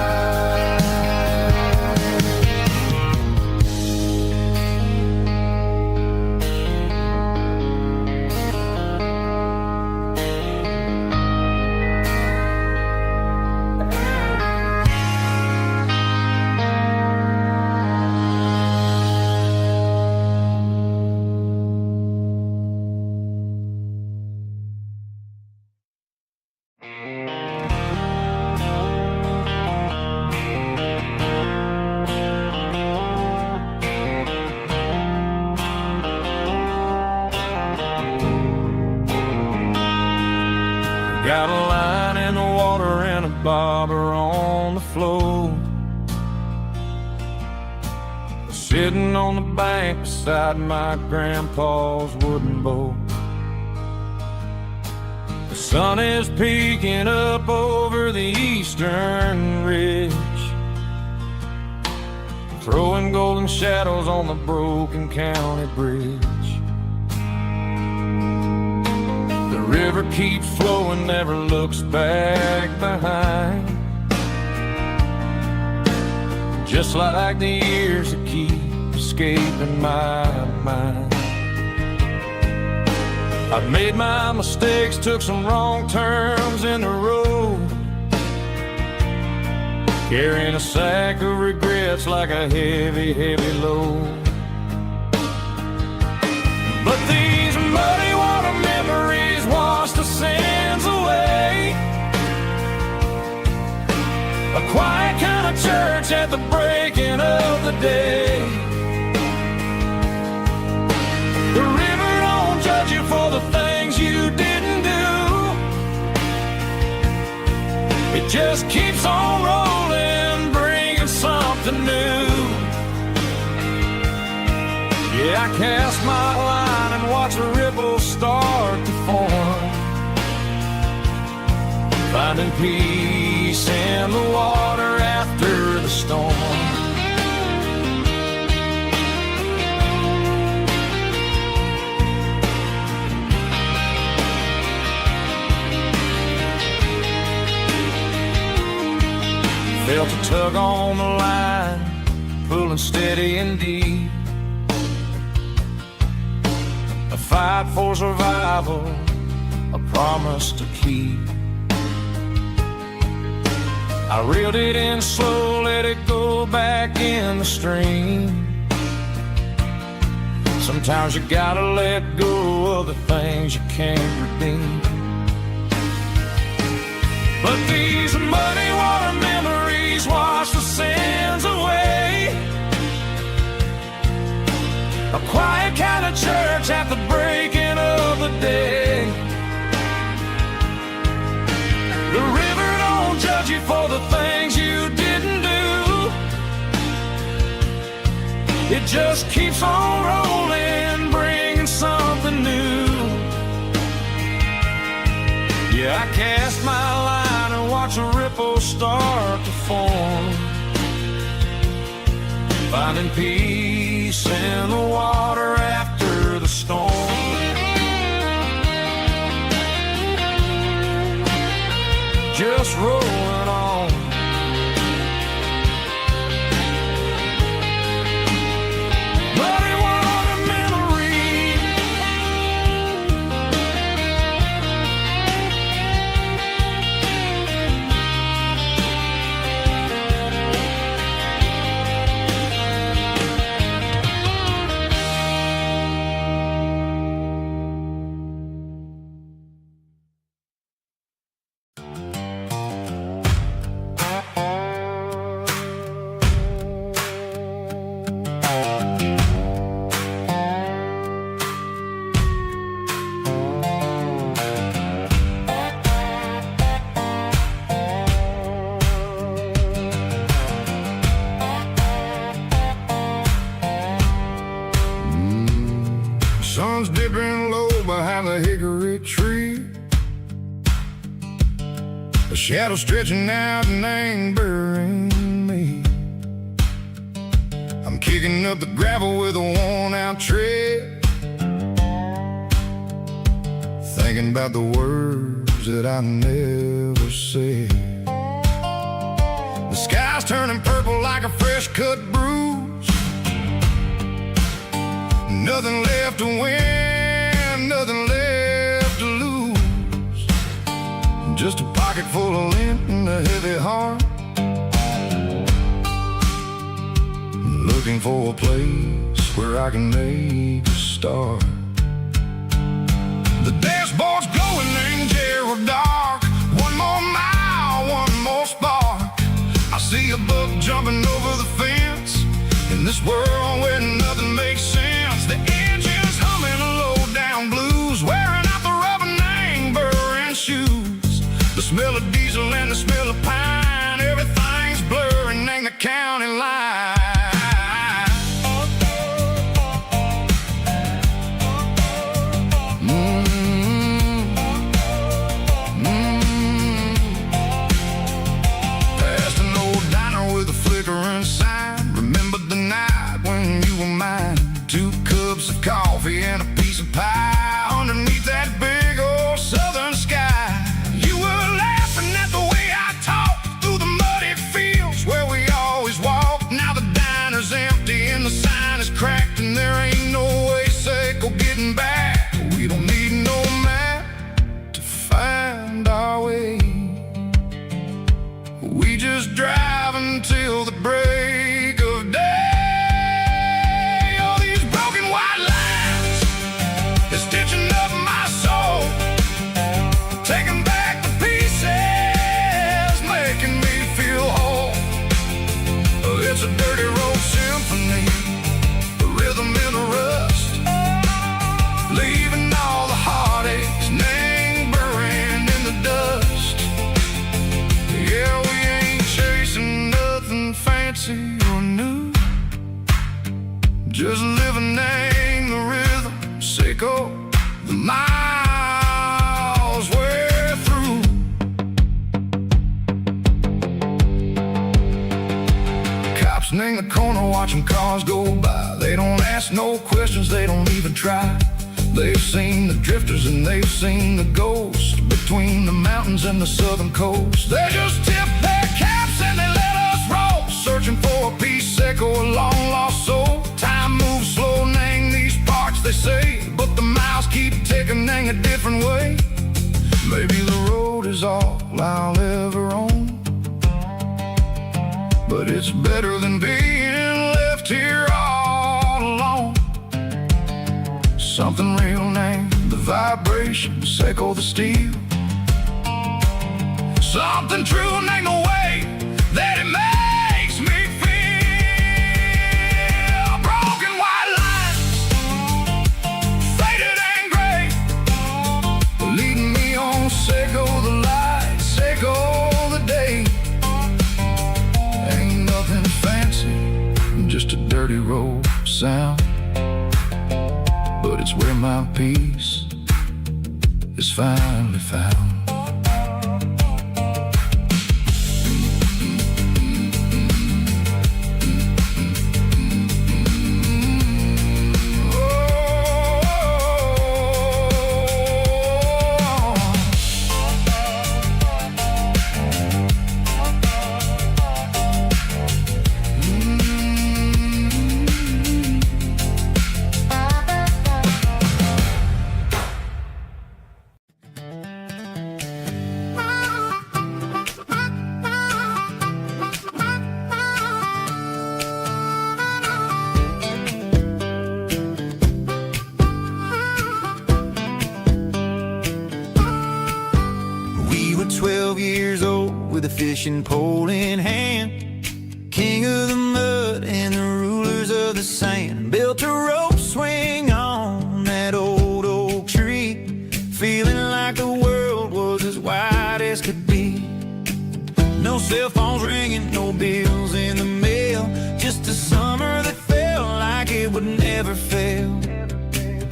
Got a line in the water and a bobber on the floor, sitting on the bank beside my grandpa's wooden boat. The sun is peeking up over the eastern ridge, throwing golden shadows on the broken county bridge. The river keeps flowing, never looks back behind, just like the years that keep escaping my mind. I've made my mistakes, took some wrong turns in the road, carrying a sack of regrets like a heavy, heavy load. But these muddy water memories wash the sins away. A quiet kind of church at the breaking of the day. The river don't judge you for the things you didn't do. It just keeps on rolling, bringing something new. Yeah, I cast my line and watch a ripple start to form, finding peace in the water after the storm. Felt a tug on the line, pulling steady and deep. A fight for survival, a promise to keep. I reeled it in slow, let it go back in the stream. Sometimes you gotta let go of the things you can't redeem. But these muddy water memories wash the sins away. A quiet kind of church at the breaking of the day. The river don't judge you for the things you didn't do. It just keeps on rolling, bringing something new. Yeah, I cast my line and watch a ripple start to form, finding peace in the water after the storm. just rolling on. But it was a memory. Sun's dipping low behind the hickory tree. A shadow stretching out and ain't burying me. I'm kicking up the gravel with a worn-out tread, thinking about the words that I never said. The sky's turning purple like a fresh-cut bruise. Nothing left to win, nothing left to lose. Just a pocket full of lint and a heavy heart, looking for a place where I can make a start. The dashboard's glowing in Gerald dark. One more mile, one more spark. I see a buck jumping over the fence in this world where nothing makes sense. The engine's humming a low-down blues, wearing out the rubber name burring shoes. The smell of diesel and the smell of pine, everything's blurring in the county line. Past an old diner with a flickering sign. Remember the night when you were mine. 2 cups of coffee and a piece of pie underneath that big old southern sky. You were laughing at the way I talked through the muddy fields where we always walked. Now the diner's empty and the sign is cracked, and there ain't no way safe or getting back. We don't need no map to find our way. We just drive until the break of day. Stitching up my soul, taking back the pieces, making me feel whole. It's a dirty road symphony, a rhythm in the rust, leaving all the heartaches, name buried in the dust. Yeah, we ain't chasing nothing fancy or new, just living in the rhythm, sicko. The miles we're through. Cops in the corner watching cars go by. They don't ask no questions, they don't even try. They've seen the drifters and they've seen the ghosts between the mountains and the southern coast. They just tip their caps and they let us roll, searching for a piece sick or a long lost soul. Time moves slow, name these parts they say, but the miles keep ticking in a different way. Maybe the road is all I'll ever own, but it's better than being left here all alone. Something real named the vibration, echo the steel. Something true named the way that it makes me feel. Broken white lines, faded and gray, leading me on, Seco the light, Seco the day. Ain't nothing fancy, just a dirty road sound, but it's where my peace is finally found. fishing pole in hand, king of the mud and the rulers of the sand. Built a rope swing on that old oak tree, feeling like the world was as wide as could be. No cell phones ringing, no bills in the mail, just a summer that felt like it would never fail.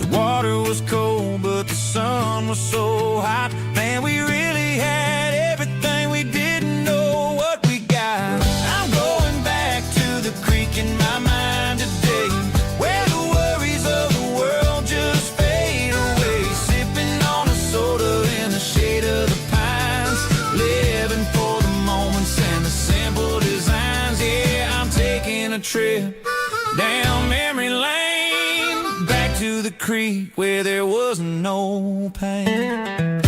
The water was cold, but the sun was so hot. Man, we really had everything, we didn't know what we got. I'm going back to the creek in my mind today, where the worries of the world just fade away. Sipping on a soda in the shade of the pines, living for the moments and the simple designs. Yeah, I'm taking a trip down memory lane, back to the creek where there was no pain.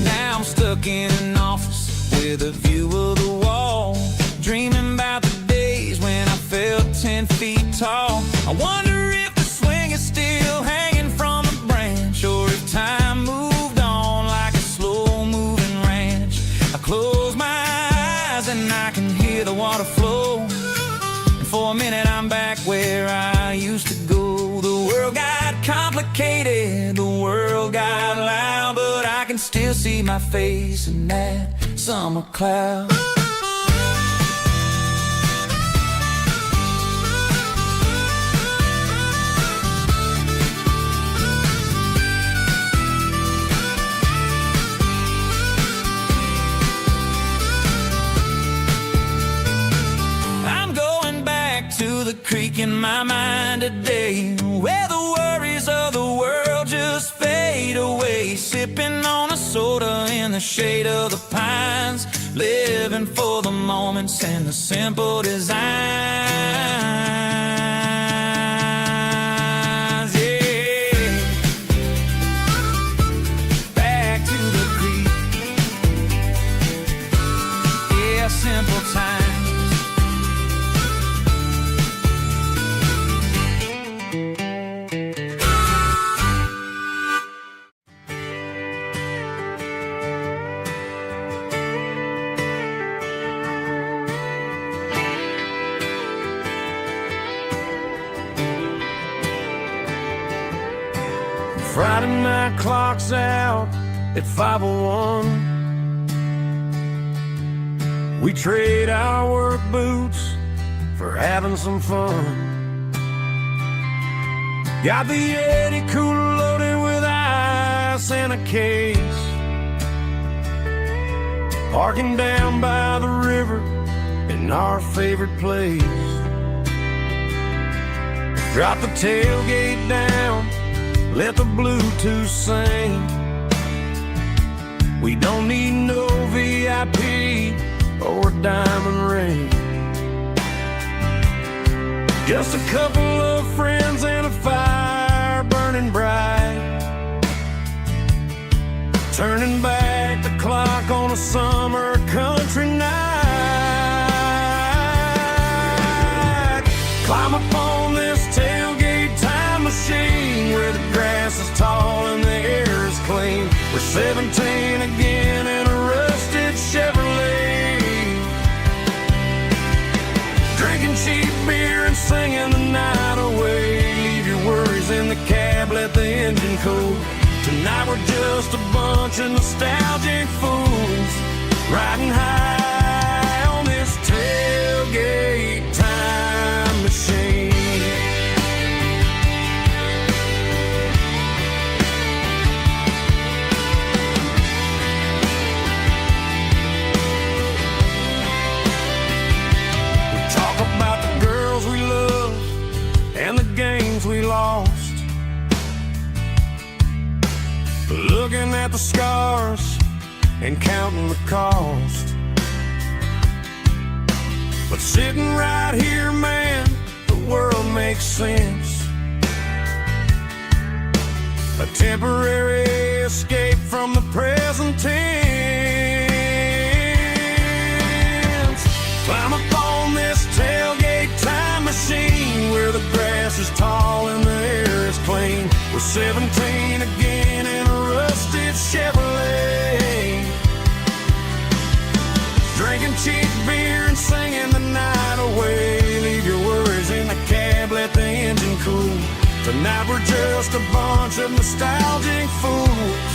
Now I'm stuck in an office with a view of the wall, dreaming about the days when I felt 10 feet tall. I wonder if the swing is still hanging from a branch, or if time moved on like a slow-moving ranch. I close my eyes and I can hear the water flow, and for a minute I'm back where I used to go. The world got complicated, the world got loud, but I can still see my face in that summer cloud. I'm going back to the creek in my mind today, where the worries of the world just fade away. Sipping on a soda in the shade of the pines, living for the moments and the simple designs. Yeah, back to the creek. Yeah, simple times. Friday night clock's out at 5:01. We trade our work boots for having some fun. Got the Yeti cooler loaded with ice and a case, parking down by the river in our favorite place. Drop the tailgate down, let the Bluetooth sing. We don't need no VIP or a diamond ring, just a couple of friends and a fire burning bright, turning back the clock on a summer country night. Climb up on this tailgate time machine, where the grass is tall and the air is clean. We're 17 again in a rusted Chevrolet, drinking cheap beer and singing the night away. Leave your worries in the cab, let the engine cool. Tonight we're just a bunch of nostalgic fools, riding high on this tailgate time machine. We lost, looking at the scars and counting the cost. But sitting right here, man, the world makes sense. A temporary escape from the present tense. Climb up on this tailgate time machine, where the grass is tall and the air is clean. We're 17 again in a rusted Chevrolet, just a bunch of nostalgic fools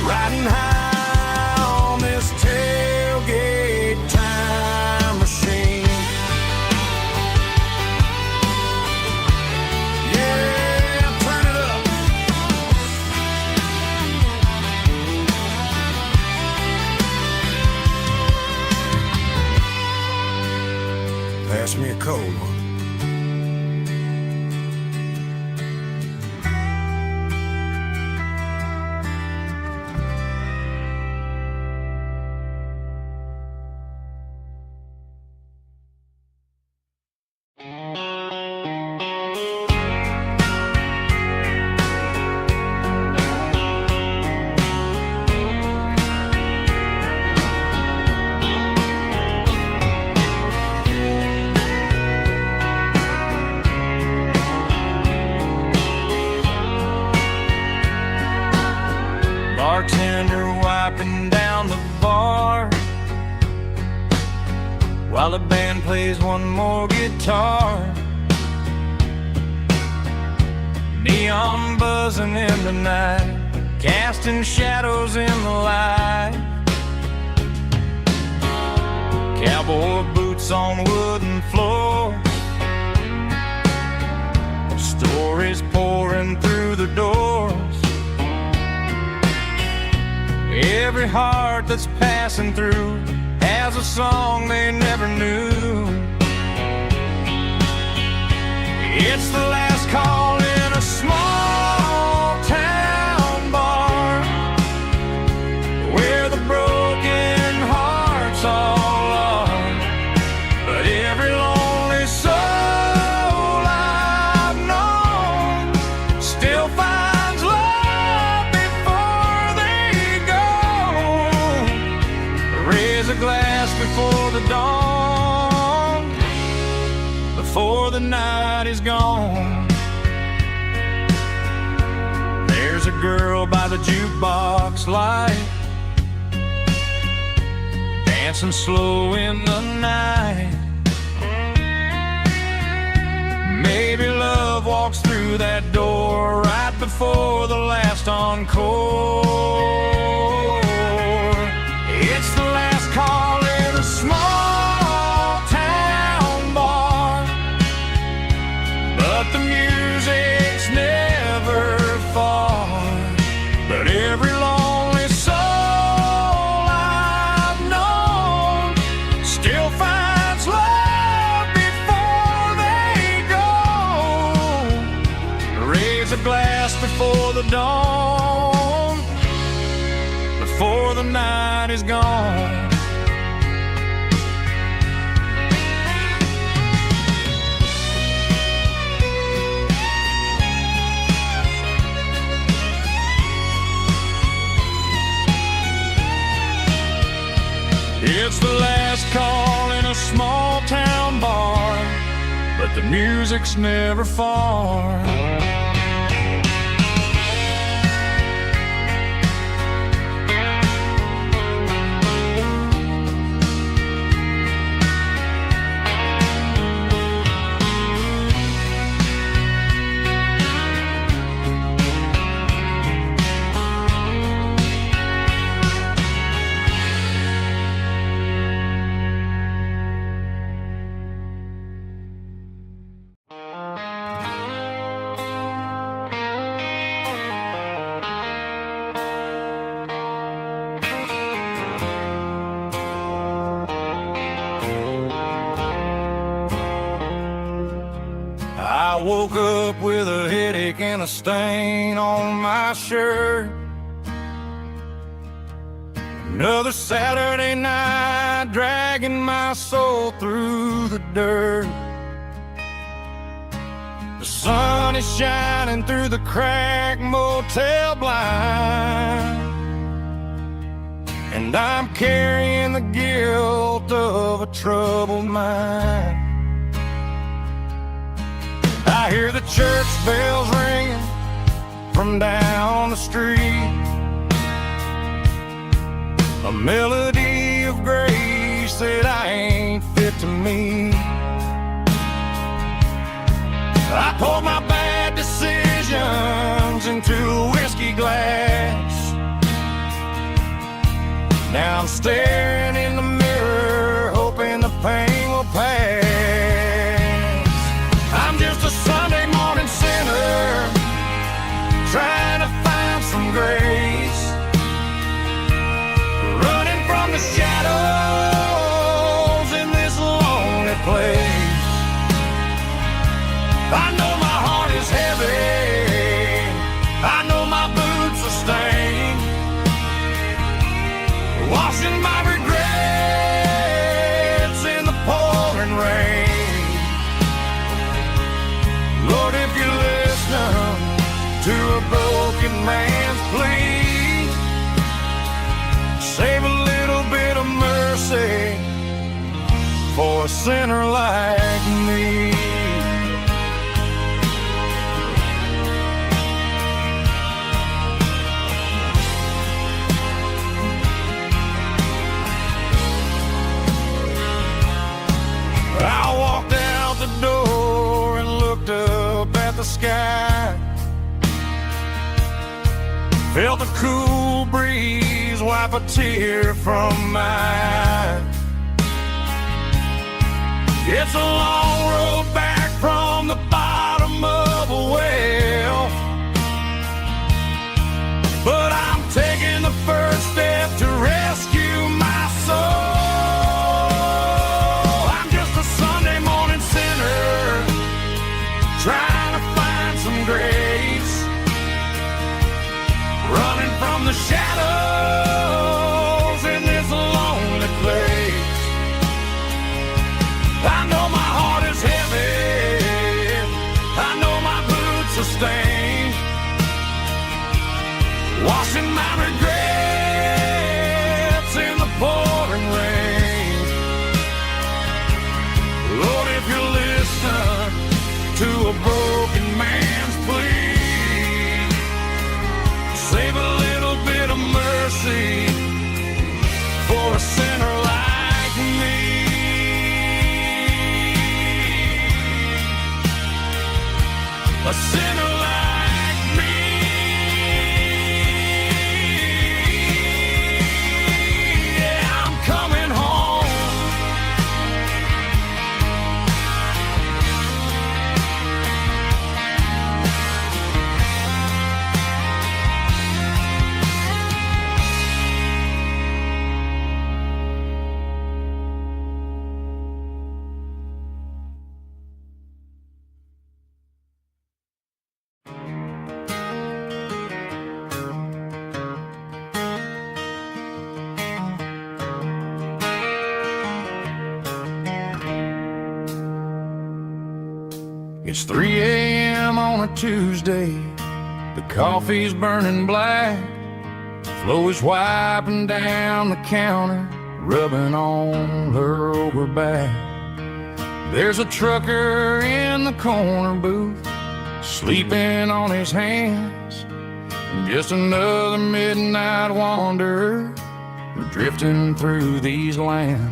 riding high on this tailgate time machine. Yeah, turn it up. Pass me a cold one. Bartender wiping down the bar while the band plays one more guitar. Neon buzzing in the night, casting shadows in the light. Cowboy boots on wooden floors, stories pouring through the doors. Every heart that's passing through has a song they never knew. It's the last call in a small town bar where the broken hearts all are. But every lonely soul I've known still finds love before they go. Raise a glass before the dawn, before the night is gone. There's a girl by the jukebox light, dancing slow in the night. Maybe love walks through that door right before the last encore. It's the last call in a small town bar, but the music's never far. But every lonely soul I've known still finds love before they go. Raise a glass before the dawn, before the night is gone. It's the last call in a small town bar, but the music's never far. I woke up with a headache and a stain on my shirt. Another Saturday night dragging my soul through the dirt. The sun is shining through the cracked motel blind, and I'm carrying the guilt of a troubled mind. I hear the church bells ringing from down the street, a melody of grace that I ain't fit to meet. I pulled my bad decisions Now I'm staring in the mirror, hoping the pain will pass. I'm just a Sunday morning sinner, trying to find some grace, running from the shadows in this lonely place. I know my heart is heavy, I know my boots are stained, washing my regrets in the pouring rain. Lord, if you listen to a broken man's plea, save a little bit of mercy for a sinner like me. I walked out the door and looked up at the sky, felt the cool breeze wipe a tear from my eye. It's a long road back from the bottom of a well, but I'm taking the first step to rescue my soul. Trying to find some grace, running from the shadows in this lonely place. I know my heart is heavy, I know my boots are stained, washing my regrets in the pouring rain. Lord, if you listen to a broken man's plea, save a little bit of mercy for a sinner like me. A sinner like me. Yeah, I'm coming home. It's 3 a.m. on a Tuesday, the coffee's burning black, Flo is wiping down the counter, rubbing on her over back. There's a trucker in the corner booth, sleeping on his hands, just another midnight wanderer drifting through these lands.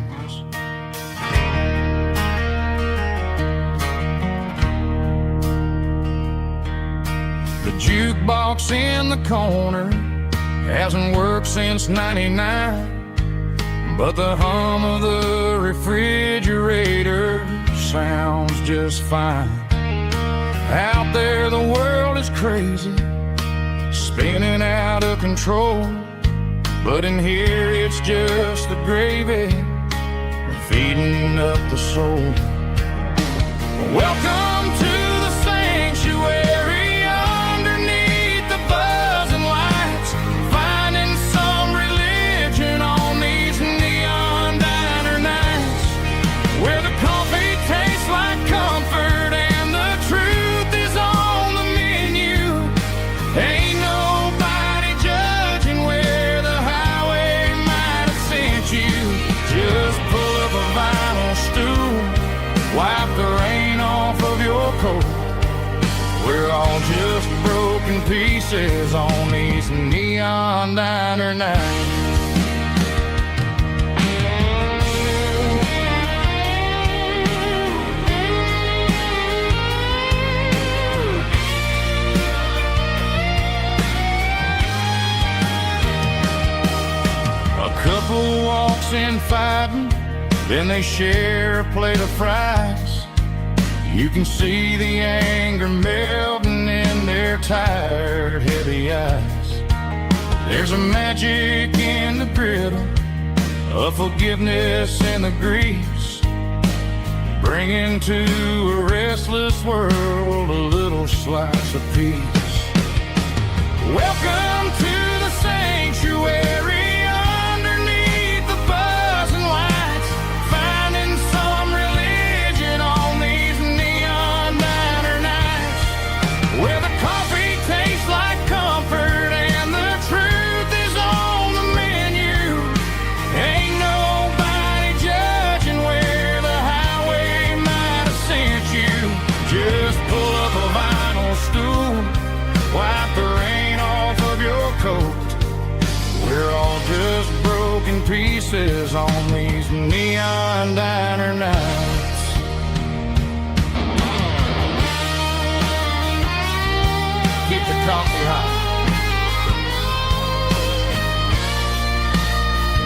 The jukebox in the corner hasn't worked since '99, but the hum of the refrigerator sounds just fine. Out there the world is crazy, spinning out of control, but in here it's just the gravy feeding up the soul. Welcome to the sanctuary underneath the buzzing lights, finding some religion on these neon diner nights, where the coffee tastes like comfort and the truth is on the menu. Ain't nobody judging where the highway might have sent you. Just pull up a vinyl stool, wipe the rain off of your coat. We're all just broken pieces on these neon diner nights. A couple fussing, fighting, then they share a plate of fries. You can see the anger melting in their tired, heavy eyes. There's a magic in the griddle, a forgiveness in the grease, bringing to a restless world a little slice of peace. Welcome to the sanctuary underneath the buzzing lights, finding some religion on these neon diner nights, where the coffee tastes like comfort and the truth is on the menu. Ain't nobody judging where the highway might have sent you. Just pull up a vinyl stool, wipe the rain off of your coat. We're all just broken pieces on these neon diner nights. Keep the coffee hot.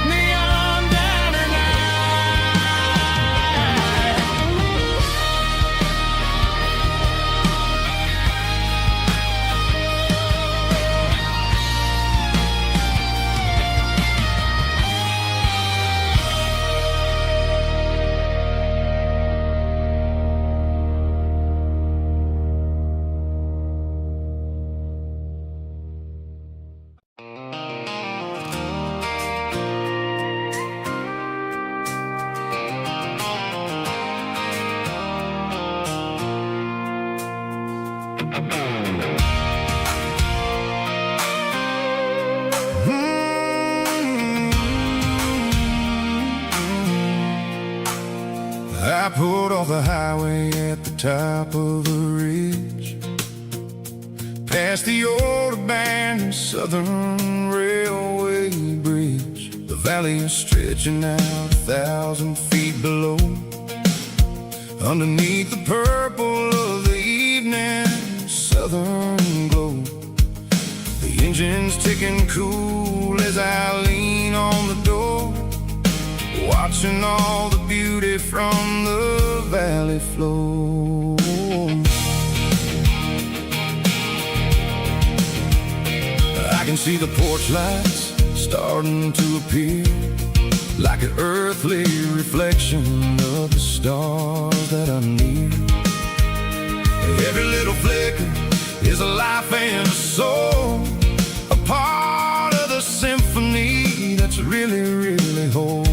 Neon diner night. I pulled off the highway at the top of the ridge, past the old abandoned Southern Railway bridge. The valley is stretching out 1,000 feet below, underneath the purple of the evening southern glow. The engine's ticking cool as I lean on the door, watching all the beauty from the valley flow. I can see the porch lights starting to appear, like an earthly reflection of the stars that are near. Every little flicker is a life and a soul, a part of the symphony that's really, really whole.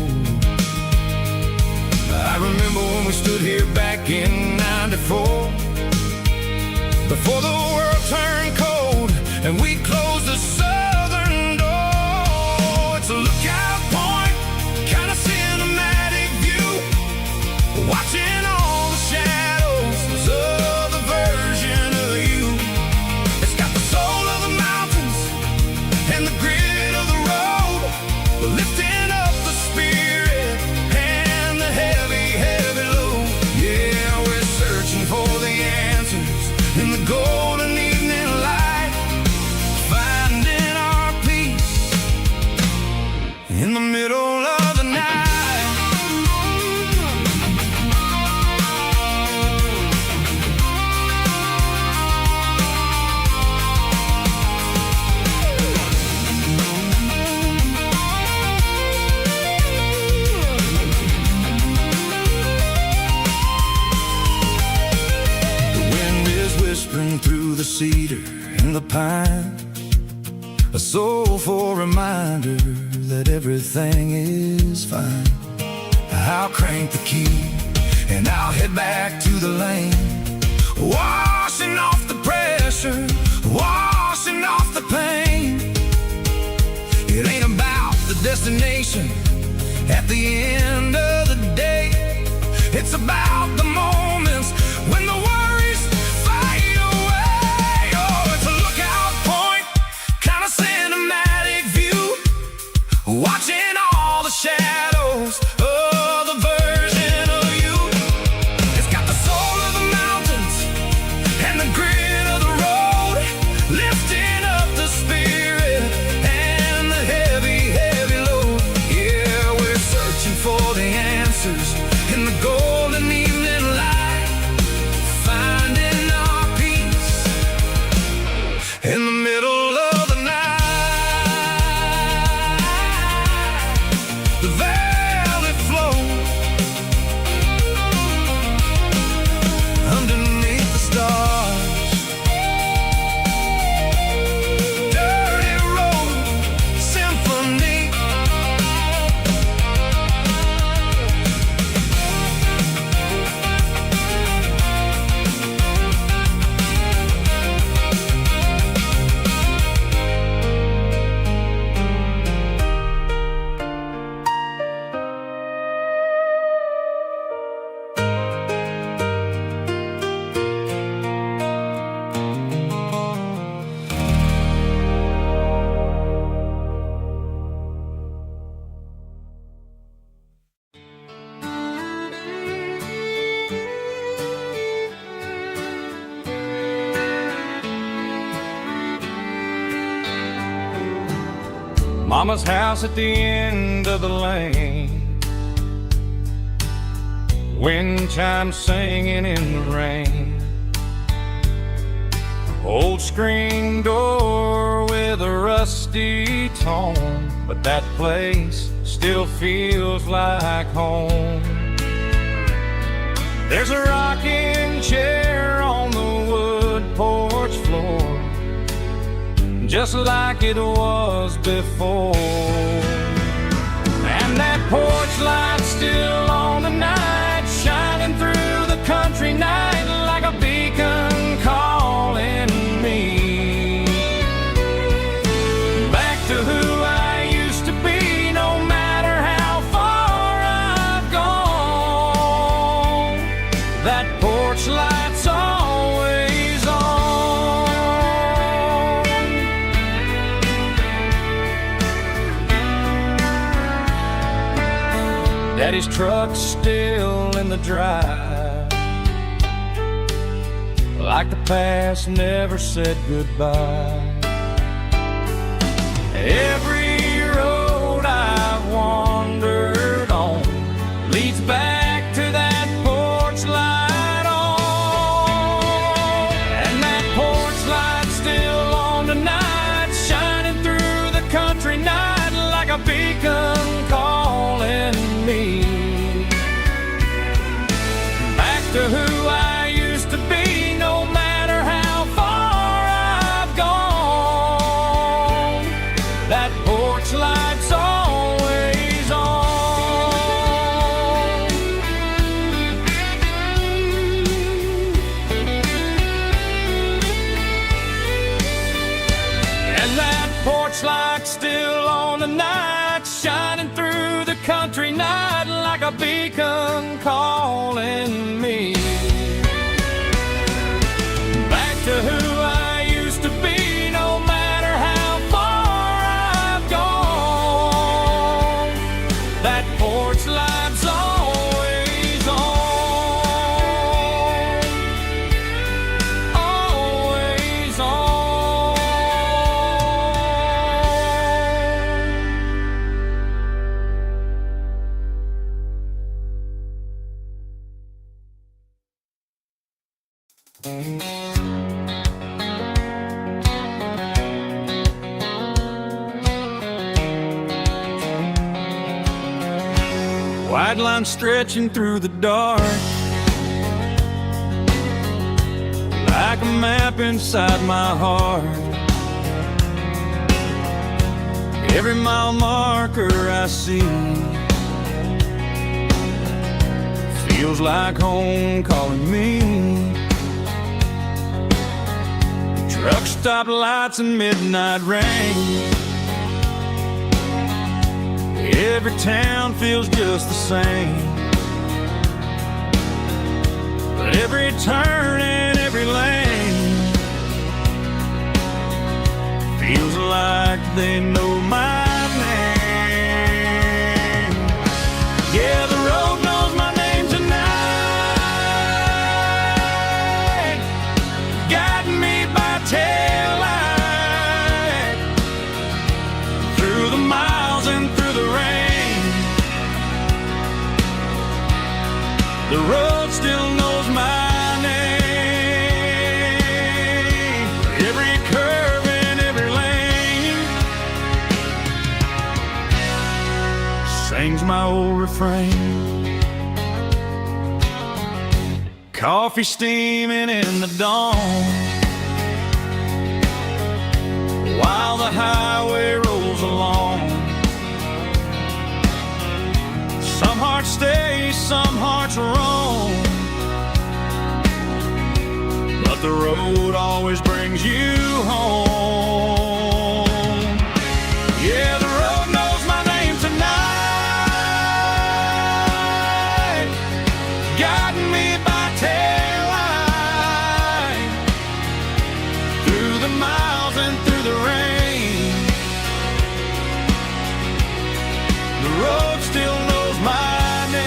I remember when we stood here back in '94, before the world turned cold and we closed the southern door. It's a lookout point, kind of cinematic view, watching all the shadows of the version of you. It's got the soul of the mountains and the grit of the road, lifting up the spirit and the heavy, heavy load. Yeah, we're searching for the answers in the golden evening light, finding our peace in the middle of the night. Whispering through the cedar and the pine, a soulful reminder that everything is fine. I'll crank the key and I'll head back to the lane, washing off the pressure, washing off the pain. It ain't about the destination at the end of the day, it's about the moments when the worries fade away. Oh, it's a lookout point, kind of cinematic view, watching all the shadows of the version of you. It's got the soul of the mountains and the grit of the road, lifting up the spirit and the heavy, heavy load. Yeah, we're searching Mama's house at the end of the lane, wind chimes singing in the rain. Old screen door with a rusty tone, but that place still feels like home. There's a rocking chair on the wood porch floor, just like it was before. And that porch light's still on tonight, shining through the country night like a beacon calling me back to who I used to be. No matter how far I've gone, that porch light's always on. Daddy's truck's still in the drive, like the past never said goodbye. Every road I've wandered on leads back to that porch light on. And that porch light's still on tonight, shining through the country night like a beacon calling me back to who I used to be. No matter how far I've gone, that porch light's always on. And that porch light's still on tonight, shining through the country night like a beacon calling me back to who I used to be. No matter how far I've gone, that porch light's always on, always on. White line stretching through the dark, like a map inside my heart. Every mile marker I see feels like home calling me. Truck stop lights and midnight rain, every town feels just the same. But every turn and every lane feels like they know my name. Yeah, the road knows my name tonight, guiding me by taillight through the miles and through the rain. The road still knows my name. Every curve and every lane sings my old refrain. Coffee steaming in the dawn, while the highway rolls along. Some hearts stay, some hearts roam, but the road always brings you home. Yeah, the road knows my name tonight, guiding me by taillight through the miles and through the rain. The road still knows my name.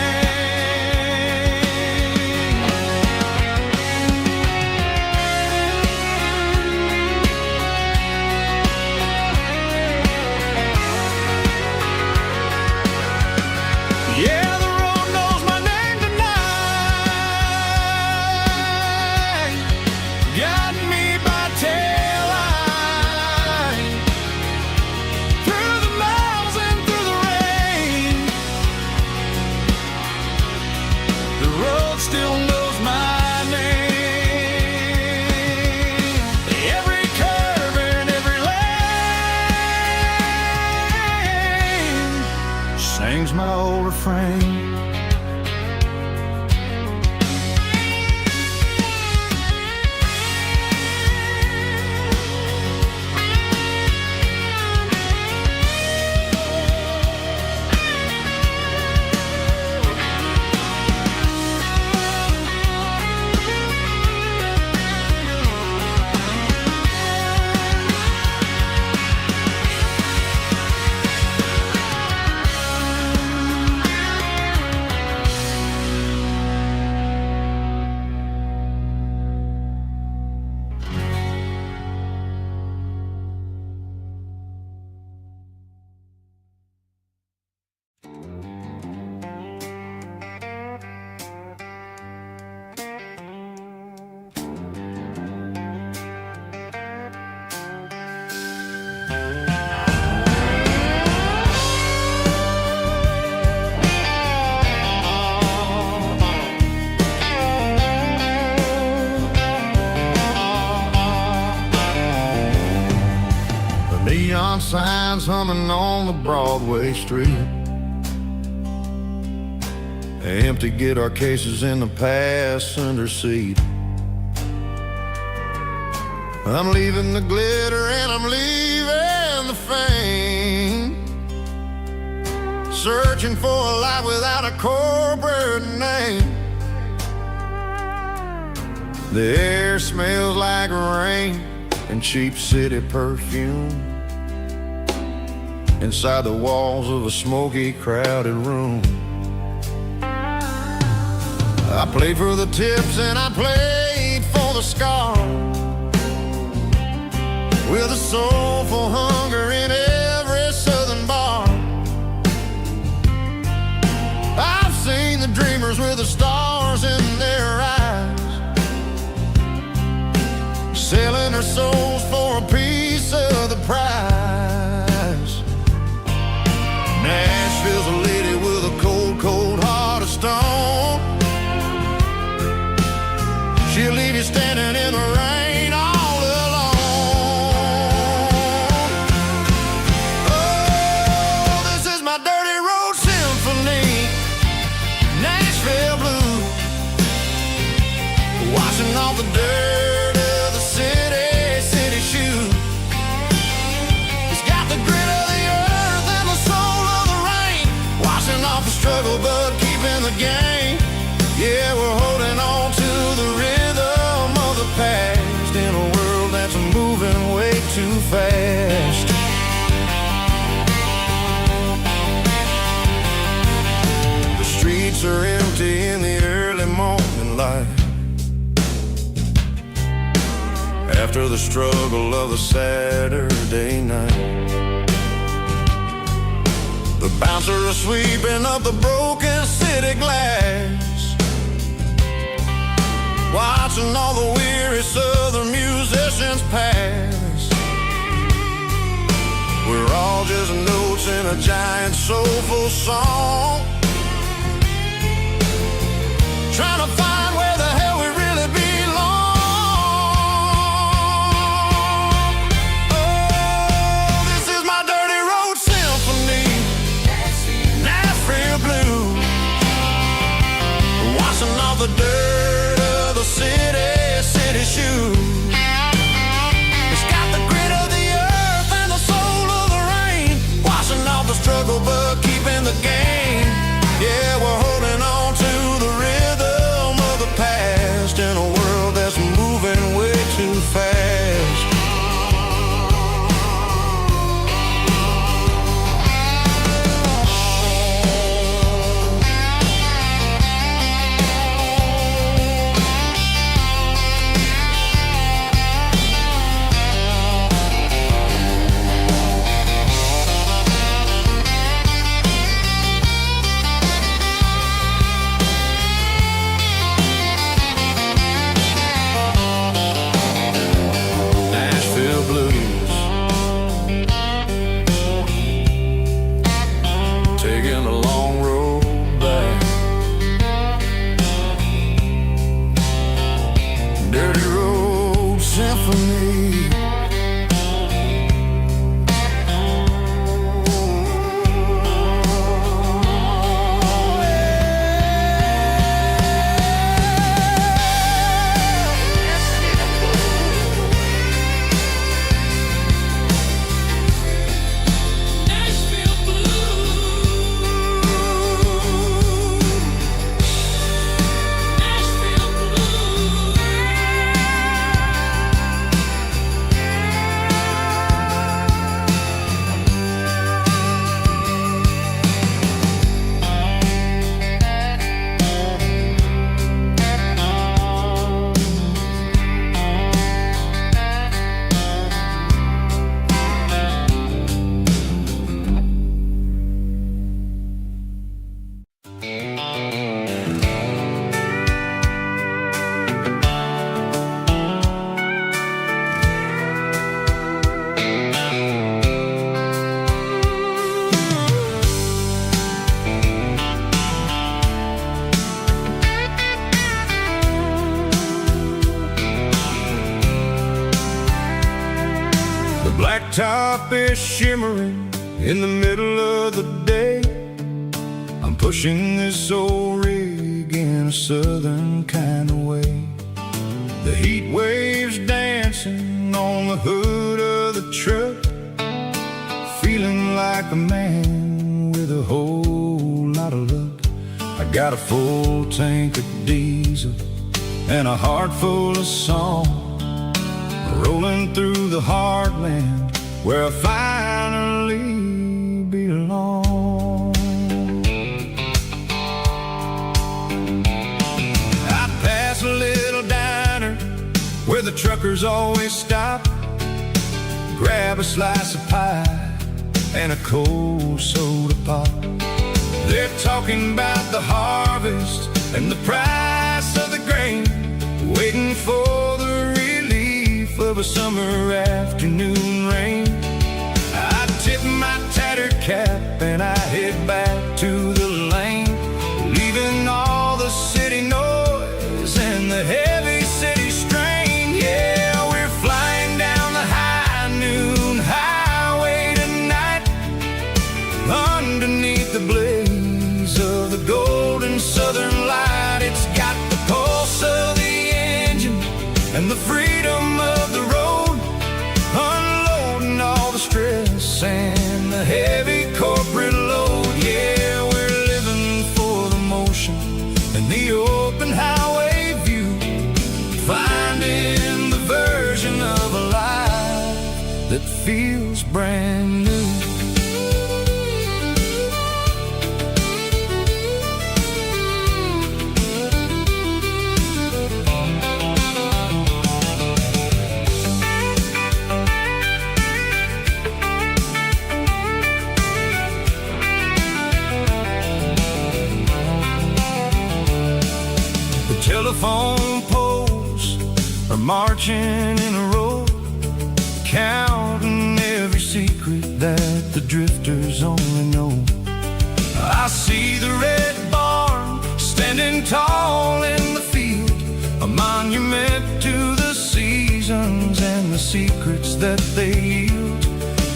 frame. Neon signs humming on the Broadway street. Empty guitar cases in the passenger seat. I'm leaving the glitter and I'm leaving the fame. Searching for a life without a corporate name. The air smells like rain and cheap city perfume. Inside the walls of a smoky, crowded room. I played for the tips and I played for the scars, with a soulful hunger in every southern bar. I've seen the dreamers with the stars in their eyes, selling their souls for a piece of the prize. Nashville's a lady with a cold, cold heart of stone. She'll leave you standing in the rain all alone. Oh, this is my dirty road symphony, Nashville blue, washing off the dirt of the city shoe. It's got the grit of the earth and the soul of the rain, washing off the struggle but keeping the game. Yeah, we're holding on to the rhythm of the past in a world that's moving way too fast. The streets are empty in the early morning light, after the struggle of the Saturday night. The bouncer is sweeping up the broken city glass, watching all the weary southern musicians pass. We're all just notes in a giant soulful song, trying to find where the hell we really belong. Oh, this is my dirty road symphony, Nashville blue, washing off the dirt of the city shoe. It's got the grit of the earth and the soul of the rain, washing off the struggle but keeping the game. Yeah, we're holding on to the rhythm of the past in a world that's moving way too fast. blacktop is shimmering in the middle of the day. I'm pushing this old rig in a southern kind of way. The heat waves dancing on the hood of the truck, feeling like a man with a whole lot of luck. I got a full tank of diesel and a heart full of song, rolling through the heartland where I finally belong. I pass a little diner where the truckers always stop, grab a slice of pie and a cold soda pop. They're talking about the harvest and the price of the grain, waiting for the relief of a summer afternoon rain. I tip my tattered cap and I head back to the lane, leaving all the city noise and the heavy city strain. Yeah, we're flying down the high noon highway tonight, underneath the blaze of the golden southern light. It's got the pulse of the engine and the freedom of the road, unloading all the stress and the heavy corporate load. Yeah, we're living for the motion and the open highway view, finding the version of a life that feels brand new. Telephone poles are marching in a row, counting every secret that the drifters only know. I see the red barn standing tall in the field, a monument to the seasons and the secrets that they yield.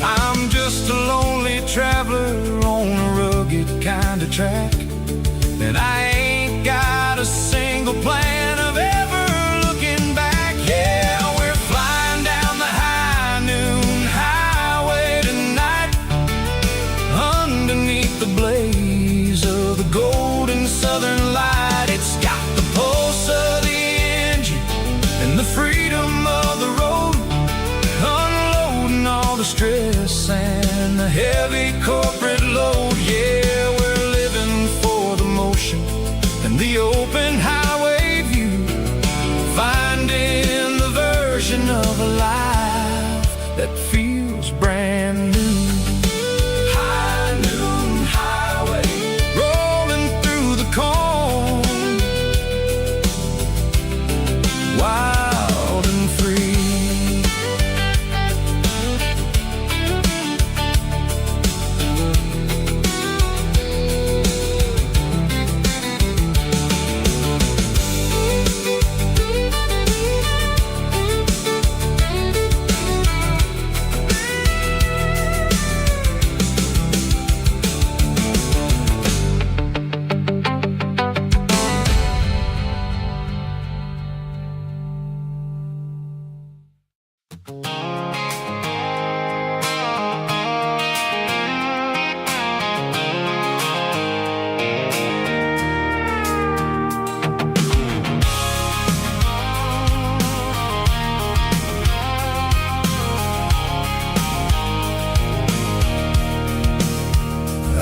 I'm just a lonely traveler on a rugged kind of track, and I ain't got a single plan of ever looking back. Yeah, we're flying down the high noon highway tonight, underneath the blaze of the golden southern light. It's got the pulse of the engine and the freedom of the road, unloading all the stress and the heavy corporate load. Yeah, we're living for the motion and the open highway view, finding the version of a life that feels brand new. High noon highway, rolling through the corn, wild and free.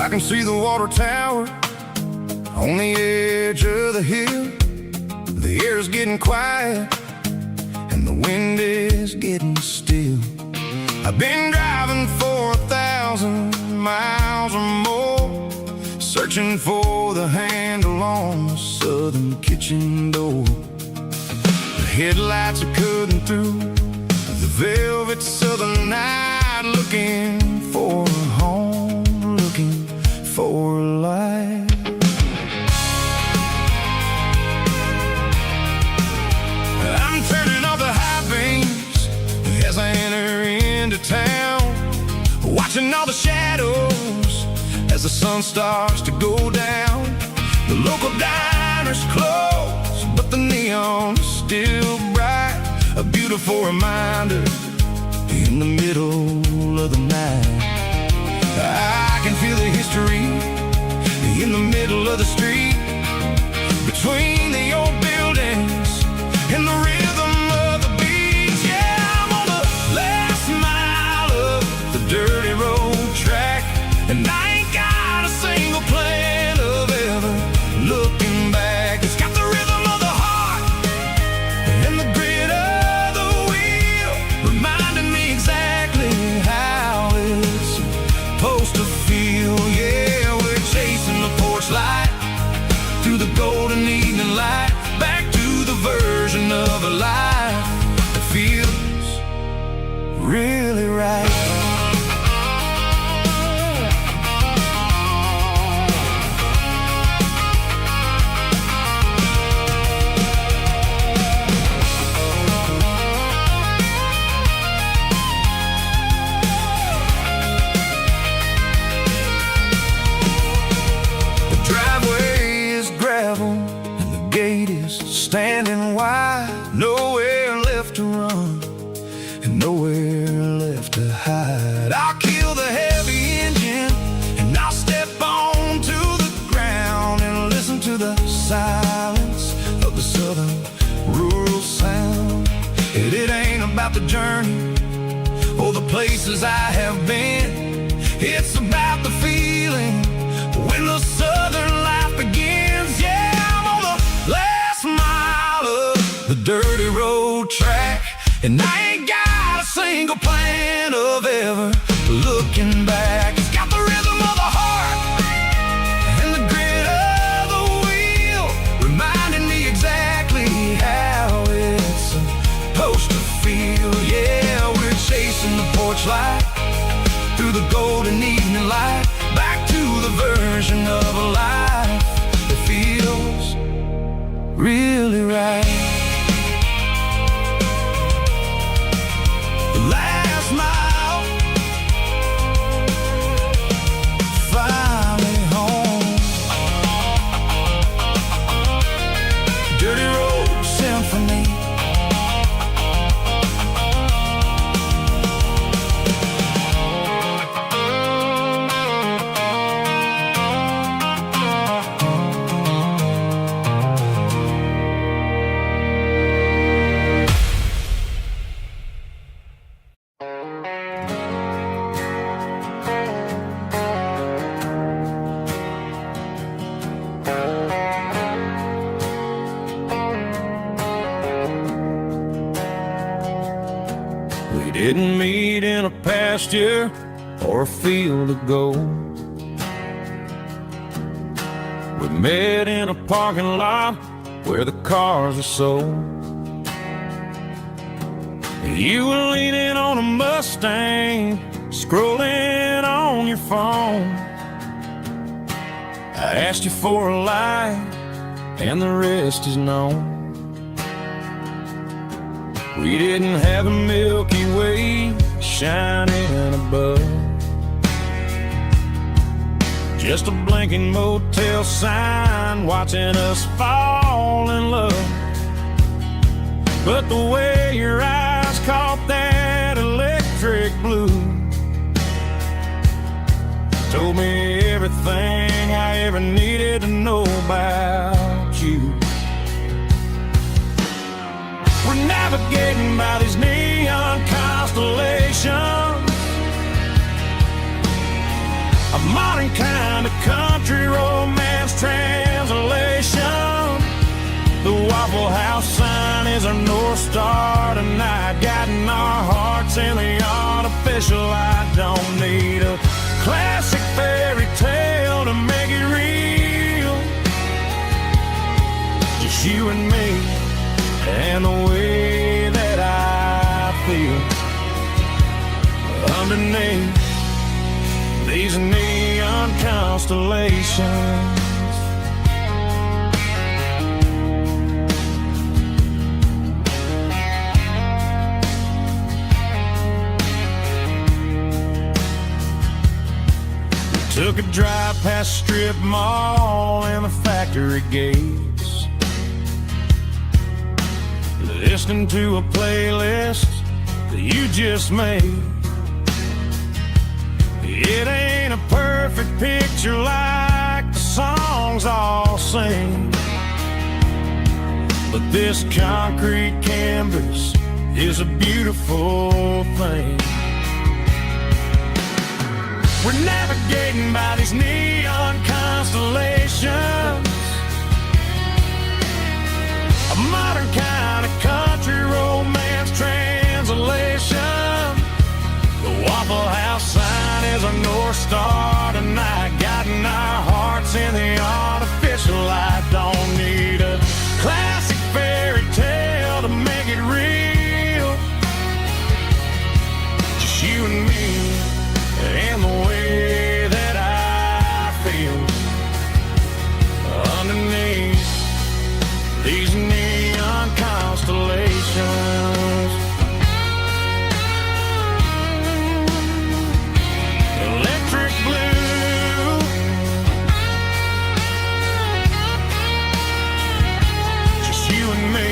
I can see the water tower on the edge of the hill. The air's getting quiet and the wind is getting still. I've been driving for 1,000 miles or more, searching for the handle on the southern kitchen door. The headlights are cutting through the velvet southern night, looking for a home, looking for life. I'm turning off the high beams as I enter into town. sun starts to go down. The local diners close, but the neon's still bright. A beautiful reminder in the middle of the night. I can feel the history in the middle of the street, between the old buildings and the rhythm of the beats. Yeah, I'm on the last mile of the dirty road track, and I ain't got a single plan of ever looking back. It's got the rhythm of the heart and the grit of the wheel, reminding me exactly how it's supposed to feel. Yeah, we're chasing the porch light through the golden evening light, back to the version of a life that feels really right. Standing wide, nowhere left to run and nowhere left to hide. I'll kill the heavy engine and I'll step onto the ground and listen to the silence of the southern rural sound. It ain't about the journey or the places I have been. It's about the feeling when the southern life begins. Yeah, I'm on the last mile of the dirty road track, and I ain't got a single plan of ever looking back. It's got the rhythm of the heart and the grit of the wheel, reminding me exactly how it's supposed to feel. Yeah, we're chasing the porch light through the golden evening light, back to the version of a life that feels really right. The last mile, finally home. Dirty road symphony. We didn't meet in a pasture or a field of gold. We met in a parking lot where the cars are sold. You were leaning on a Mustang, scrolling on your phone. I asked you for a light, and the rest is known. We didn't have a Milky Way shining above, just a blinking motel sign watching us fall in love. But the way your eyes caught that electric blue told me everything I ever needed to know about you. We're navigating by these neon constellations, a modern kind of country romance translation. The Waffle House sign is our North Star tonight, guiding our hearts in the artificial light. Don't need a classic fairy tale to make it real, just you and me and the way that I feel underneath these neon constellations. Took a drive past strip mall and the factory gates, listening to a playlist that you just made. It ain't a perfect picture like the songs all sing, but this concrete canvas is a beautiful thing. We're navigating by these neon constellations, a modern kind of country romance translation. The Waffle House sign is a North Star tonight, guiding our hearts in the artificial light. Don't need a classic fairy tale to make it real, just you and me and the way that I feel underneath these neon constellations. Electric blue, just you and me.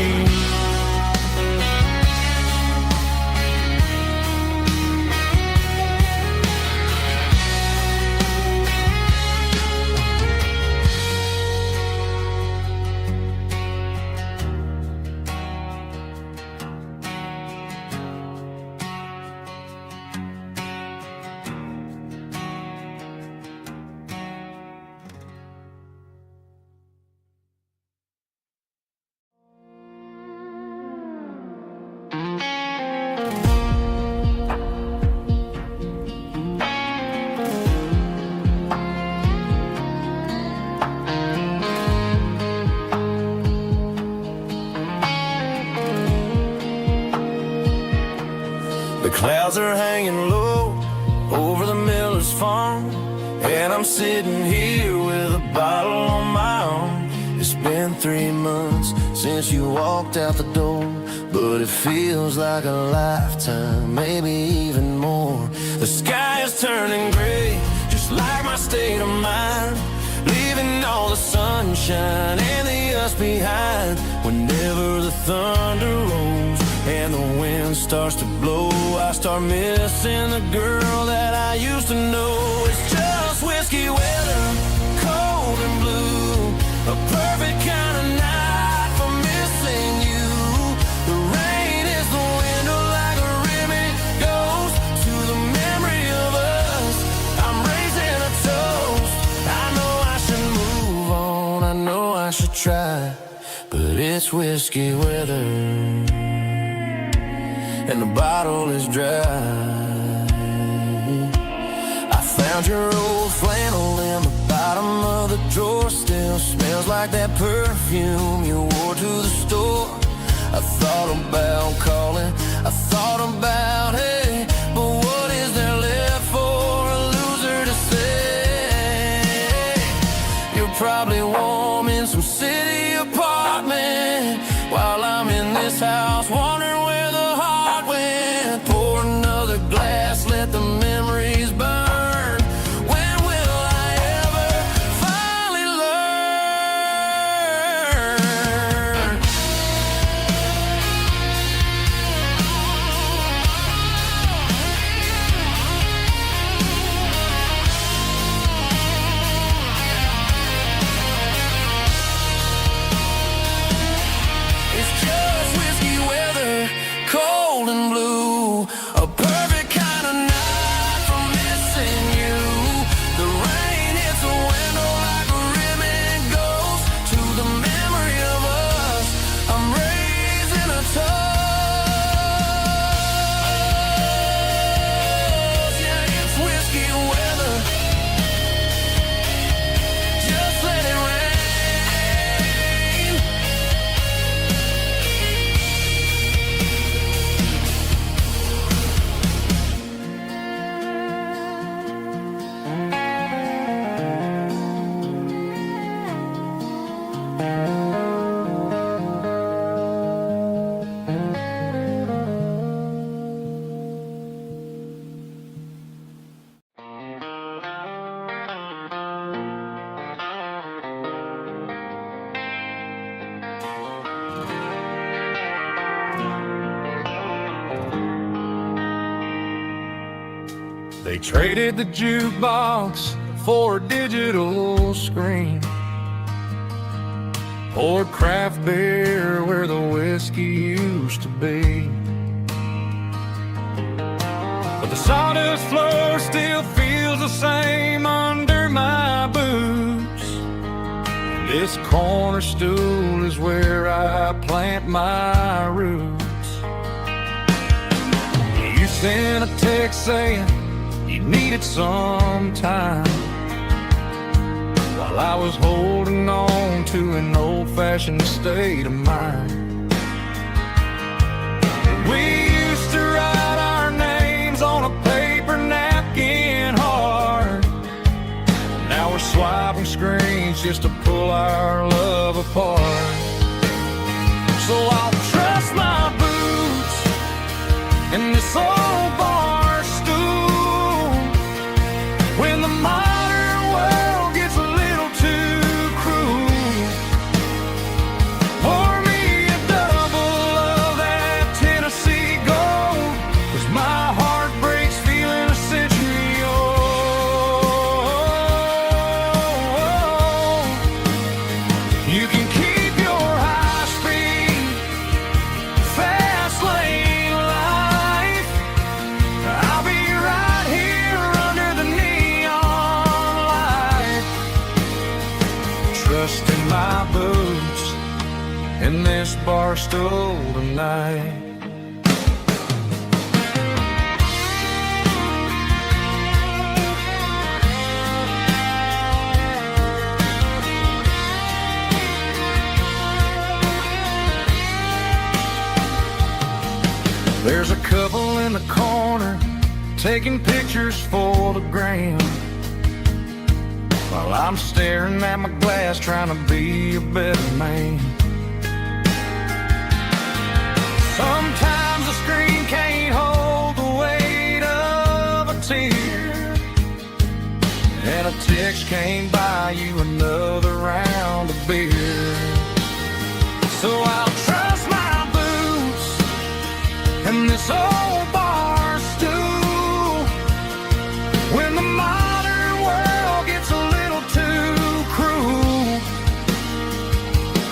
The clouds are hanging low over the miller's farm, and I'm sitting here with a bottle on my arm. It's been 3 months since you walked out the door, but it feels like a lifetime, maybe even more. The sky is turning gray, just like my state of mind, leaving all the sunshine and the us behind. Whenever the thunder rolls and the wind starts to blow, I start missing the girl that I used to know. It's just whiskey weather, cold and blue, a perfect kind of night for missing you. The rain is the window like a ribbon goes to the memory of us. I'm raising a toast. I know I should move on, I know I should try, but it's whiskey weather and the bottle is dry. I found your old flannel in the bottom of the drawer, still smells like that perfume you wore to the store. I thought about calling, I thought about, hey, but what is there left for a loser to say? You're probably warm in some city apartment while I'm in this house wondering where the heart went. Pour another glass, let the memories burn. When will I ever finally learn? It's just whiskey weather, cold and blue, a perfect kind of night for missing you. The rain hits a window like a ribbon goes to the memory of us. I'm raising a toast. Yeah, it's whiskey weather, just let it rain. They traded the jukebox for a digital screen, poured craft beer where the whiskey used to be. But the sawdust floor still feels the same under my boots. This corner stool is where I plant my roots. You sent a text saying you needed some time, while I was holding on to an old-fashioned state of mind. We used to write our names on a paper napkin hard. Now we're swiping screens just to pull our love apart. So I'll trust my boots in this old bar stool when the modern world gets a little too cruel. Pour me a double of that Tennessee Gold, 'cause my heart breaks feeling a century old. You can keep your high-speed, fast lane life. I'll be right here under the neon light, trusting my boots in this bar stool tonight. There's a couple in the corner taking pictures for the gram, while I'm staring at my glass trying to be a better man. Sometimes the screen can't hold the weight of a tear, and a text can't buy you another round of beer. So I'll trust my boots and this old bar stool when the modern world gets a little too cruel.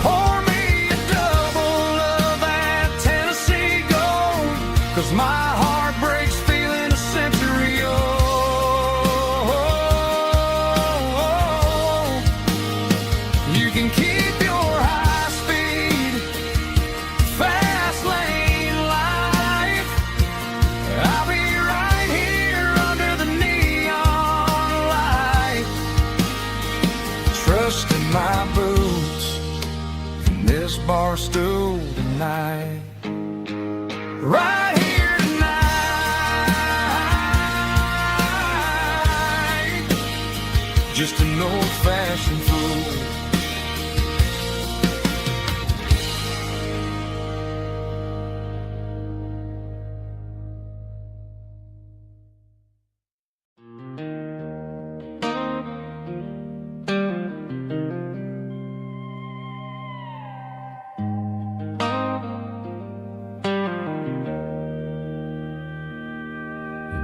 Pour me a double of that Tennessee Gold, 'cause my heart breaks feeling a century old. You can keep your high-speed, fast lane life. I'll be right here under the neon light, trusting my boots in this bar stool tonight. Right here tonight, just an old-fashioned fool.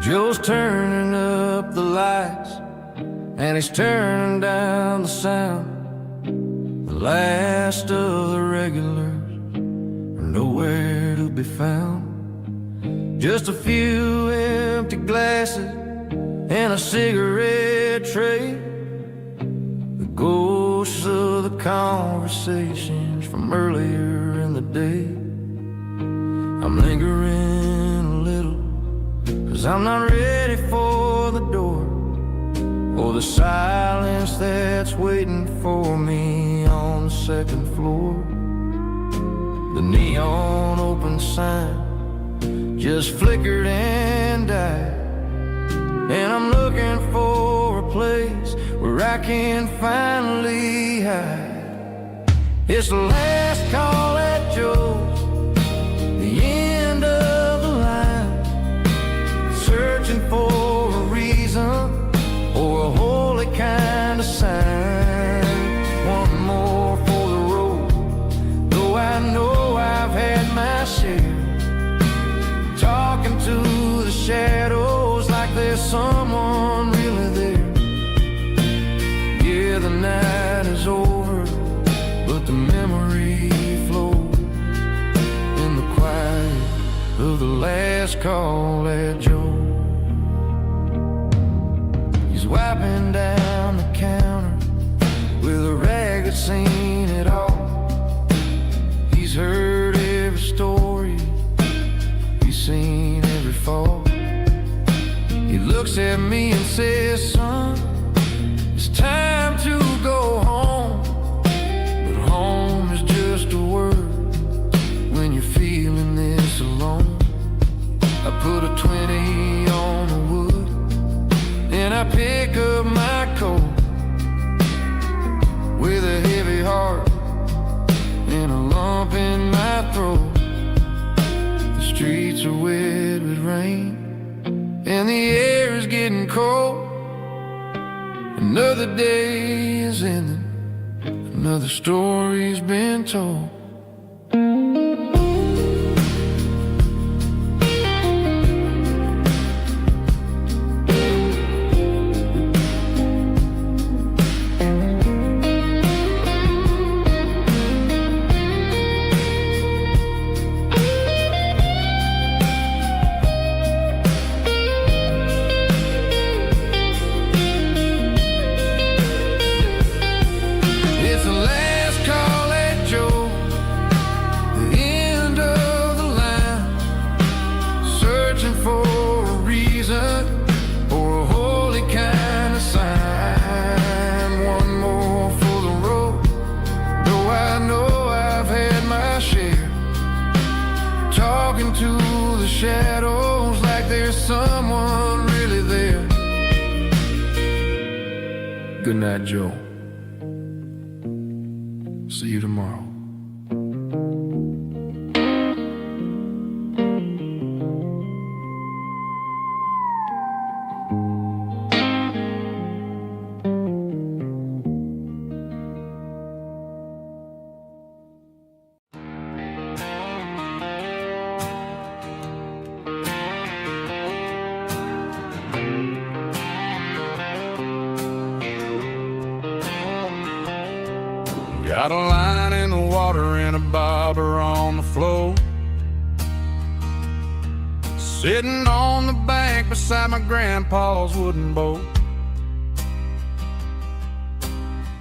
Joe's turning up the lights and he's turning down the sound. The last of the regulars are nowhere to be found. Just a few empty glasses and a cigarette tray, the ghosts of the conversations from earlier in the day. I'm lingering a little, 'cause I'm not ready for the door, or the silence that's waiting for me on the second floor. The neon open sign just flickered and died, and I'm looking for a place where I can finally hide. It's the last call at Joe's, the end of the line, searching for a reason or a holy kind of sign. One more for the road, though I know I've had my share, talking to the shadows like there's some the last call at Joe. He's wiping down the counter with a rag that's seen it all. He's heard every story, he's seen every fall. He looks at me and says, son, it's time to go home. But home is just a word when you're feeling this alone. I put a 20 on the wood, and I pick up my coat with a heavy heart and a lump in my throat. The streets are wet with rain and the air is getting cold. Another day is ending, another story's been told. To the shadows like there's someone really there. Good night, Joe. See you tomorrow. Got a line in the water and a bobber on the floor, sitting on the bank beside my grandpa's wooden boat.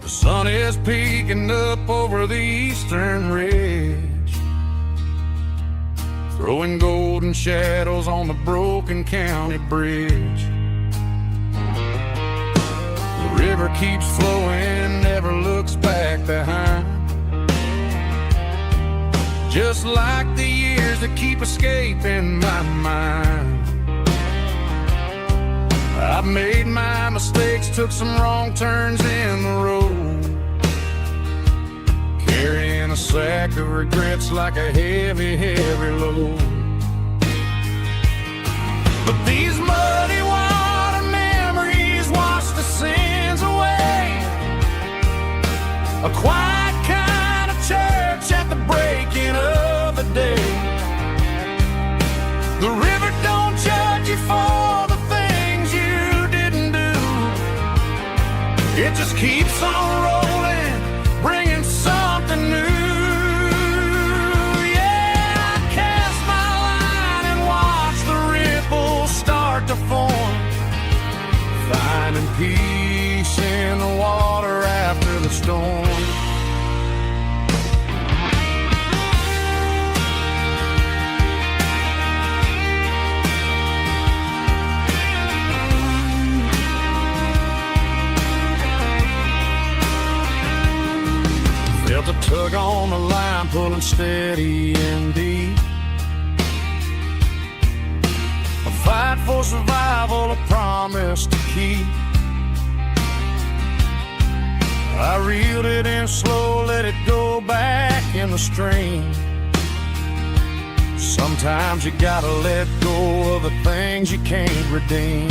The sun is peeking up over the eastern ridge, throwing golden shadows on the broken county bridge. The river keeps flowing, never looks back behind, just like the years that keep escaping my mind. I've made my mistakes, took some wrong turns in the road, carrying a sack of regrets like a heavy, heavy load. But these muddy water memories wash the sins away. A quiet kind of church at the breaking of the day. The river don't judge you for the things you didn't do. It just keeps on rolling, bringing something new. Yeah, I cast my line and watch the ripples start to form, finding peace in the water after the storm. Felt a tug on the line, pulling steady and deep. A fight for survival, a promise to keep. I reeled it in slow, let it go back in the stream. Sometimes you gotta let go of the things you can't redeem.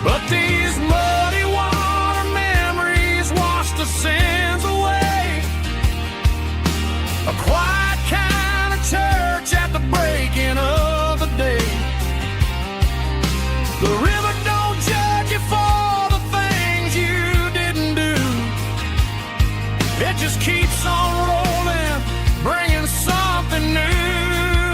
But these muddy water memories wash the sins away. A quiet kind of church at the breaking of the day. The river don't judge you for the things you didn't do. It just keeps on rolling, bringing something new.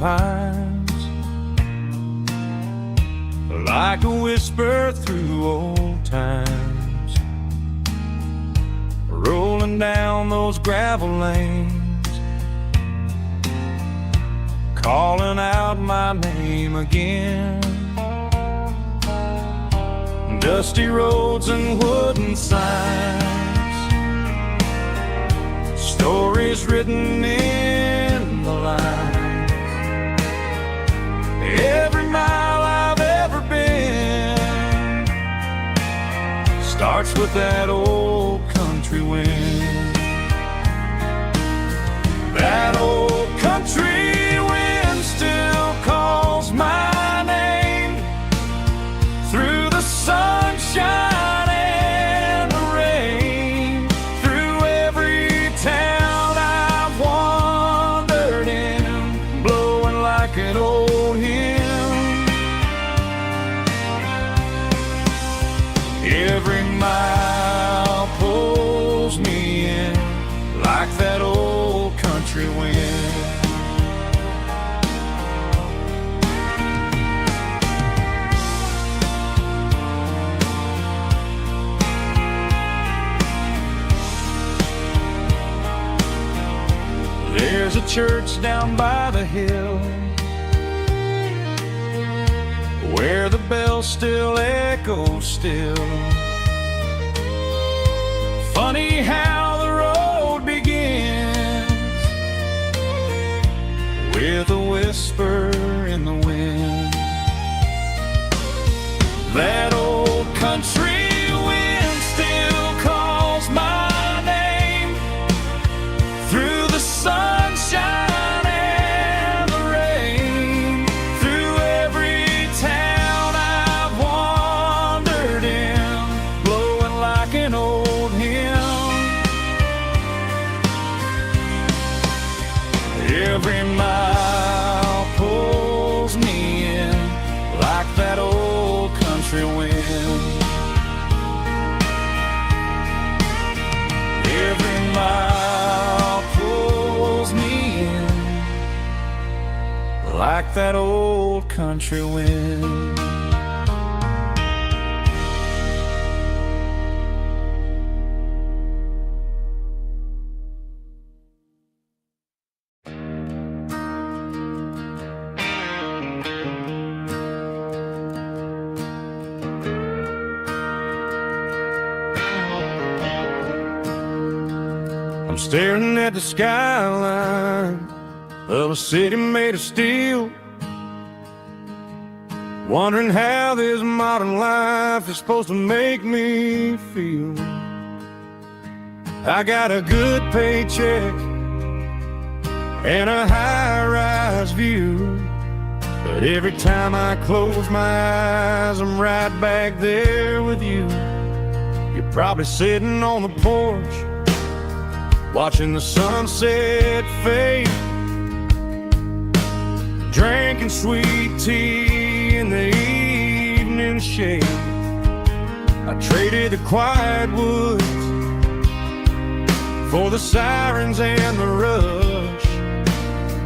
pines, like a whisper through old times, rolling down those gravel lanes, calling out my name again. Dusty roads and wooden signs, stories written in the lines. Every mile I've ever been starts with that old country wind. That old country wind still calls my name through the sunshine and the rain, through every town I've wandered in, blowing like an old hymn. Every mile pulls me in like that old country wind. There's a church down by the hill where the bell still echoes still. Funny how the road begins with a whisper in the wind. That old country wind still calls my name through the sunshine and the rain, through every town I've wandered in, blowing like an old hymn. Every mile pulls me in like that old country wind. Every mile pulls me in like that old country wind. I'm staring at the skyline of a city made of steel, wondering how this modern life is supposed to make me feel. I got a good paycheck and a high-rise view, but every time I close my eyes, I'm right back there with you. You're probably sitting on the porch, watching the sunset fade, drinking sweet tea in the evening shade. I traded the quiet woods for the sirens and the rush,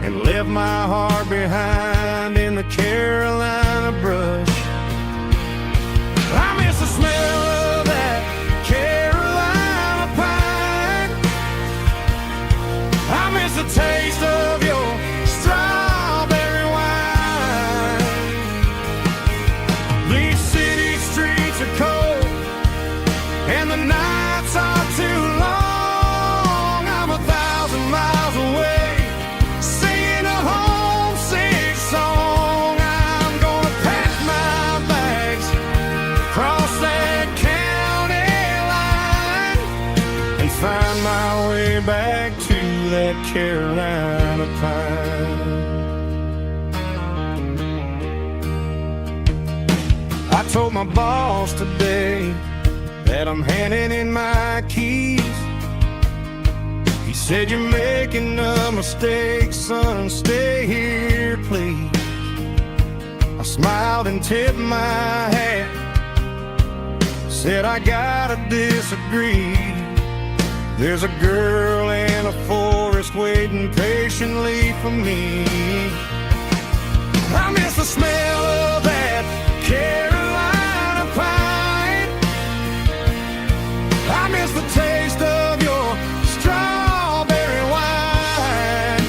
and left my heart behind in the Carolina brush. I miss the smell of that Carolina pine. I miss the taste of your strawberry wine. These city streets are cold and the nights are too long. I'm 1,000 miles away, singing a homesick song. I'm gonna pack my bags, cross that county line, and find my way back to that Carolina pine. I told my boss today that I'm handing in my keys. He said, "You're making a mistake, son, stay here, please." I smiled and tipped my hat, said, "I gotta disagree. There's a girl in a forest waiting patiently for me." I miss the smell of that Carolina pine. I miss the taste of your strawberry wine.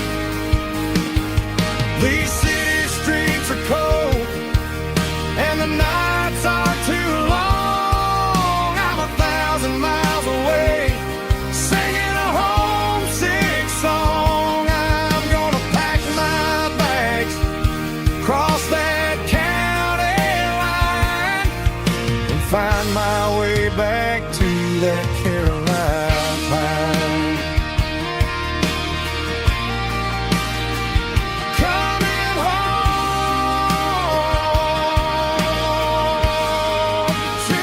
These city streets are cold and the nights are too long. I'm 1,000 miles away, singing a homesick song. I'm gonna pack my bags, cross that county line, and find my way back to that Carolina pine. Coming home to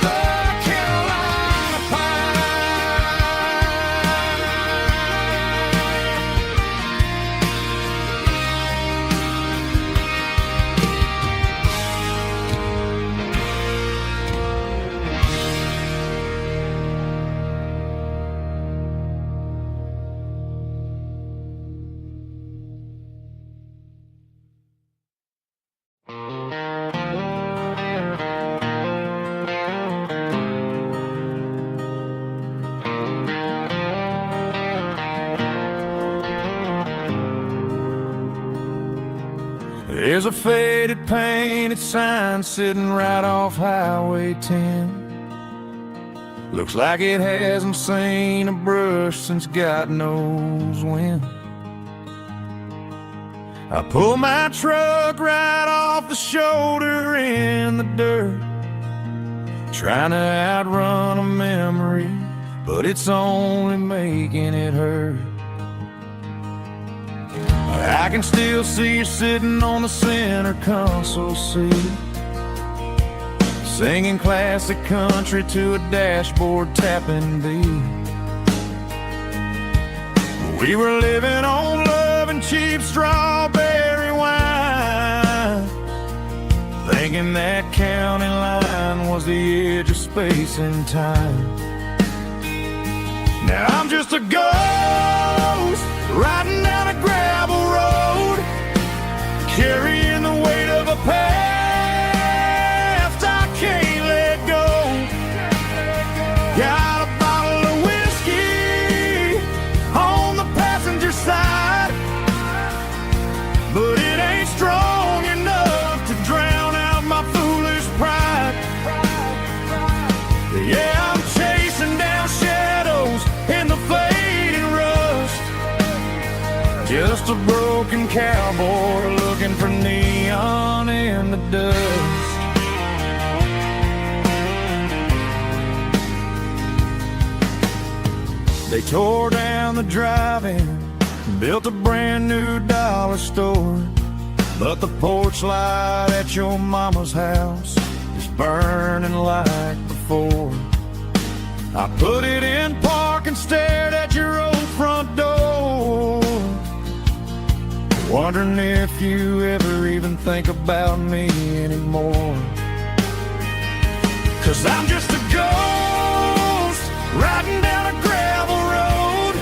the Carolina There's a faded painted sign sitting right off Highway 10. Looks like it hasn't seen a brush since God knows when. I pull my truck right off the shoulder in the dirt, trying to outrun a memory, but it's only making it hurt. I can still see you sitting on the center console seat, singing classic country to a dashboard tapping beat. We were living on love and cheap strawberry wine, thinking that county line was the edge of space and time. Now I'm just a ghost riding down a gravel road, carrying the weight of a past I can't let go. Got a bottle of whiskey on the passenger side, but it ain't strong enough to drown out my foolish pride. Yeah, I'm chasing down shadows in the fading rust, just a broken cowboy looking for neon in the dust. They tore down the drive-in, built a brand new dollar store, but the porch light at your mama's house is burning like before. I put it in park and stared at your old front door, wondering if you ever even think about me anymore. 'Cause I'm just a ghost riding down a gravel road,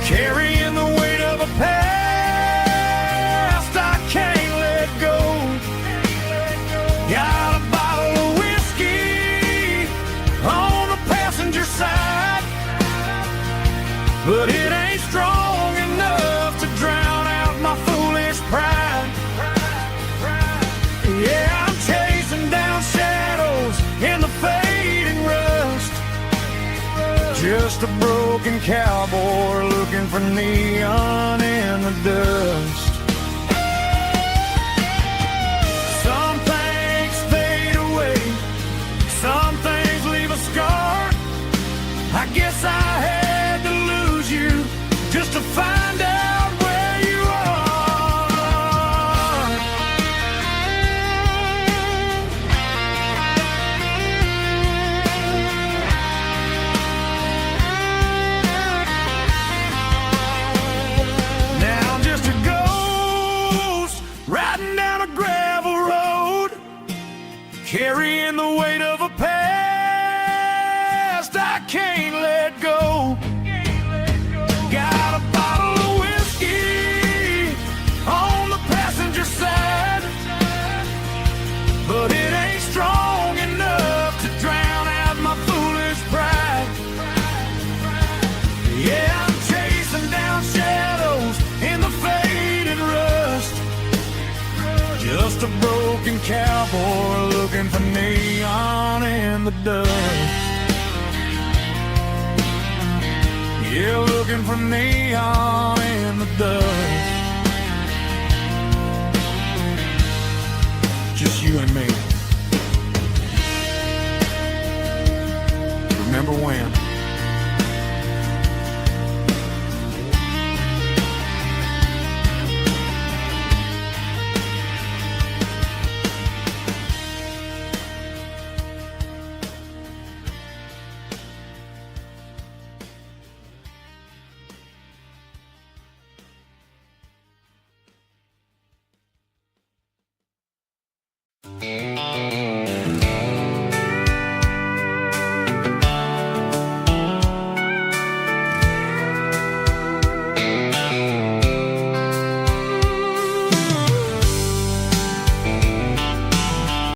carrying the weight of a past I can't let go. Got a bottle of whiskey on the passenger side, but it ain't strong enough to drown out my foolish pride. Yeah, I'm chasing down shadows in the fading rust, just a broken cowboy looking for neon in the dust. Some things fade away, some things leave a scar. I guess I had to lose you just to find out where you are. Now I'm just a ghost riding down a gravel road, carrying the weight of a past I can't let go. Got a bottle of whiskey on the passenger side, broken cowboy looking for neon in the dust. Yeah, looking for neon in the dust. Just you and me.